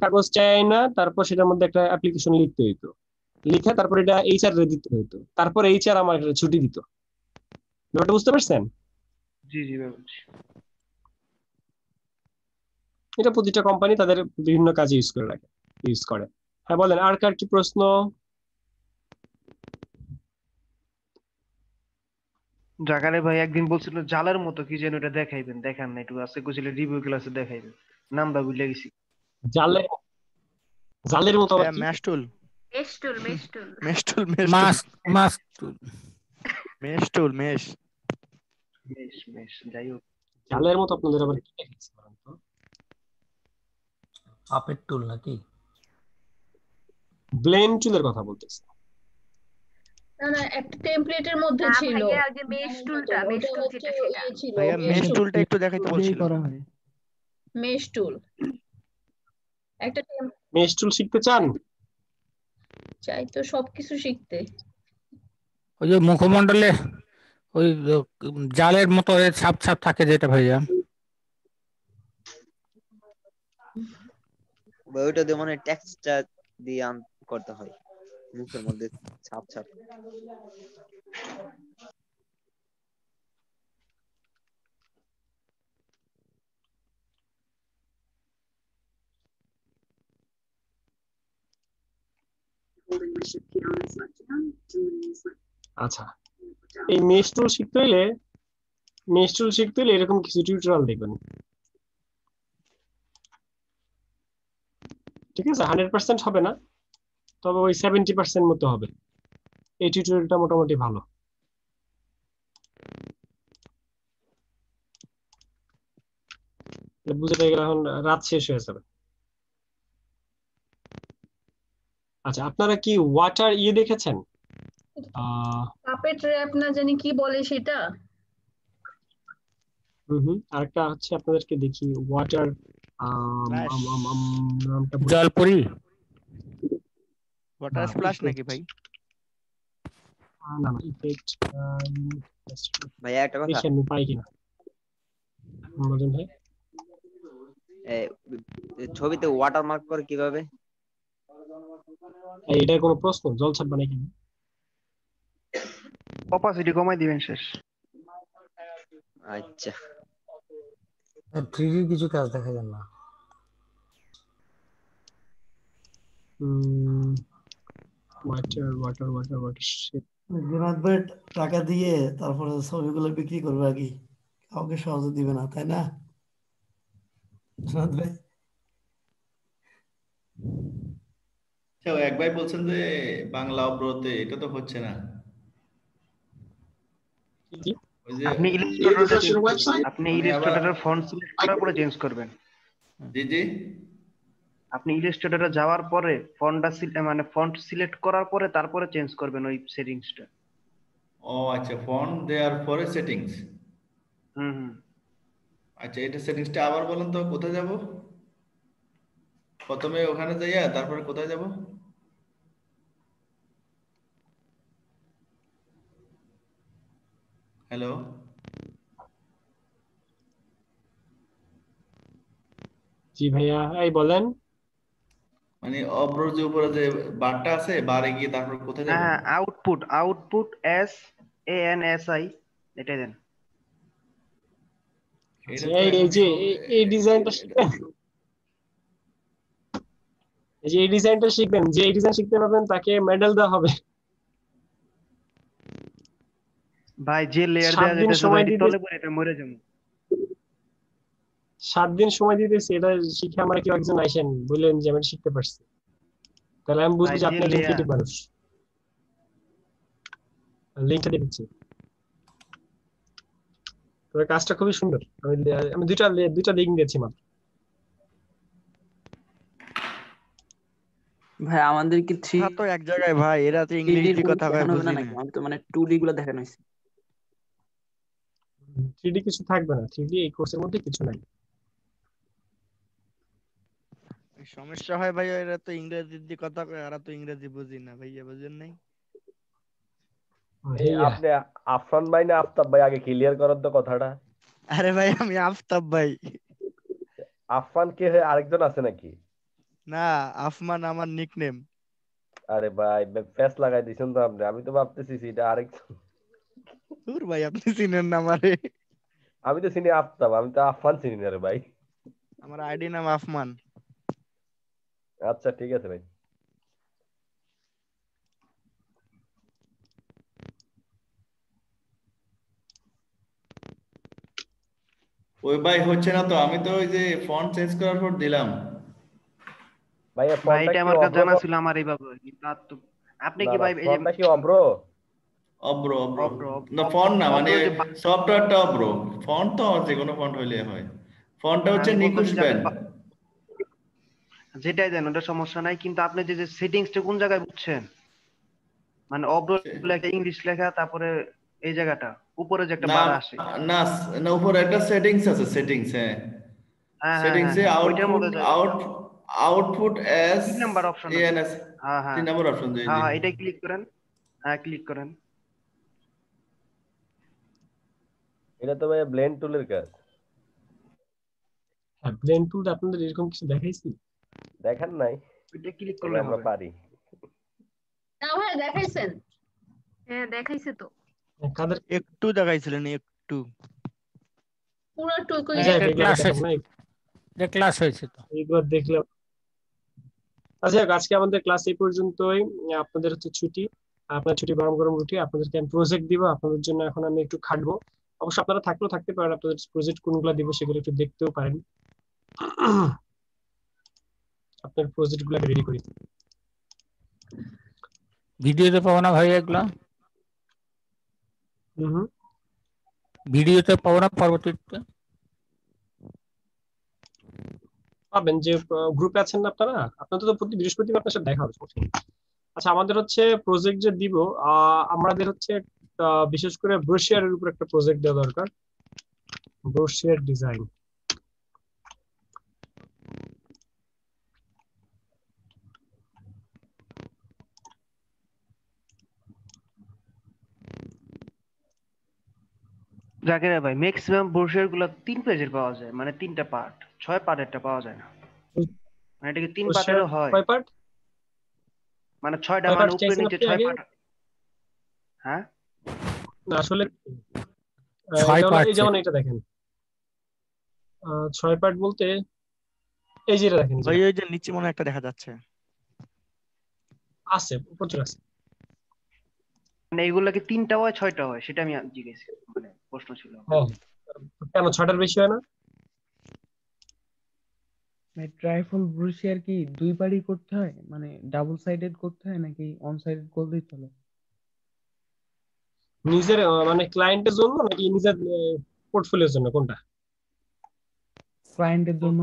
কাগজ চাই না, তারপর সেটার মধ্যে একটা অ্যাপ্লিকেশন লিখতে হতো, লিখে তারপর এটা HR রে দিতে হতো, তারপর HR আমার ছুটি দিত। ব্যাপারটা বুঝতে পারছেন? জি জি বুঝছি। এটা প্রতিটা কোম্পানি তাদের বিভিন্ন কাজে ইউজ করে। হ্যাঁ বলেন, আর কার কি প্রশ্ন? জাকারে ভাই একদিন বলছিল জালের মতো কি যেন এটা দেখাইবেন, দেখান না, একটু আজকে কইছিল রিভিউ ক্লাসে দেখাইবেন, নামটা ভুলে গেছি। জালের মতো মেশটুল যাই হোক, জালের মতো আপনাদের আবার কি দেখাচ্ছে বলেন তো? আপের টুল নাকি ব্লেন্ড টুলের কথা বলতেছি। না একটা টেমপ্লেটের মধ্যে ছিল ভাইয়া যে মেশ টুলটা যেটা সেটা ভাইয়া মেশ টুলটা একটু দেখাইতে বলছিল। মেশ টুল একটা মেশ টুল শিখতে চান? চাই তো সবকিছু শিখতে। ওই যে মুখমণ্ডলে ওই জালের মতো ছাপ ছাপ থাকে যেটা ভাইয়া, ওইটা দিয়ে মানে টেক্সটটা দিয়ে করতে হয় মুখের মধ্যে ছাপ ছাপ। আচ্ছা, এই মেশ টুল শিখতে হলে এরকম কিছু টিউটোরিয়াল দেখবেন, ঠিক আছে? 100% হবে না, তবে ওই 70% মতো হবে। এই টিউটোরিয়ালটা মোটামুটি ভালো। বুঝে পেয়ে গেলে এখন রাত শেষ হয়ে যাবে। আচ্ছা, আপনারা কি ওয়াটার দেখেছেন? পাপেট র‍্যাপ না জানি কি বলে সেটা। আরেকটা হচ্ছে আপনাদেরকে দেখি ওয়াটার জলপরি, ওয়াটার স্প্ল্যাশ নাকি ভাই? না ইফেক্ট ভাইয়া একটা কথা আমি পাই কিনা বলেন ভাই। ছবিতে ওয়াটারমার্ক করে কিভাবে? এটা কোনো প্রশ্ন? জল ছাড়বা নাকি? অপাসিটি কমাই দিবেন শেষ। আচ্ছা, 3D কিছু কাজ দেখা যায় না। ওয়াটার জোনাদ ভাই টাকা দিয়ে তারপরে ছবিগুলো বিক্রি করবে আর কি, কাউকে সহজে দিবে না, তাই না জোনাদ ভাই? এক ভাই বলছেন যে বাংলা অবরোধে এটা তো হচ্ছে না। আপনি ইলাস্ট্রেটরের ফন্ট সিলেক্ট করার পরে চেঞ্জ করবেন। জি জি, আপনি ইলাস্ট্রেটরে যাওয়ার পরে ফন্ট সিলেক্ট করার পরে তারপরে চেঞ্জ করবেন ওই সেটিংসটা। ও আচ্ছা, ফন্ট দেওয়ার পরে সেটিংস। হুম। আচ্ছা, এটা সেটিংসটা আবার বলেন তো, কোথায় যাব? প্রথমে ওখানে যাইয়া তারপরে কোথায় যাব? হ্যালো, জি ভাইয়া, এই বলেন। মানে অবরোধ যে উপরে যে বারটা আছে, বারে গিয়ে তারপর কোথায় যাব? হ্যাঁ, আউটপুট SANSI এটা দেন। এই যে এই ডিজাইনটা শিখবেন, এই ডিজাইনটা শিখবেন, যে এই ডিজাইন শিখতে পারবেন তাকে মেডেল দেওয়া হবে। ভাই যে লেয়ার দেয়া যেতেছে ভাই তলে পড়ে এটা মরে যাবে। 7 দিন সময় দিতেছি, এটা শিখে আমার কেউ একজন আইসেন বললেন যে আমি শিখতে পারছি, তাহলে আমি বুঝবো যে আপনি একজন ক্রিয়েটিভ মানুষ। লিঙ্কটা দিচ্ছি, তবে কাজটা খুবই সুন্দর। আমি দুইটা লিঙ্ক দিয়েছি মাত্র। ভাই আমাদের কি তো এক জায়গায় ভাই, এরা তো ইংলিশ দিয়ে কথা কয় বুঝি না। আমি তো মানে 2D গুলো দেখানো হয়েছে। 3D কিছু থাকবে না, 3D এই কোর্সের মধ্যে কিছু নাই। সমস্যা হয় ভাই, এরা তো ইংরেজি দিয়ে কথা কয়, এরা তো ইংরেজি বুঝি না ভাইয়া, বুঝেন নাই? আপনি আফরান ভাই না আফতাব ভাই, আগে ক্লিয়ার করেন তো কথাটা। আরে ভাই আমি আফতাব ভাই। আফরান কে আরেকজন আছে নাকি? না, আফমান আমার নিকনেম। আরে ভাই প্যাচ লাগাই দিছেন তো আপনি, আমি তো ভাবতেছি এটা আরেকজন। দূর ভাই, আপনি চিনেন না আমারে? আমি তো চিনি আফতাব, আমি তো আফমান চিনি না রে ভাই। আমার আইডি নাম আফমান। আচ্ছা ঠিক আছে ভাই। ওই ভাই হচ্ছে না তো, আমি তো ওই যে ফন্ট চেঞ্জ করার পর দিলাম। ভাই এটা আমার কাছে জানা ছিল আমার এইভাবে, কিন্তু আপনি কি ভাই এই যে ফন্টটা কি অব্র? অব্র না ফন্ট না, মানে সফটওয়্যারটা অব্র, ফন্ট তো যে কোনো ফন্ট হইলে হয়। ফন্টটা হচ্ছে নিকুশ ব্যান্ড। যেটাই দেন ওটা সমস্যা নাই, কিন্তু আপনি যে সেটিংসটা কোন জায়গায় বুঝছেন? মানে অব্র লেখা, ইংলিশ লেখা, তারপরে এই জায়গাটা উপরে যে একটা বার আসে না না, উপরে একটা সেটিংস আছে, সেটিংস। হ্যাঁ সেটিংসে আউটপুট এস 3 নাম্বার অপশন আছে। এএনএস, 3 নাম্বার অপশন দিয়ে হ্যাঁ এটাই ক্লিক করেন। হ্যাঁ ক্লিক করেন। এটা তো ভাই ব্লেন্ড টুলের কাজ। হ্যাঁ ব্লেন্ড টুল আপনাদের এরকম কিছু দেখাইছি? দেখেন নাই? এটা ক্লিক করলে আমরা পারি না ভাই দেখাইছেন? হ্যাঁ দেখাইছে তো। কাদের একটু দেখাইছিলেন? একটু পুরো টুকু ক্লাস হয়েছে তো এইবার দেখলাম। আচ্ছা আজকে আমাদের ক্লাস এই পর্যন্তই। আপনাদের হচ্ছে ছুটি, আপনার ছুটি গরম গরম রুটি, আপনাদেরকে আমি প্রজেক্ট দিব, আপনাদের জন্য এখন আমি একটু খাটবো। অবশ্য আপনারা থাকলেও থাকতে পারেন, আপনাদের প্রজেক্ট কোনগুলো দিব সেগুলো একটু দেখতেও পারেন। আপনার প্রজেক্ট গুলো রেডি করি। ভিডিওতে পাবো না ভাই এগুলা? ভিডিওতে পাবো না পরবর্তীতে? পাবেন, যে গ্রুপে আছেন না আপনারা, আপনাদের তো প্রতি বৃহস্পতিবার আপনার সাথে দেখা হবে। আচ্ছা আমাদের হচ্ছে প্রজেক্ট যে দিব, আমাদের হচ্ছে বিশেষ করে ব্রোশিয়ারের উপর একটা প্রজেক্ট দেওয়া দরকার। Brochure design. জাকির ভাই ম্যাক্সিমাম ব্রোশার গুলো 3 পেজের পাওয়া যায়, মানে 3টা পার্ট, 6 পার্টেরটা পাওয়া যায় না। মানে এটা কি 3 পার্টেরও হয়? কয় পার্ট? মানে 6টা, মানে উপরে নিচে 6 পার্ট। হ্যাঁ না আসলে 6 পার্ট, এই যেমন এটা দেখেন 6 পার্ট বলতে এই যে এটা দেখেন ভাই, ওই যে নিচে মনে একটা দেখা যাচ্ছে। আছে, প্রচুর আছে। মানে এগুলা কি 3টা হয় 6টা হয়, সেটা আমি জিজ্ঞেস, মানে প্রশ্ন ছিল। হ্যাঁ কেন 6টার বেশি হয় না? ট্রাইফল ব্রুশিয়ার কি 2 পার্টই করতে হয়, মানে ডাবল সাইডেড করতে হয় নাকি অন সাইডেড করলেই চলে? নিজের মানে ক্লায়েন্টের জন্য নাকি নিজের পোর্টফোলিওর জন্য, কোনটা? ক্লায়েন্টের জন্য।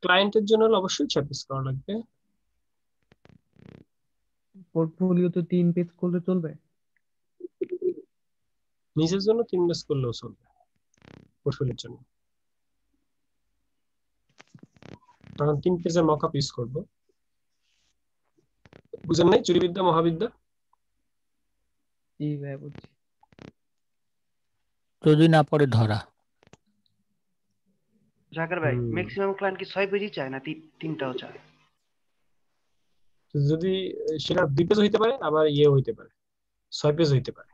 ক্লায়েন্টের জন্য অবশ্যই 6 পিস করা লাগবে। পোর্টফোলিও তো 3 পেজ করলে চলবে? নিজের জন্য 3 পেজ করলেও চলবে, পোর্টফোলিওর জন্য তখন 3 পেজের মকআপ ইউজ করব। বুঝেন নাই চুরিবিদ্যা মহাবিদ্যা? জি ভাই বুঝছি। যদি না পড়ে ধরা। জাকির ভাই ম্যাক্সিমাম ক্লায়েন্ট কি 6 পেজই চায় না 3টাও চায়? যদি সেটা 2 পেজ হইতে পারে, আবার হইতে পারে 6 পেজ হইতে পারে,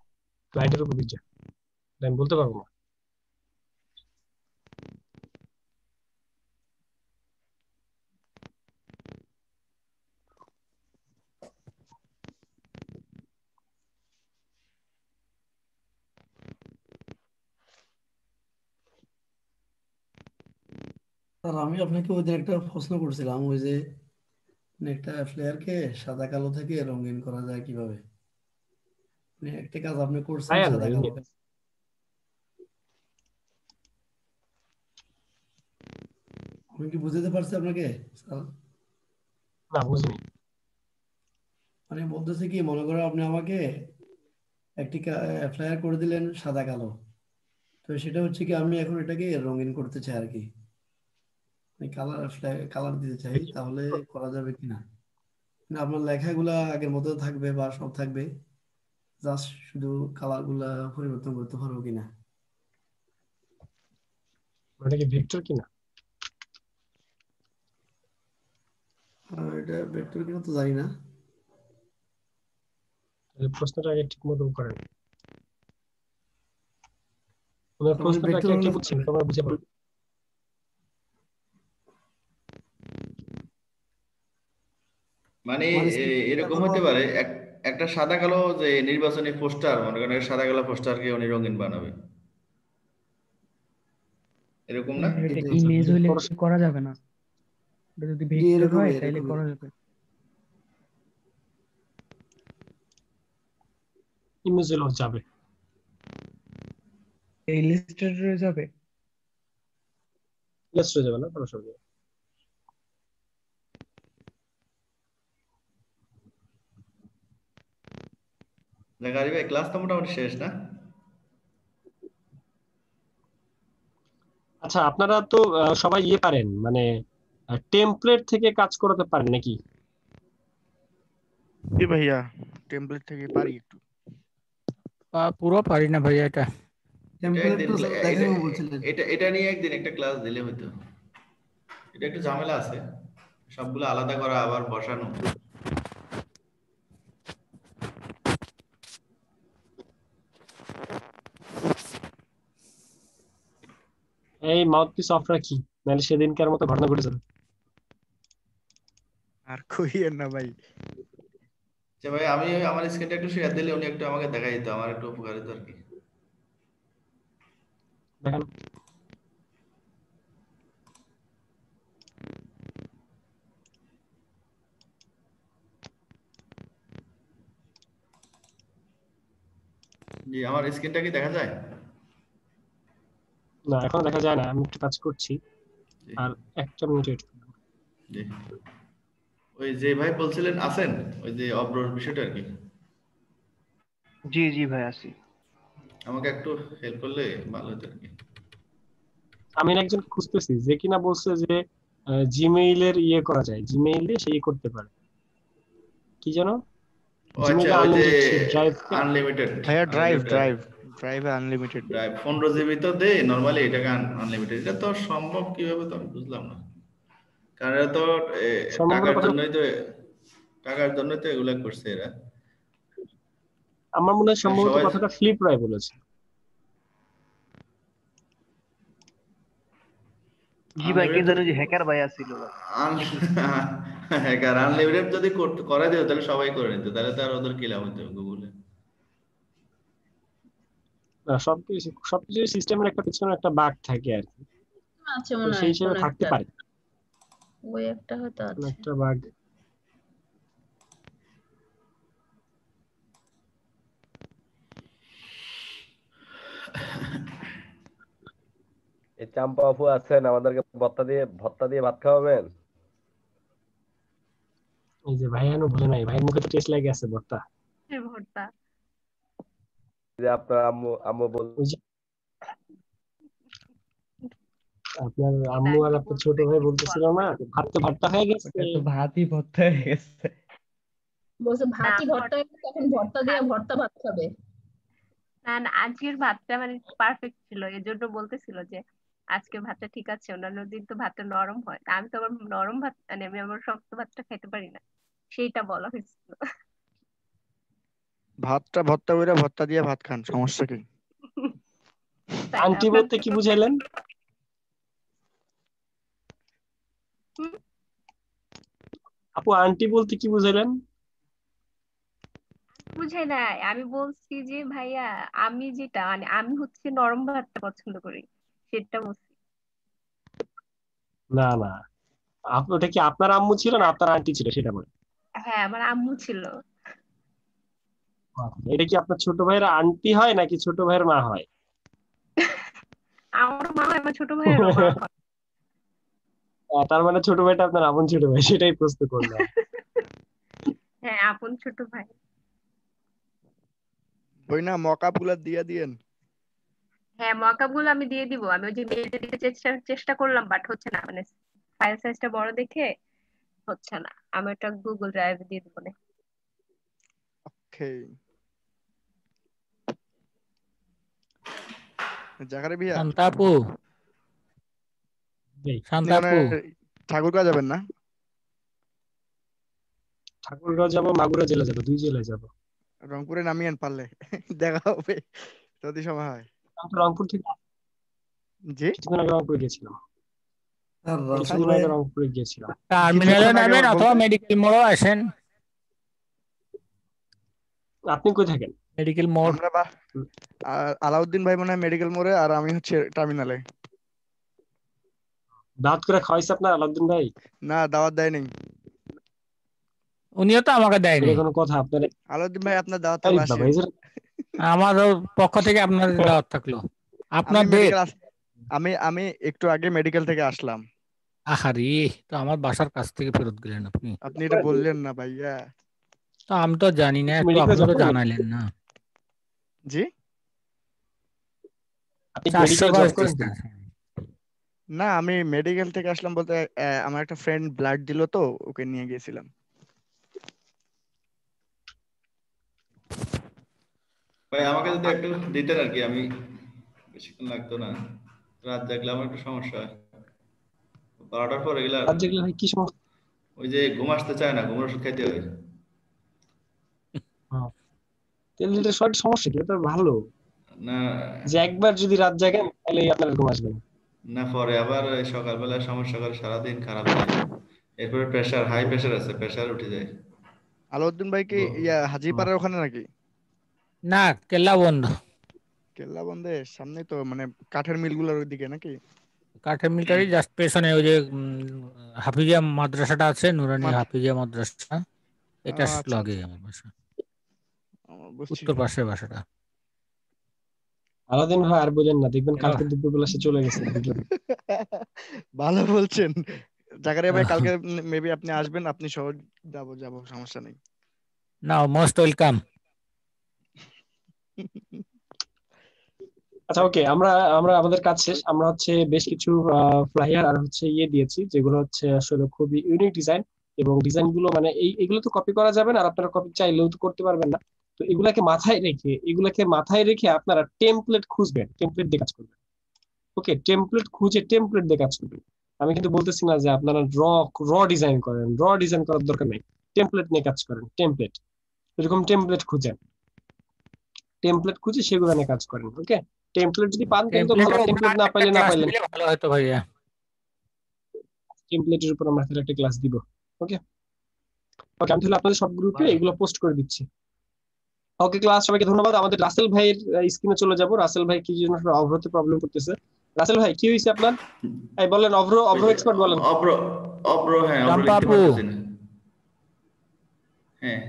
ক্লায়েন্টের উপর বিচার, আমি বলতে পারবো না। আর আমি আপনাকে ওই দিন একটা প্রশ্ন করছিলাম, ওই যে একটা ফ্লেয়ারকে সাদা কালো থেকে রঙিন করা যায় কিভাবে, মানে একটা কাজ আপনি করছেন ভাইয়া সাদা কালো। আমি কি বুঝাতে পারছি আপনাকে স্যার? না বুঝিনি। মানে বলতেছে কি, মনে করেন আপনি আমাকে একটি ফ্লায়ার করে দিলেন সাদা কালো, তো সেটা হচ্ছে কি আমি এখন এটাকে রঙিন করতে চাই আর কি, কালার দিতে চাই, তাহলে করা যাবে কিনা? না আপনার লেখাগুলা আগের মতো থাকবে বা সব থাকবে, জাস্ট শুধু কালার গুলা পরিবর্তন করতে পারবো কিনা? ওটা কি ভেক্টর কিনা? এটা ভেক্টর কিনা তো জানি না। প্রশ্নটা আগে ঠিক মতো করেন। ওনার প্রশ্নটা কি কি বুঝছেন তোমরা বুঝে পারো? মানে এরকম হতে পারে একটা সাদা কালো যে নির্বাচনী পোস্টার, মনে করেন সাদা কালো পোস্টারকে উনি রঙিন বানাবে, এরকম না? এটা ইমেজ হইলে করা যাবে না, এটা যদি ভেক্টর হয় তাহলে করা যাবে। ইমেজ হলো যাবে, ইলাস্ট্রেটরে যাবে, ইলাস্ট্রেটরে যাবে না সরাসরি। গাড়ি ভাই ক্লাস তো মোটামুটি শেষ না? আচ্ছা আপনারা তো সবাই ইয়ে পারেন, মানে টেমপ্লেট থেকে কাজ করাতে পারেন নাকি? জি ভাইয়া, টেমপ্লেট থেকে পারি একটু। পুরো পারি না ভাইয়া এটা। এটা নিয়ে একদিন একটা ক্লাস দিলে হতো। এটা একটু ঝামেলা আছে, সবগুলো আলাদা করা আবার বসানো। এই মাউথপিস অফ রাখি, নাহলে সেদিনকার মতো ঘটনা ঘটেছে। আর কইয়েন না ভাই। যে ভাই আমি আমার স্ক্রিনটা একটু শেয়ার দিলে উনি একটু আমাকে দেখাই দিত, আমার একটু উপকার হতো আর কি। দেখেন জি, আমার স্ক্রিনটা কি দেখা যায়? না এখন দেখা যায় না, আমি একটু কাজ করছি, আর একটা মিনিট ওয়েট করুন। জি, ওই যে ভাই বলছিলেন আছেন, ওই যে অব্রর বিষয়টা আর কি। জি জি ভাই আছি। আমাকে একটু হেল্প করলে ভালো হতো আর কি। আমি একজন খুঁজতেছি যে কিনা বলছে যে জিমেইলের ইয়ে করা যায়, জিমেইলে সেই করতে পারে কি জানো, আচ্ছা ওই যে ড্রাইভ আনলিমিটেড ভাইয়া ড্রাইভে আনলিমিটেড ড্রাইভ 15 জিবি তো দেয় নরমালি, এটাকে আনলিমিটেড, এটা তো সম্ভব কিভাবে তো আমি বুঝলাম না, কারণ এটা তো টাকার জন্যই তো এগুলা করছে এরা। আমার মনে হয় সম্ভবত কথাটা ফ্লিপ রায় বলেছে। জি ভাই, কে জানো যে হ্যাকার ভাই ছিল, হ্যাকার আনলিমিটেড যদি করে দিও তাহলে সবাই করে নিত, তাহলে তো আর ওদের কি লাভ হতো গুগলে। না সবকিছু সিস্টেমের একটা পিছনে একটা বাগ থাকে আর কি, আছে মনে হয় সেই হিসেবে থাকতে পারে ওই একটা হয়তো আছে একটা বাগ। এই চাম্পা আপু আছেন, আমাদেরকে ভত্তা দিয়ে ভাত খাওয়াবেন। এই যে ভাইয়ানো ভুলে নাই, ভাইয়ের মুখে তো টেস্ট লাগে আছে ভর্তা। ভর্তা যে আপনার আম্মু আপনার আম্মু আর আপনার ছোট ভাই বলতেছিল না ভাত তো ভর্তা হয়ে গেছে, তো ভাতই ভর্তা হয়ে গেছে, বলছে ভাতই ভর্তা হয়ে গেছে, এখন ভর্তা দিয়ে ভর্তা ভাত খাবে। না না, আজকের ভাতটা মানে পারফেক্ট ছিল, এজন্য বলতেছিল যে আজকের ভাতটা ঠিক আছে, অন্যান্য দিন তো ভাতটা নরম হয়, আমি তো আবার নরম ভাত মানে আমি আমার শক্ত ভাতটা খেতে পারি না, সেইটা বলা হয়েছিল। ভাতটা ভর্তা করে ভর্তা দিয়ে ভাত খান, সমস্যা কি? আন্টি বলতে কি বুঝাইলেন? আপু আন্টি বলতে কি বুঝাইলেন? বুঝাই নাই, আমি বলছি যে ভাইয়া আমি যেটা মানে আমি হচ্ছে নরম ভাতটা পছন্দ করি, সেটা বলছি। না না, ওটা কি আপনার আম্মু ছিল না আপনার আন্টি ছিল সেটা বলেন। হ্যাঁ আমার আম্মু ছিল। এটা কি আপনার ছোট ভাইয়ের আন্টি হয় নাকি ছোট ভাইয়ের মা হয়? আমার মা হয়, আমার ছোট ভাইয়ের মা হয়। তার মানে ছোট ভাইটা আপনার আপন ছোট ভাই, সেটাই প্রশ্ন করলাম। হ্যাঁ আপন ছোট ভাই। ওই না মকআপ গুলা দিয়ে দিয়েন। হ্যাঁ মকআপ গুলো আমি দিয়ে দিব। আমি ওই যে মেইলে দিতে চেষ্টা করলাম, বাট হচ্ছে না, মানে ফাইল সাইজটা বড় দেখে হচ্ছে না। আমি ওটা গুগল ড্রাইভে দিয়ে দিব না। ওকে জাকারি ভাইয়া, শান্তাপু ঠাকুরগাঁও যাবেন না? ঠাকুরগাঁও যাবো, মাগুরা জেলা যাবো, 2 জেলায় যাবো। রংপুরে নামিয়েন পারলে, দেখা হবে যদি সময় হয়। রংপুর থেকে জি কিছুদিন আগে রংপুরে গেছিলাম। কিছুদিন আগে রংপুরে গিয়েছিলাম। টার্মিনালে নামেন অথবা মেডিকেল মোড়ও আসেন। আপনি কই থাকেন? মেডিকেল মোড়। আলাউদ্দিন ভাই মনে হয় মেডিকেল মোড়ে, আর আমি হচ্ছে টার্মিনালে। দাওয়াত করে খাওয়াইছে আপনার আলাউদ্দিন ভাই? না দাওয়াত দেয়নি। উনিও তো আমাকে দেয়নি। কোনো কথা আপনার আলাউদ্দিন ভাই আপনার দাওয়াত আসে। আমার পক্ষ থেকে আপনার দাওয়াত থাকলো। আপনাদের আমি একটু আগে মেডিকেল থেকে আসলাম। আহারে, তো আমার বাসার কাছ থেকে ফেরত গেলেন আপনি। আপনি এটা বললেন না ভাইয়া। তো আমি তো জানি না, একটু আপনি তো জানাইলেন না। জি না, আমি মেডিকেল থেকে আসলাম বলতে আমার একটা ফ্রেন্ড ব্লাড দিল তো, ওকে নিয়ে গিয়েছিলাম। ভাই আমাকে যদি একটু দিতেন আর কি, আমি বেশিক্ষণ লাগতো না। রাত জাগলে আমার একটু সমস্যা হয়, 12টার পরে গেলে। রাত জাগলে ভাই কি সমস্যা? ওই যে ঘুম আসতে চায় না, ঘুমের ওষুধ খাইতে হয়। তেল দিতে সমস্যা কি? এটা ভালো না যে একবার যদি রাত জাগেন তাহলে আপনার ঘুম আসবে না, পরে আবার সকালবেলা সমস্যা করে, সারাদিন খারাপ যায়। এরপরে প্রেসার, হাই প্রেসার আছে, প্রেসার উঠে যায়। আলাউদ্দিন ভাই কি হাজীপাড়ার ওখানে নাকি? না, কেল্লা বন্ধ। কেল্লা বন্ধের সামনে তো, মানে কাঠের মিলগুলোর ওইদিকে নাকি? কাঠের মিলটারই জাস্ট পেছনে ওই যে হাফিজিয়া মাদ্রাসাটা আছে, নুরানি হাফিজিয়া মাদ্রাসা, এটা লগে আমার বাসা, উত্তর পাশের বাসাটা। আলাদিন ভাই আর বলেন না, দেখবেন কালকে দুপুরবেলা সে চলে গেছে। ভালো বলছেন জাকারিয়া ভাই, কালকে মেবি আপনি আসবেন, আপনি সহ যাব, সমস্যা নেই। নাও মোস্ট ওয়েলকাম। আচ্ছা ওকে, আমরা আমাদের কাজ শেষ। আমরা হচ্ছে বেশ কিছু ফ্লায়ার আর হচ্ছে দিয়েছি, যেগুলো হচ্ছে আসলে খুবই ইউনিক ডিজাইন, এবং ডিজাইন গুলো মানে এগুলো তো কপি করা যাবে না, আর আপনারা কপি চাইলেও তো করতে পারবেন না। তো এগুলাকে মাথায় রেখে আপনারা টেমপ্লেট খুঁজবেন, টেমপ্লেট দিয়ে কাজ করবেন। ওকে, টেমপ্লেট খুঁজে টেমপ্লেট দিয়ে কাজ করবেন। আমি কিন্তু বলতেছি না যে আপনারা র ডিজাইন করেন, র ডিজাইন করার দরকার নেই, টেমপ্লেট নিয়ে কাজ করেন। টেমপ্লেট, এরকম টেমপ্লেট খুঁজে সেগুলো নিয়ে কাজ করেন। ওকে, টেমপ্লেট যদি পান তাহলে তো ভালো, টেমপ্লেট না পাইলে ভালো হতো ভাইয়া। টেমপ্লেটের উপর আমরা একটা ক্লাস দিব। ওকে ওকে, আমি তাহলে আপনাদের সব গ্রুপে এগুলো পোস্ট করে দিচ্ছি। ওকে ক্লাস, সবাইকে ধন্যবাদ। আমাদের রাসেল ভাইয়ের স্ক্রিনে চলে যাব। রাসেল ভাই কি জন্য অভ্রতে প্রবলেম করতেছে? রাসেল ভাই কি হইছে আপনার? এই বলেন, অভ্র এক্সপার্ট বলেন। অভ্র হ্যাঁ, অভ্র লিখতে পারতেছি না। হ্যাঁ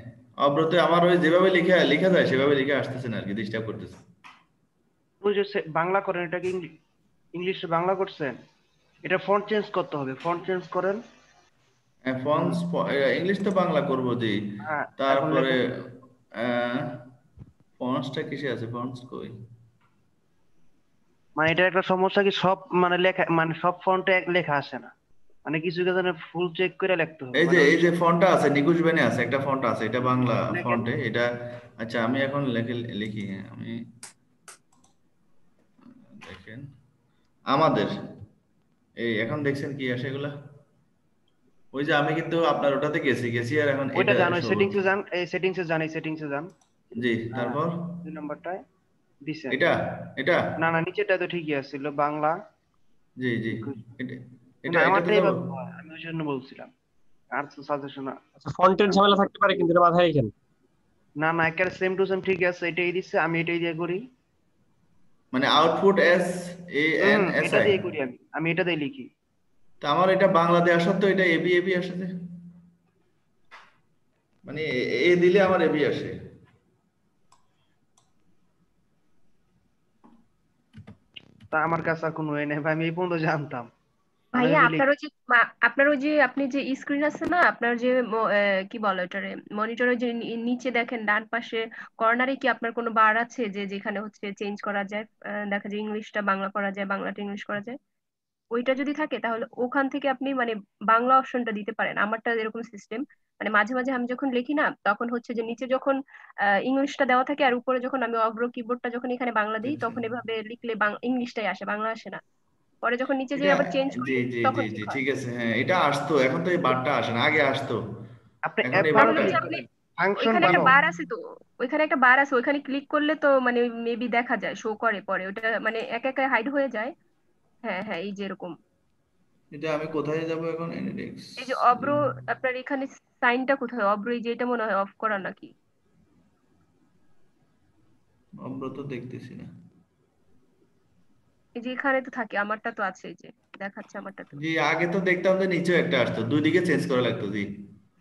অভ্রতে আমার ওই যেভাবে লেখা যায় সেভাবে লিখে আসতেছে না আর কি, ডিস্টার্ব করতেছে। ওই যে বাংলা করেন, এটাকে ইংলিশে বাংলা করছেন, এটা ফন্ট চেঞ্জ করতে হবে, ফন্ট চেঞ্জ করেন। হ্যাঁ ফন্টস ইংলিশ তো বাংলা করব জি। তারপরে ফন্টসটা কিসে আছে? ফন্টস কই? মানে এটা একটা সমস্যা কি, সব মানে লেখা, মানে সব ফন্টে এক লেখা আসে না, মানে কিছু কিছু ফুল চেক করে লিখতে হবে। এই যে ফন্টটা আছে, নিকুশ বেনে আছে একটা ফন্ট আছে, এটা বাংলা ফন্টে এটা। আচ্ছা আমি এখন লিখি, আমি দেখেন আমাদের এই এখন দেখছেন কি আসে এগুলা? ওই যে আমি কিন্তু আপনার ওটাতে গেছি আর এখন ওইটা জানো, সেটিংসে যান, এই সেটিংসে যান, এই সেটিংসে যান। জি, তারপর দুই নাম্বারটায় দিছেন এটা না নিচেটা তো ঠিকই আছিল বাংলা। জি এটা আমারটাই আমি ওই জন্য বলছিলাম আর তো সাজেশন। আচ্ছা ফন্টের ঝামেলা থাকতে পারে, কিন্তু এটা মাথায় রাখেন। না একেবারে সেম টু সেম ঠিক আছে, এটাই দিচ্ছে, আমি এটাই দিয়ে করি। মানে output S A N S I এটা দিয়ে করি, আমি এটা দিয়ে লিখি। তো আমার এটা বাংলাদেশ আসার তো এটা এবি এবি আসে যে, মানে এ দিলে আমার এবি আসে। তা আমার কাছে আর কোনো ওয়ে নেই ভাই, আমি এই পর্যন্ত জানতাম। ভাইয়া আপনার ওই যে আপনি যে স্ক্রিন আছে না আপনার যে কি বলে ওটারে মনিটরে যে নিচে দেখেন ডান পাশে কর্নারে কি আপনার কোনো বার আছে যে যেখানে হচ্ছে চেঞ্জ করা যায়, দেখা যায় ইংলিশটা বাংলা করা যায়, বাংলাটা ইংলিশ করা যায়? ওইটা যদি থাকে তাহলে ওখান থেকে আপনি মানে বাংলা অপশনটা দিতে পারেন। আমারটা এরকম সিস্টেম, মানে মাঝে মাঝে আমি যখন লিখি না তখন হচ্ছে যে নিচে যখন ইংলিশটা দেওয়া থাকে আর উপরে যখন আমি অগ্র কিবোর্ডটা যখন এখানে বাংলা দিই তখন এভাবে লিখলে ইংলিশটাই আসে, বাংলা আসে না। পরে যখন নিচে এটা যেয়ে আবার চেঞ্জ জি করি জি তখন জি জি ঠিক হয়। ঠিক আছে, হ্যাঁ এটা আসতো, এখন তো এই বারটা আসে না, আগে আসতো, আপনি এখন এই তাহলে বারটা হচ্ছে আপনি ওইখানে একটা বার আছে তো, ওইখানে একটা বার আছে, ওইখানে ক্লিক করলে তো মানে মেবি দেখা যায়, শো করে পরে ওটা মানে একা একা হাইড হয়ে যায়। হ্যাঁ হ্যাঁ, এই যে এরকম। এটা আমি কোথায় যাব এখন? এনিডেক্স এই যে অব্র, আপনার এখানে সাইনটা কোথায় অব্র? এই যে এটা মনে হয় অফ করা নাকি? অব্র তো দেখতেছি না। এই যে এখানে তো থাকে, আমারটা তো আছে, এই যে দেখাচ্ছে আমারটা তো। জি আগে তো দেখতাম যে নিচেও একটা আসতো, দুই দিকে চেঞ্জ করা লাগতো। জি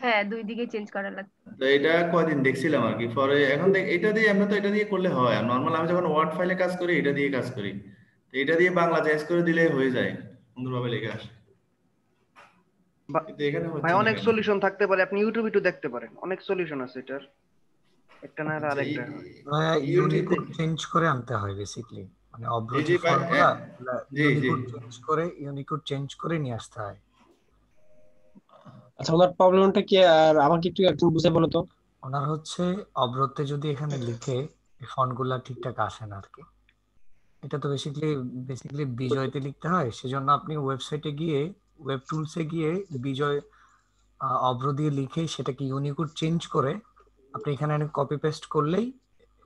হ্যাঁ, দুই দিকে চেঞ্জ করা লাগবে। তো এটা কয়দিন দেখছিলাম আর কি, পরে এখন এটা দিয়ে আমরা তো এটা দিয়ে করলে হয়, আর নর্মাল আমি যখন ওয়ার্ড ফাইলে কাজ করি এটা দিয়ে কাজ করি, তো এটা দিয়ে বাংলা চেঞ্জ করে দিলে হয়ে যায়, সুন্দরভাবে লেখা আসে। কিন্তু এখানে ভাই হচ্ছে না অনেক কেন? সলিউশন থাকতে পারে, আপনি ইউটিউবে একটু দেখতে পারেন, অনেক সলিউশন আছে এটার, একটা না আচ্ছা, আরেকটা। ইউনিকোড চেঞ্জ করে আনতে হয় বেসিক্যালি, মানে অব্র এই যে যে ফর্মুলা জি জি ইউনিকোড চেঞ্জ করে নিয়ে আসতে হয়। আচ্ছা, ওনার প্রবলেমটা কি আর আমাকে একটু বুঝে বলো তো। ওনার হচ্ছে অব্রতে যদি এখানে লিখে ফন্টগুলা ঠিকঠাক আসে না আর কি। এটা তো বেসিক্যালি বিজয়তে লিখতে হয়, সেজন্য আপনি ওয়েবসাইটে গিয়ে ওয়েব টুলসে গিয়ে বিজয় অব্র দিয়ে লিখে সেটাকে ইউনিকোড চেঞ্জ করে আপনি এখানে কপি পেস্ট করলেই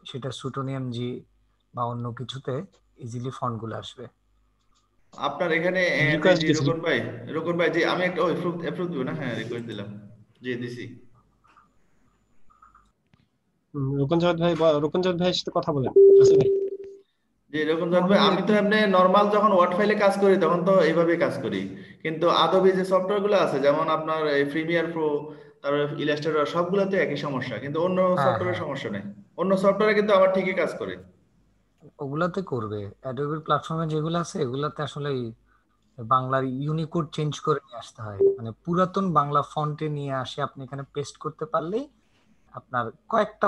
সেটা সুটোনিয়াম জি বা অন্য কিছুতে ইজিলি ফন্টগুলো আসবে। আপনার এখানে জি রোকন ভাই জি, আমি একটা অ্যাপ্রুভ দিব না, হ্যাঁ রিকোয়েস্ট দিলাম, জি দিছি। রোকনজাদ ভাইয়ের সাথে কথা বলেন আসিফ ভাই। জি রোকনজাদ ভাই, আমি তো এমনি নরমাল যখন ওয়ার্ড ফাইলে কাজ করি তখন তো এইভাবে কাজ করি, কিন্তু আদবে যে সফটওয়্যার গুলো আছে যেমন আপনার এই প্রিমিয়ার প্রো, তারপর ইলাস্ট্রেটর, সবগুলোতে একই সমস্যা, কিন্তু অন্য সফটওয়্যারের সমস্যা নেই, অন্য সফটওয়্যারে কিন্তু আমার ঠিকই কাজ করে। ওগুলাতে করবে, অ্যাডোবির প্ল্যাটফর্মে যেগুলো আছে এগুলাতে আসলে বাংলার ইউনিকোড চেঞ্জ করে নিয়ে আসতে হয়, মানে পুরাতন বাংলা ফন্টে নিয়ে আসে আপনি এখানে পেস্ট করতে পারলেই আপনার কয়েকটা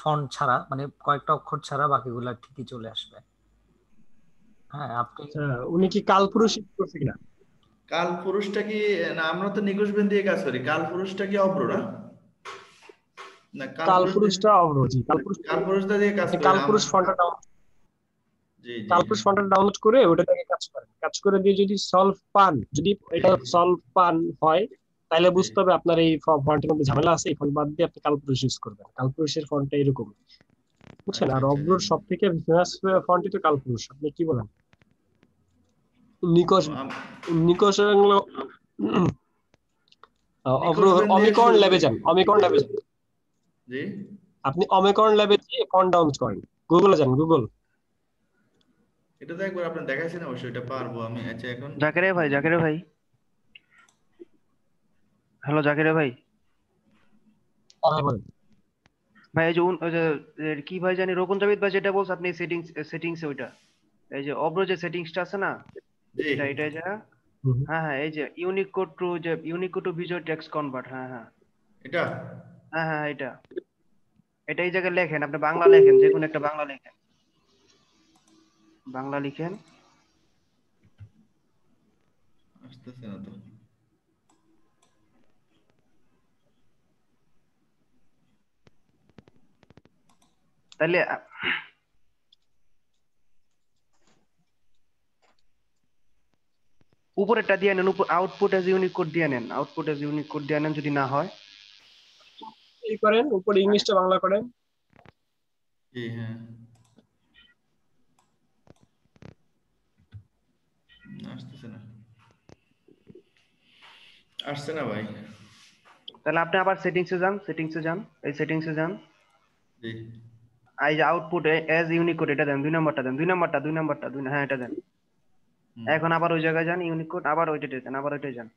ফন্ট ছাড়া মানে কয়েকটা অক্ষর ছাড়া বাকিগুলা ঠিকই চলে আসবে। হ্যাঁ আপনি উনি কি কালপুরুষ করছে কিনা? কালপুরুষটা কি না, আমরা তো নিকুশ বেন দিয়ে কাজ করি, কালপুরুষটা কি অব্র না? না কালপুরুষটা অব্র, জি কালপুরুষটা দিয়ে কাজ করি কালপুরুষ ফন্টটা ডাউনলোড, জি কালপুরুষ ফন্টটা ডাউনলোড করে ওটা থেকে কাজ করে দিয়ে যদি সলভ পান, যদি এটা সলভ পান হয় তাহলে বুঝতে হবে আপনার এই ফন্টের মধ্যে ঝামেলা আছে, এই ফন্ট বাদ দিয়ে আপনি কালপুরুষ ইউজ করবেন। কালপুরুষের ফন্টটা এরকম, বুঝছেন? আর অব্রর সবথেকে ফেমাস ফন্টই তো কালপুরুষ। আপনি কি বলেন? নিকোশ অব্র অমিকর্ন ল্যাবে যান, অমিকর্ন ল্যাবে যান জি, আপনি অমিকর্ন ল্যাবে গিয়ে ফন্ট ডাউনলোড করেন, গুগলে যান, গুগল। এটা তো একবার আপনি দেখাইছেন, অবশ্যই এটা পারবো আমি। আচ্ছা এখন জাকিরে ভাই হ্যালো জাকিরে ভাই ভাই, এই যে কি ভাই জানি রোকন জাবিদ ভাই যেটা বলছে আপনি সেটিংস ওইটা, এই যে অব্র যে সেটিংসটা আছে না, এটা যা হ্যাঁ হ্যাঁ, এই যে Unicode to Bijoy text convert, হ্যাঁ হ্যাঁ এটা হ্যাঁ এটা এই জায়গায় লেখেন, আপনি বাংলা লেখেন, যে কোনো একটা বাংলা লেখেন, বাংলা লিখেন। আসতেছে না তো, তাহলে উপরেরটা দিয়ে নেন, আউটপুট এজ ইউনিকোড দিয়ে নেন, আউটপুট এজ ইউনিকোড দিয়ে নেন, যদি না হয় এই করেন, উপরে ইংলিশটা বাংলা করেন। জি হ্যাঁ, আসছে না ভাই। তাহলে আপনি আবার সেটিংসে যান, এই সেটিংসে যান, জি এই যে আউটপুট এজ ইউনিকোড এটা দেন, দুই নাম্বারটা, হ্যাঁ এটা দেন। এখন আবার ওই জায়গায় যান, ইউনিক কোড, আবার ওইটাতে যান, আবার ওইটাই যান,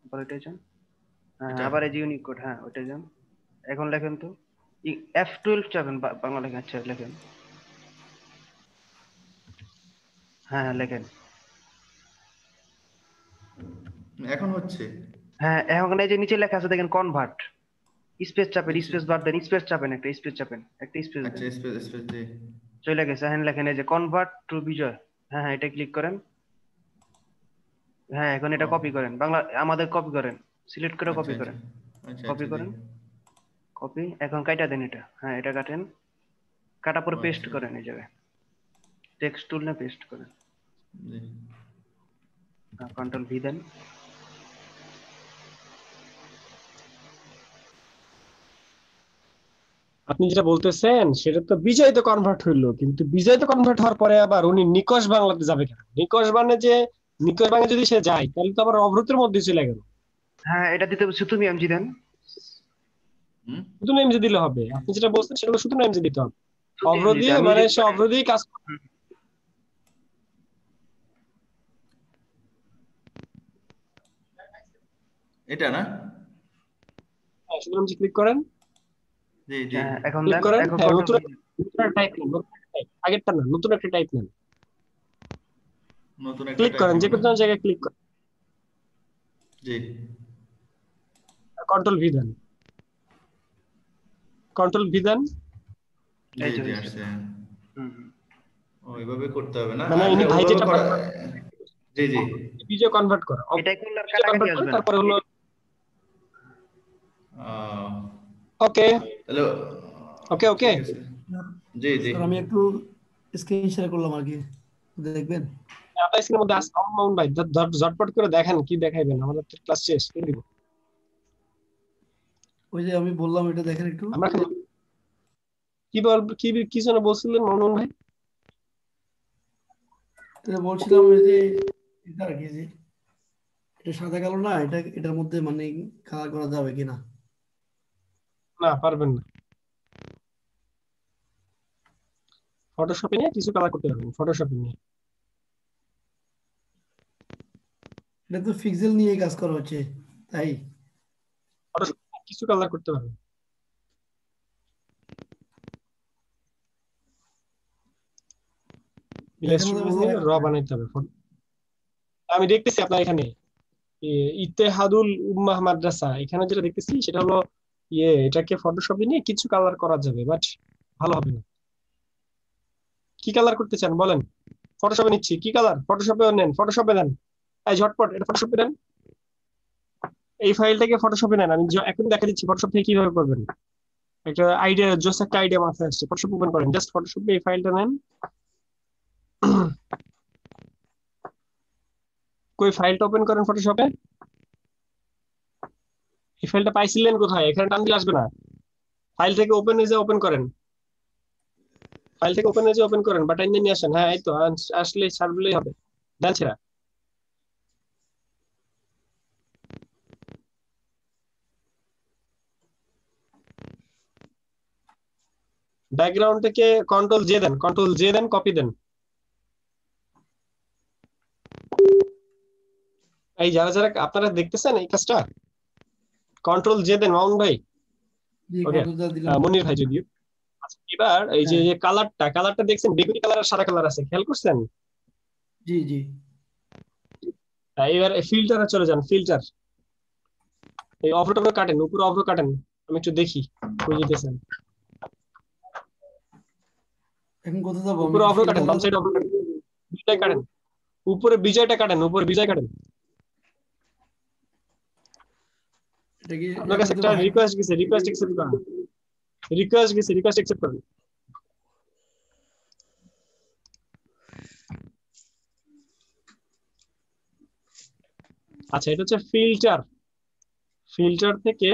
আবার ওইটাই যান। হ্যাঁ আবার এই যে ইউনিক কোড, হ্যাঁ ওইটাই যান। এখন লেখেন তো F12 চাপেন, বাংলা লেখেন। আচ্ছা লেখেন, হ্যাঁ লেখেন। এখন হচ্ছে? হ্যাঁ এখন এই যে নিচে লেখা আছে দেখেন কনভার্ট, স্পেস চাপেন, স্পেস বার দেন, স্পেস চাপেন, একটা স্পেস চাপেন, একটা স্পেস দেন। আচ্ছা স্পেস দে। চলে গেছে। হ্যাঁ লেখেন এই যে কনভার্ট টু বিজয়। হ্যাঁ হ্যাঁ এটা ক্লিক করেন। হ্যাঁ এখন এটা কপি করেন, বাংলা আমাদের কপি করেন, সিলেক্ট করে কপি করেন, কপি করেন, কপি। এখন কাটা দেন এটা, হ্যাঁ এটা কাটেন, কাটা পরে পেস্ট করেন এই জায়গায়, টেক্সট টুল না পেস্ট করেন। কন্ট্রোল ভি দেন। আপনি যেটা বলতেছেন সেটা তো বিজয় তো কনভার্ট হইলো, কিন্তু বিজয় তো কনভার্ট হওয়ার পরে আবার উনি নিকষ বাংলাতে যাবে কেন? নিকষ বাংলা যদি সে যায় তাহলে তো আবার অবরোধের মধ্যে চলে গেল। হ্যাঁ এটা দিতে তুমি এমজি দেন, শুধু এমজি দিলে হবে? আপনি যেটা বলছেন সেটা শুধু এমজি দিতে হবে। অবরোধী মানে সে অবরোধী কাজ এটা না? হ্যাঁ শুধু এমজি ক্লিক করেন। জি জি এখন ক্লিক দেন, করেন। এখন নতুন একটা টাইপ নেন, আগেরটা না, নতুন একটা টাইপ নেন। নতুন একটা ক্লিক করেন, যে কোনো জায়গায় ক্লিক করেন। জি কন্ট্রোল ভি দেন, কন্ট্রোল ভি দেন। জি জি আসছে। ওইভাবে করতে হবে না, মানে ইনি ভাই যেটা জি জি ভিডিও কনভার্ট করো, এটাই করলে আর কাটাকাটি আসবে না। তারপর হলো ওকে হ্যালো ওকে ওকে জি জি স্যার আমি একটু স্ক্রিন শেয়ার করলাম আর কি, দেখবেন আপনার স্ক্রিনের মধ্যে আসছে মামুন ভাই, ঝটপট করে দেখেন কি দেখাইবেন, আমাদের ক্লাস শেষ করে দিব। ওই যে আমি বললাম এটা দেখেন একটু। আমরা কি যেন বলছিলেন মামুন ভাই? এটা বলছিলাম যে এটা আর কি, যে এটা সাদা কালো না, এটার মধ্যে মানে কালার করা যাবে কিনা? না পারবেন না, ফটোশপে নিয়ে কিছু কালার করতে পারবেন, ফটোশপে নিয়ে। এটা তো পিক্সেল নিয়ে কাজ করা হচ্ছে, তাই কিছু কালার করতে পারবেন। র বানাইতে হবে। আমি দেখতেছি আপনার এখানে ইত্তেহাদুল উম্মাহ মাদ্রাসা, এখানে যেটা দেখতেছি সেটা হলো এটাকে ফটোশপে নিয়ে কিছু কালার করা যাবে, বাট ভালো হবে না। কি কালার করতে চান বলেন? ফটোশপে নিচ্ছি, কি কালার? ফটোশপে নেন, ফটোশপে দেন, এই ঝটপট এটা ফটোশপে দেন, এই ফাইলটাকে ফটোশপে নেন। আমি এখন দেখা দিচ্ছি ফটোশপ থেকে কিভাবে করবেন। একটা আইডিয়া, জাস্ট একটা আইডিয়া মাথায় আসছে। ফটোশপ ওপেন করেন, জাস্ট ফটোশপে এই ফাইলটা নেন। কই ফাইলটা ওপেন করেন ফটোশপে। এই ফাইলটা পাইছিলেন কোথায়? এখানে টান দিলে আসবে না। ফাইল থেকে ওপেন হয়ে যায়, ওপেন করেন, ফাইল থেকে ওপেন হয়ে যায়, ওপেন করেন, বাটন নিয়ে আসেন। হ্যাঁ এই তো আসলে ছাড়লেই হবে, দেন ছেড়া। ব্যাকগ্রাউন্ড থেকে কন্ট্রোল জে দেন, কন্ট্রোল জে দেন, কপি দেন। এই যারা যারা আপনারা দেখতেছেন এই কাজটা, কন্ট্রোল জে দেন মামুন ভাই, মনির ভাই যদিও। আচ্ছা এবার এই যে কালারটা দেখছেন, বেগুনি কালার আর সাদা কালার আছে, খেয়াল করছেন? জি জি। এবার ফিল্টারে চলে যান, ফিল্টার, এই অভ্রটা কাটেন, উপরে অভ্র কাটেন, আমি একটু দেখি বুঝতেছেন। এখন কোথায় যাব? উপরে অভ্র কাটেন, বাম সাইড অভ্র কাটেন, বিজয় কাটেন, উপরে বিজয়টা কাটেন, উপরে বিজয় কাটেন। আপনার কাছে একটা রিকোয়েস্ট গেছে, রিকোয়েস্ট অ্যাকসেপ্ট করেন, রিকোয়েস্ট গেছে, রিকোয়েস্ট অ্যাকসেপ্ট করেন। আচ্ছা এটা হচ্ছে ফিল্টার, ফিল্টার থেকে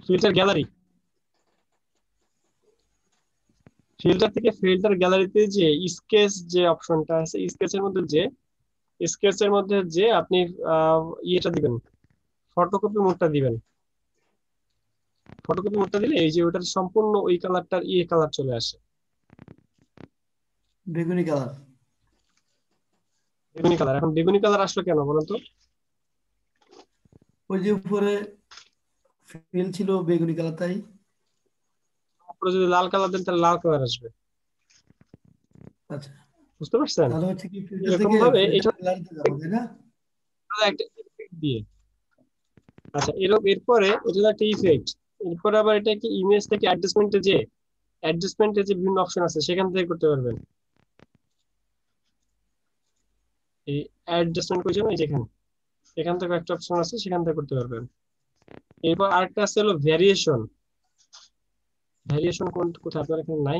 ফিল্টার গ্যালারি, ফিল্টার থেকে ফিল্টার গ্যালারিতে যে স্কেচ যে অপশনটা আছে, স্কেচের মধ্যে যে আপনি ইয়েটা দিবেন, ফটোকপি মোডটা দিবেন। ফটোকপি মোডটা দিলে এই যে ওটার সম্পূর্ণ ওই কালারটার কালার চলে আসে। বেগুনি কালার। বেগুনি কালার, এখন বেগুনি কালার আসলো কেন বলেন তো? ওই যে উপরে ফিল ছিল বেগুনি কালার, তাই উপরে যদি লাল কালার দেন তাহলে লাল কালার আসবে। আচ্ছা বুঝতে পারছেন? তাহলে হচ্ছে কি ফিল্টার এরকম থেকে ভাবে ফিল্টার এটা কালার দিতে যাবো, তাই না? একটা effect দিয়ে, আচ্ছা এরপরে এটা একটা ইফেক্ট। এরপরে আবার এটা কি ইমেজ থেকে অ্যাডজাস্টমেন্টে যে বিভিন্ন অপশন আছে সেখান থেকে করতে পারবেন। এই অ্যাডজাস্টমেন্ট কই জানো, এই যেখানে এখান থেকে একটা অপশন আছে সেখান থেকে করতে পারবেন। এরপর আরেকটা আছে হলো ভ্যারিয়েশন। ভ্যারিয়েশন কোথায় আপনার এখানে নাই?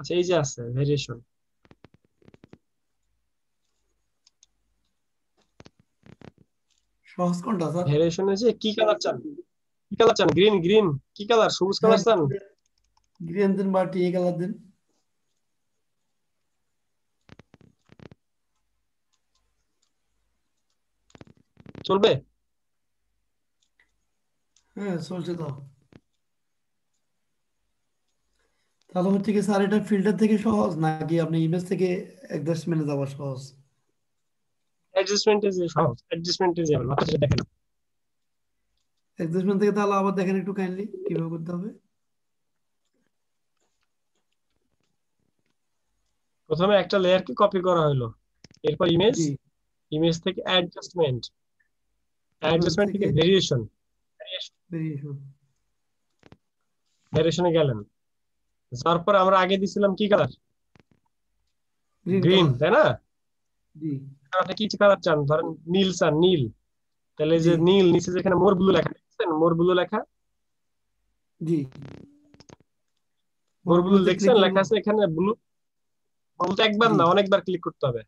আচ্ছা এই যে আছে ভ্যারিয়েশন। সহজ কোনটা স্যার? ভ্যারিয়েশনে যে কি কালার চান, কি কালার চান? গ্রিন গ্রিন কি কালার? সবুজ কালার চান? গ্রিন দিন বা টি কালার দিন। চলবে? হ্যাঁ চলছে তো। তাহলে হচ্ছে কি স্যার এটা ফিল্টার থেকে সহজ নাকি আপনি ইমেজ থেকে অ্যাডজাস্টমেন্টে যাওয়া সহজ? অ্যাডজাস্টমেন্টে যে সহজ, অ্যাডজাস্টমেন্টে যাবেন, মাত্র সেটা দেখেন। অ্যাডজাস্টমেন্ট থেকে তাহলে আবার দেখেন একটু কাইন্ডলি কিভাবে করতে হবে। প্রথমে একটা লেয়ারকে কপি করা হলো, এরপর ইমেজ থেকে অ্যাডজাস্টমেন্ট থেকে ভেরিয়েশন, ভেরিয়েশনে গেলেন। তারপর আমরা আগে দিছিলাম কি কালার? গ্রিন, তাই না? আপনি কি কালার চান? ধরেন নীল চান, নীল। তাহলে যে নীল নিচে যেখানে মোর ব্লু লেখা, দেখছেন মোর ব্লু লেখা? জি মোর ব্লু দেখছেন লেখা আছে এখানে ব্লু। বলতে একবার না অনেকবার ক্লিক করতে হবে।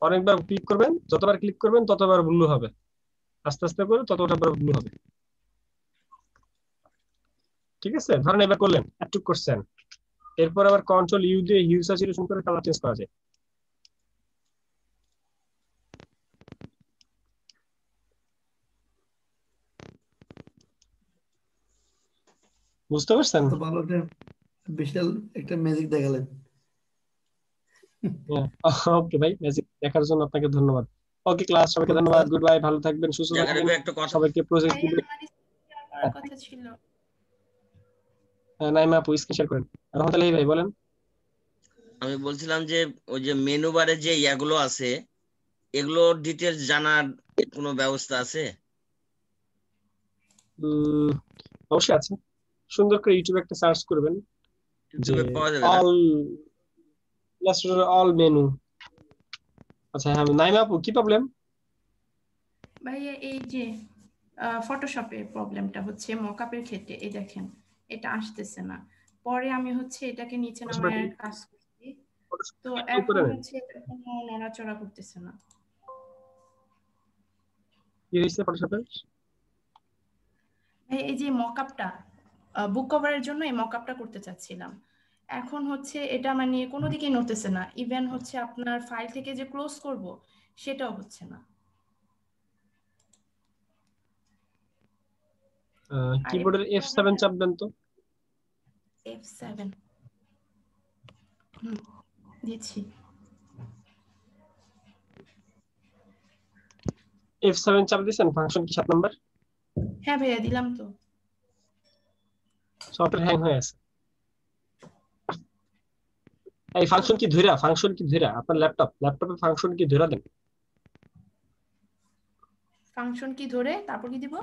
অনেকবার ক্লিক করবেন, যতবার ক্লিক করবেন ততবার ব্লু হবে, আস্তে আস্তে করে ততটা ব্লু হবে। ঠিক আছে, ধরেন এবার করলেন, এতটুকু করছেন। এরপর আবার কন্ট্রোল ইউ দিয়ে হিউ স্যাচুরেশন করে কালার চেঞ্জ করা যায়। বুঝতে পারছেন? তো ভালো একটা বিশাল একটা ম্যাজিক দেখালেন। ওকে ভাই, ম্যাজিক দেখার জন্য আপনাকে ধন্যবাদ। ওকে ক্লাস, সবাইকে ধন্যবাদ, গুড বাই, ভালো থাকবেন, সুস্থ থাকবেন, সবাইকে প্রজেক্ট দিবেন। কথা ছিল নাইমা আপু স্ক্রিন শেয়ার করেন। রহমত আলী ভাই বলেন। আমি বলছিলাম যে ওই যে মেনু বারে যে ইয়াগুলো আছে এগুলোর ডিটেলস জানার কোনো ব্যবস্থা আছে? অবশ্যই আছে। সুন্দর করে ইউটিউবে একটা সার্চ করবেন যে অল মেনু। আচ্ছা হ্যাঁ নাইমা আপু কি প্রবলেম? ভাইয়া এই যে ফটোশপের প্রবলেমটা হচ্ছে মকআপের ক্ষেত্রে, এই দেখেন এটা আসতেছে না। পরে আমি হচ্ছে এটাকে নিচে নামায় কাজ করছি, তো এখন হচ্ছে কোনো নড়াচড়া করতেছে না। কি হইছে ফটোশপে? এই যে মকআপটা বুক কভারের জন্য এই মকআপটা করতে চাচ্ছিলাম, এখন হচ্ছে এটা মানে কোনো দিকেই নড়তেছে না। ইভেন হচ্ছে আপনার ফাইল থেকে যে ক্লোজ করব সেটাও হচ্ছে না। কিবোর্ডের F7 চাপবেন তো। F7 দিচ্ছি। F7 চাপ দিয়েছেন? ফাংশন কি 7 নাম্বার? হ্যাঁ ভাইয়া দিলাম তো। সফটওয়্যার হ্যাং হয়ে আছে। এই ফাংশন কি ধইরা আপনার ল্যাপটপে ফাংশন কি ধইরা দেন। ফাংশন কি ধরে তারপর কি দিব?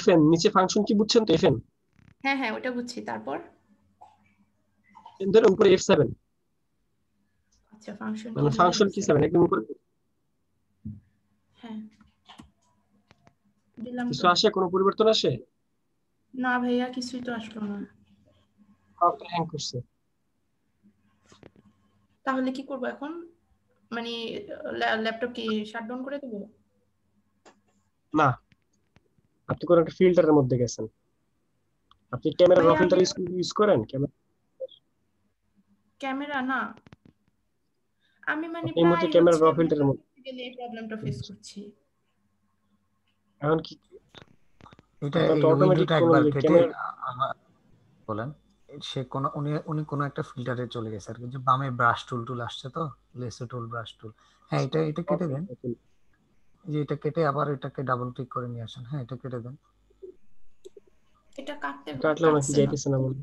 FN নিচে ফাংশন কি বুঝছেন তো? FN হ্যাঁ হ্যাঁ ওটা বুঝছি, তারপর ধরে উপরে F7। আচ্ছা ফাংশন মানে ফাংশন কি 7 একদম উপরে। হ্যাঁ দিলাম। কিছু আসে, কোনো পরিবর্তন আসে? না ভাইয়া কিছুই তো আসলো না। সফটওয়্যার হ্যাং করছে। তাহলে কি করব এখন? মানে ল্যাপটপ কি শাটডাউন করে দেব? না, আপনি কোন একটা ফিল্টারের মধ্যে গেছেন। আপনি ক্যামেরা র ফিল্টার ইউজ করেন? ক্যামেরা না, আমি মানে এই মুহূর্তে ক্যামেরা র ফিল্টারের মধ্যে গেলে এই প্রবলেমটা ফেস করছি। এখন কি এটা এই উইন্ডোটা একবার কেটে বলেন, সে কোন উনি কোন একটা ফিল্টারে চলে গেছে আর কি, যে বামে ব্রাশ টুল আসছে তো, লেসো টুল, ব্রাশ টুল। হ্যাঁ, এটা কেটে দেন, যে এটা কেটে আবার এটাকে ডাবল ক্লিক করে নিয়ে আসেন। হ্যাঁ, এটা কেটে দেন। এটা কাটলেও নাকি কাটছে না, যাইতেছে না বলে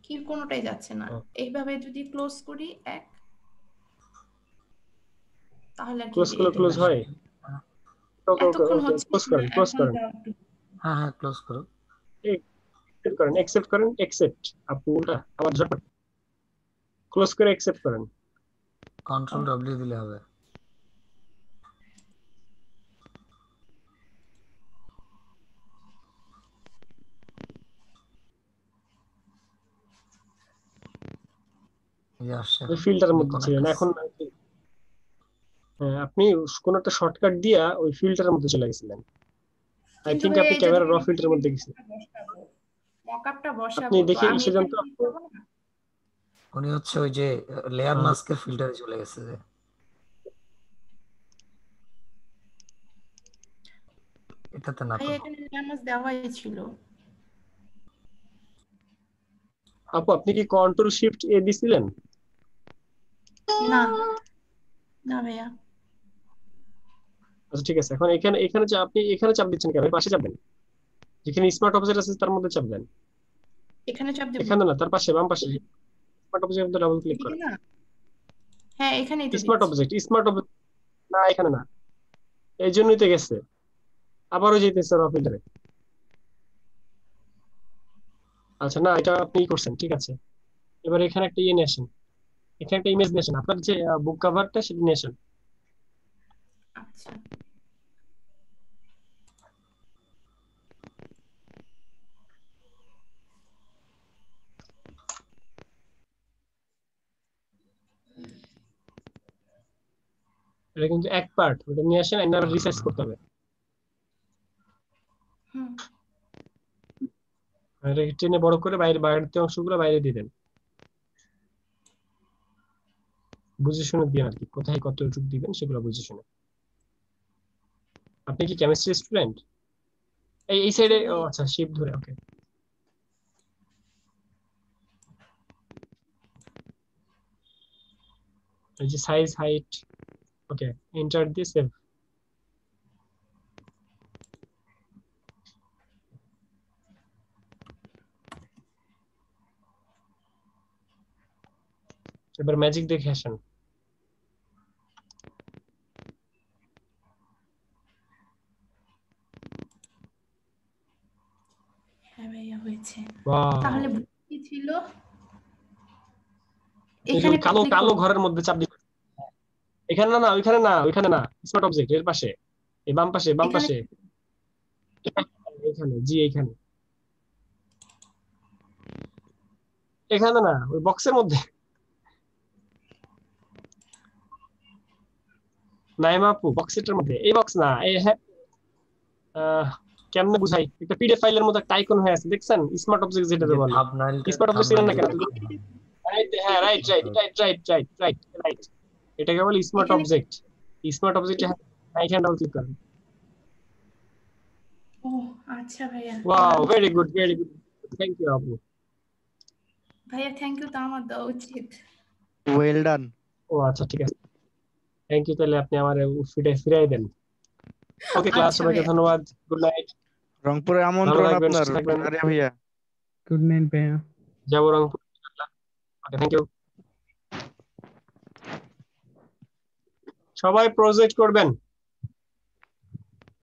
কি কোনোটাই যাচ্ছে না। এইভাবে যদি ক্লোজ করি এক, তাহলে আর কি ক্লোজ হয়। এতক্ষণ হচ্ছে ক্লোজ করেন। হ্যাঁ ক্লোজ করো, অ্যাকসেপ্ট করেন, অ্যাকসেপ্ট আপুটা আবার ঝটপট ক্লোজ করে অ্যাকসেপ্ট করেন। কন্ট্রোল ডব্লিউ দিলে হবে। ফিল্টারের মধ্যে ছিলেন এখন, আপনি কোন একটা শর্টকাট দিয়া ওই ফিল্টারের মধ্যে চলে গেছিলেন। আই থিংক আপনি ক্যামেরা র ফিল্টারের মধ্যে গেছেন। মকআপটা বসাবো আপনি দেখে আমি সেজন্য তো উনি হচ্ছে ওই যে লেয়ার মাস্কের ফিল্টারে চলে গেছে। যে এটাতে না, ভাই এখানে লেয়ার মাস্ক দেওয়াই ছিল। আপু আপনি কি কন্ট্রোল শিফট এ দিছিলেন? না না ভাইয়া। আচ্ছা ঠিক আছে, এখন এখানে যে আপনি এখানে চাপ দিচ্ছেন কেন? পাশে চাপবেন, যেখানে স্মার্ট অবজেক্ট আছে তার মধ্যে চাপ দেন। এখানে চাপ দেব? এখানে না, তার পাশে বাম পাশে স্মার্ট অবজেক্টের মধ্যে ডাবল ক্লিক করুন। হ্যাঁ এখানেই তো স্মার্ট অবজেক্ট না, এখানে না, এই জন্যই তো গেছে, আবারও যেতেছে র ফিল্টারে। আচ্ছা না, এটা আপনি করছেন, ঠিক আছে। এবার এখানে একটা ইয়ে নিয়ে আসেন, এখানে একটা ইমেজ নিয়ে আসেন, আপনার যে বুক কভারটা সেটা নিয়ে আসেন। আচ্ছা এটা কিন্তু এক পার্ট, ওটা নিয়ে আসেন, আর রিসার্চ করতে হবে। এটা টেনে বড় করে বাইরের অংশগুলো বাইরে দিয়ে দেন, বুঝে শুনে দিন আর কি, কোথায় কতটুকু দিবেন সেগুলো বুঝে শুনে। আপনি কি কেমিস্ট্রি স্টুডেন্ট? এই সাইডে, ও আচ্ছা, শিফট ধরে, ওকে। এই যে সাইজ, হাইট, ওকে, এন্টার দিয়ে সেভ। এবার ম্যাজিক দেখে আসেন। হ্যাঁ ভাইয়া হয়েছে। ওয়াও, তাহলে কি ছিল? এখানে কালো কালো ঘরের মধ্যে চাপ দিবেন। এখানে না, ওইখানে না, ওইখানে না, স্মার্ট অবজেক্ট এর পাশে, এই বাম পাশে, বাম পাশে, এখানে, জি এখানে, এখানে না, ওই বক্সের মধ্যে। নাইমা আপু, বক্সের মধ্যে, এই বক্স না, এই হ্যাঁ, কেমনে বুঝাই, একটা পিডিএফ ফাইলের মধ্যে একটা আইকন হয়ে আছে, দেখছেন? স্মার্ট অবজেক্ট যেটা বলে, স্মার্ট অবজেক্ট ছিলেন না কেন? হ্যাঁ, রাইট, এটাকে বলে স্মার্ট অবজেক্ট। স্মার্ট অবজেক্টে এখানে ডাবল ক্লিক করেন। ও আচ্ছা ভাইয়া। Wow, very good, thank you আপু। ভাইয়া থ্যাংক ইউ তো আমার দেওয়া উচিত। Well done. ও আচ্ছা ঠিক আছে, থ্যাংক ইউ। তাহলে আপনি আমার ফিরাই দেন। ওকে ক্লাস, সবাইকে ধন্যবাদ, গুড নাইট। রংপুরে আমন্ত্রণ আপনার আরে ভাইয়া। গুড নাইট ভাইয়া। যাবো রংপুর। ওকে, থ্যাংক ইউ। সবাই প্রজেক্ট করবেন।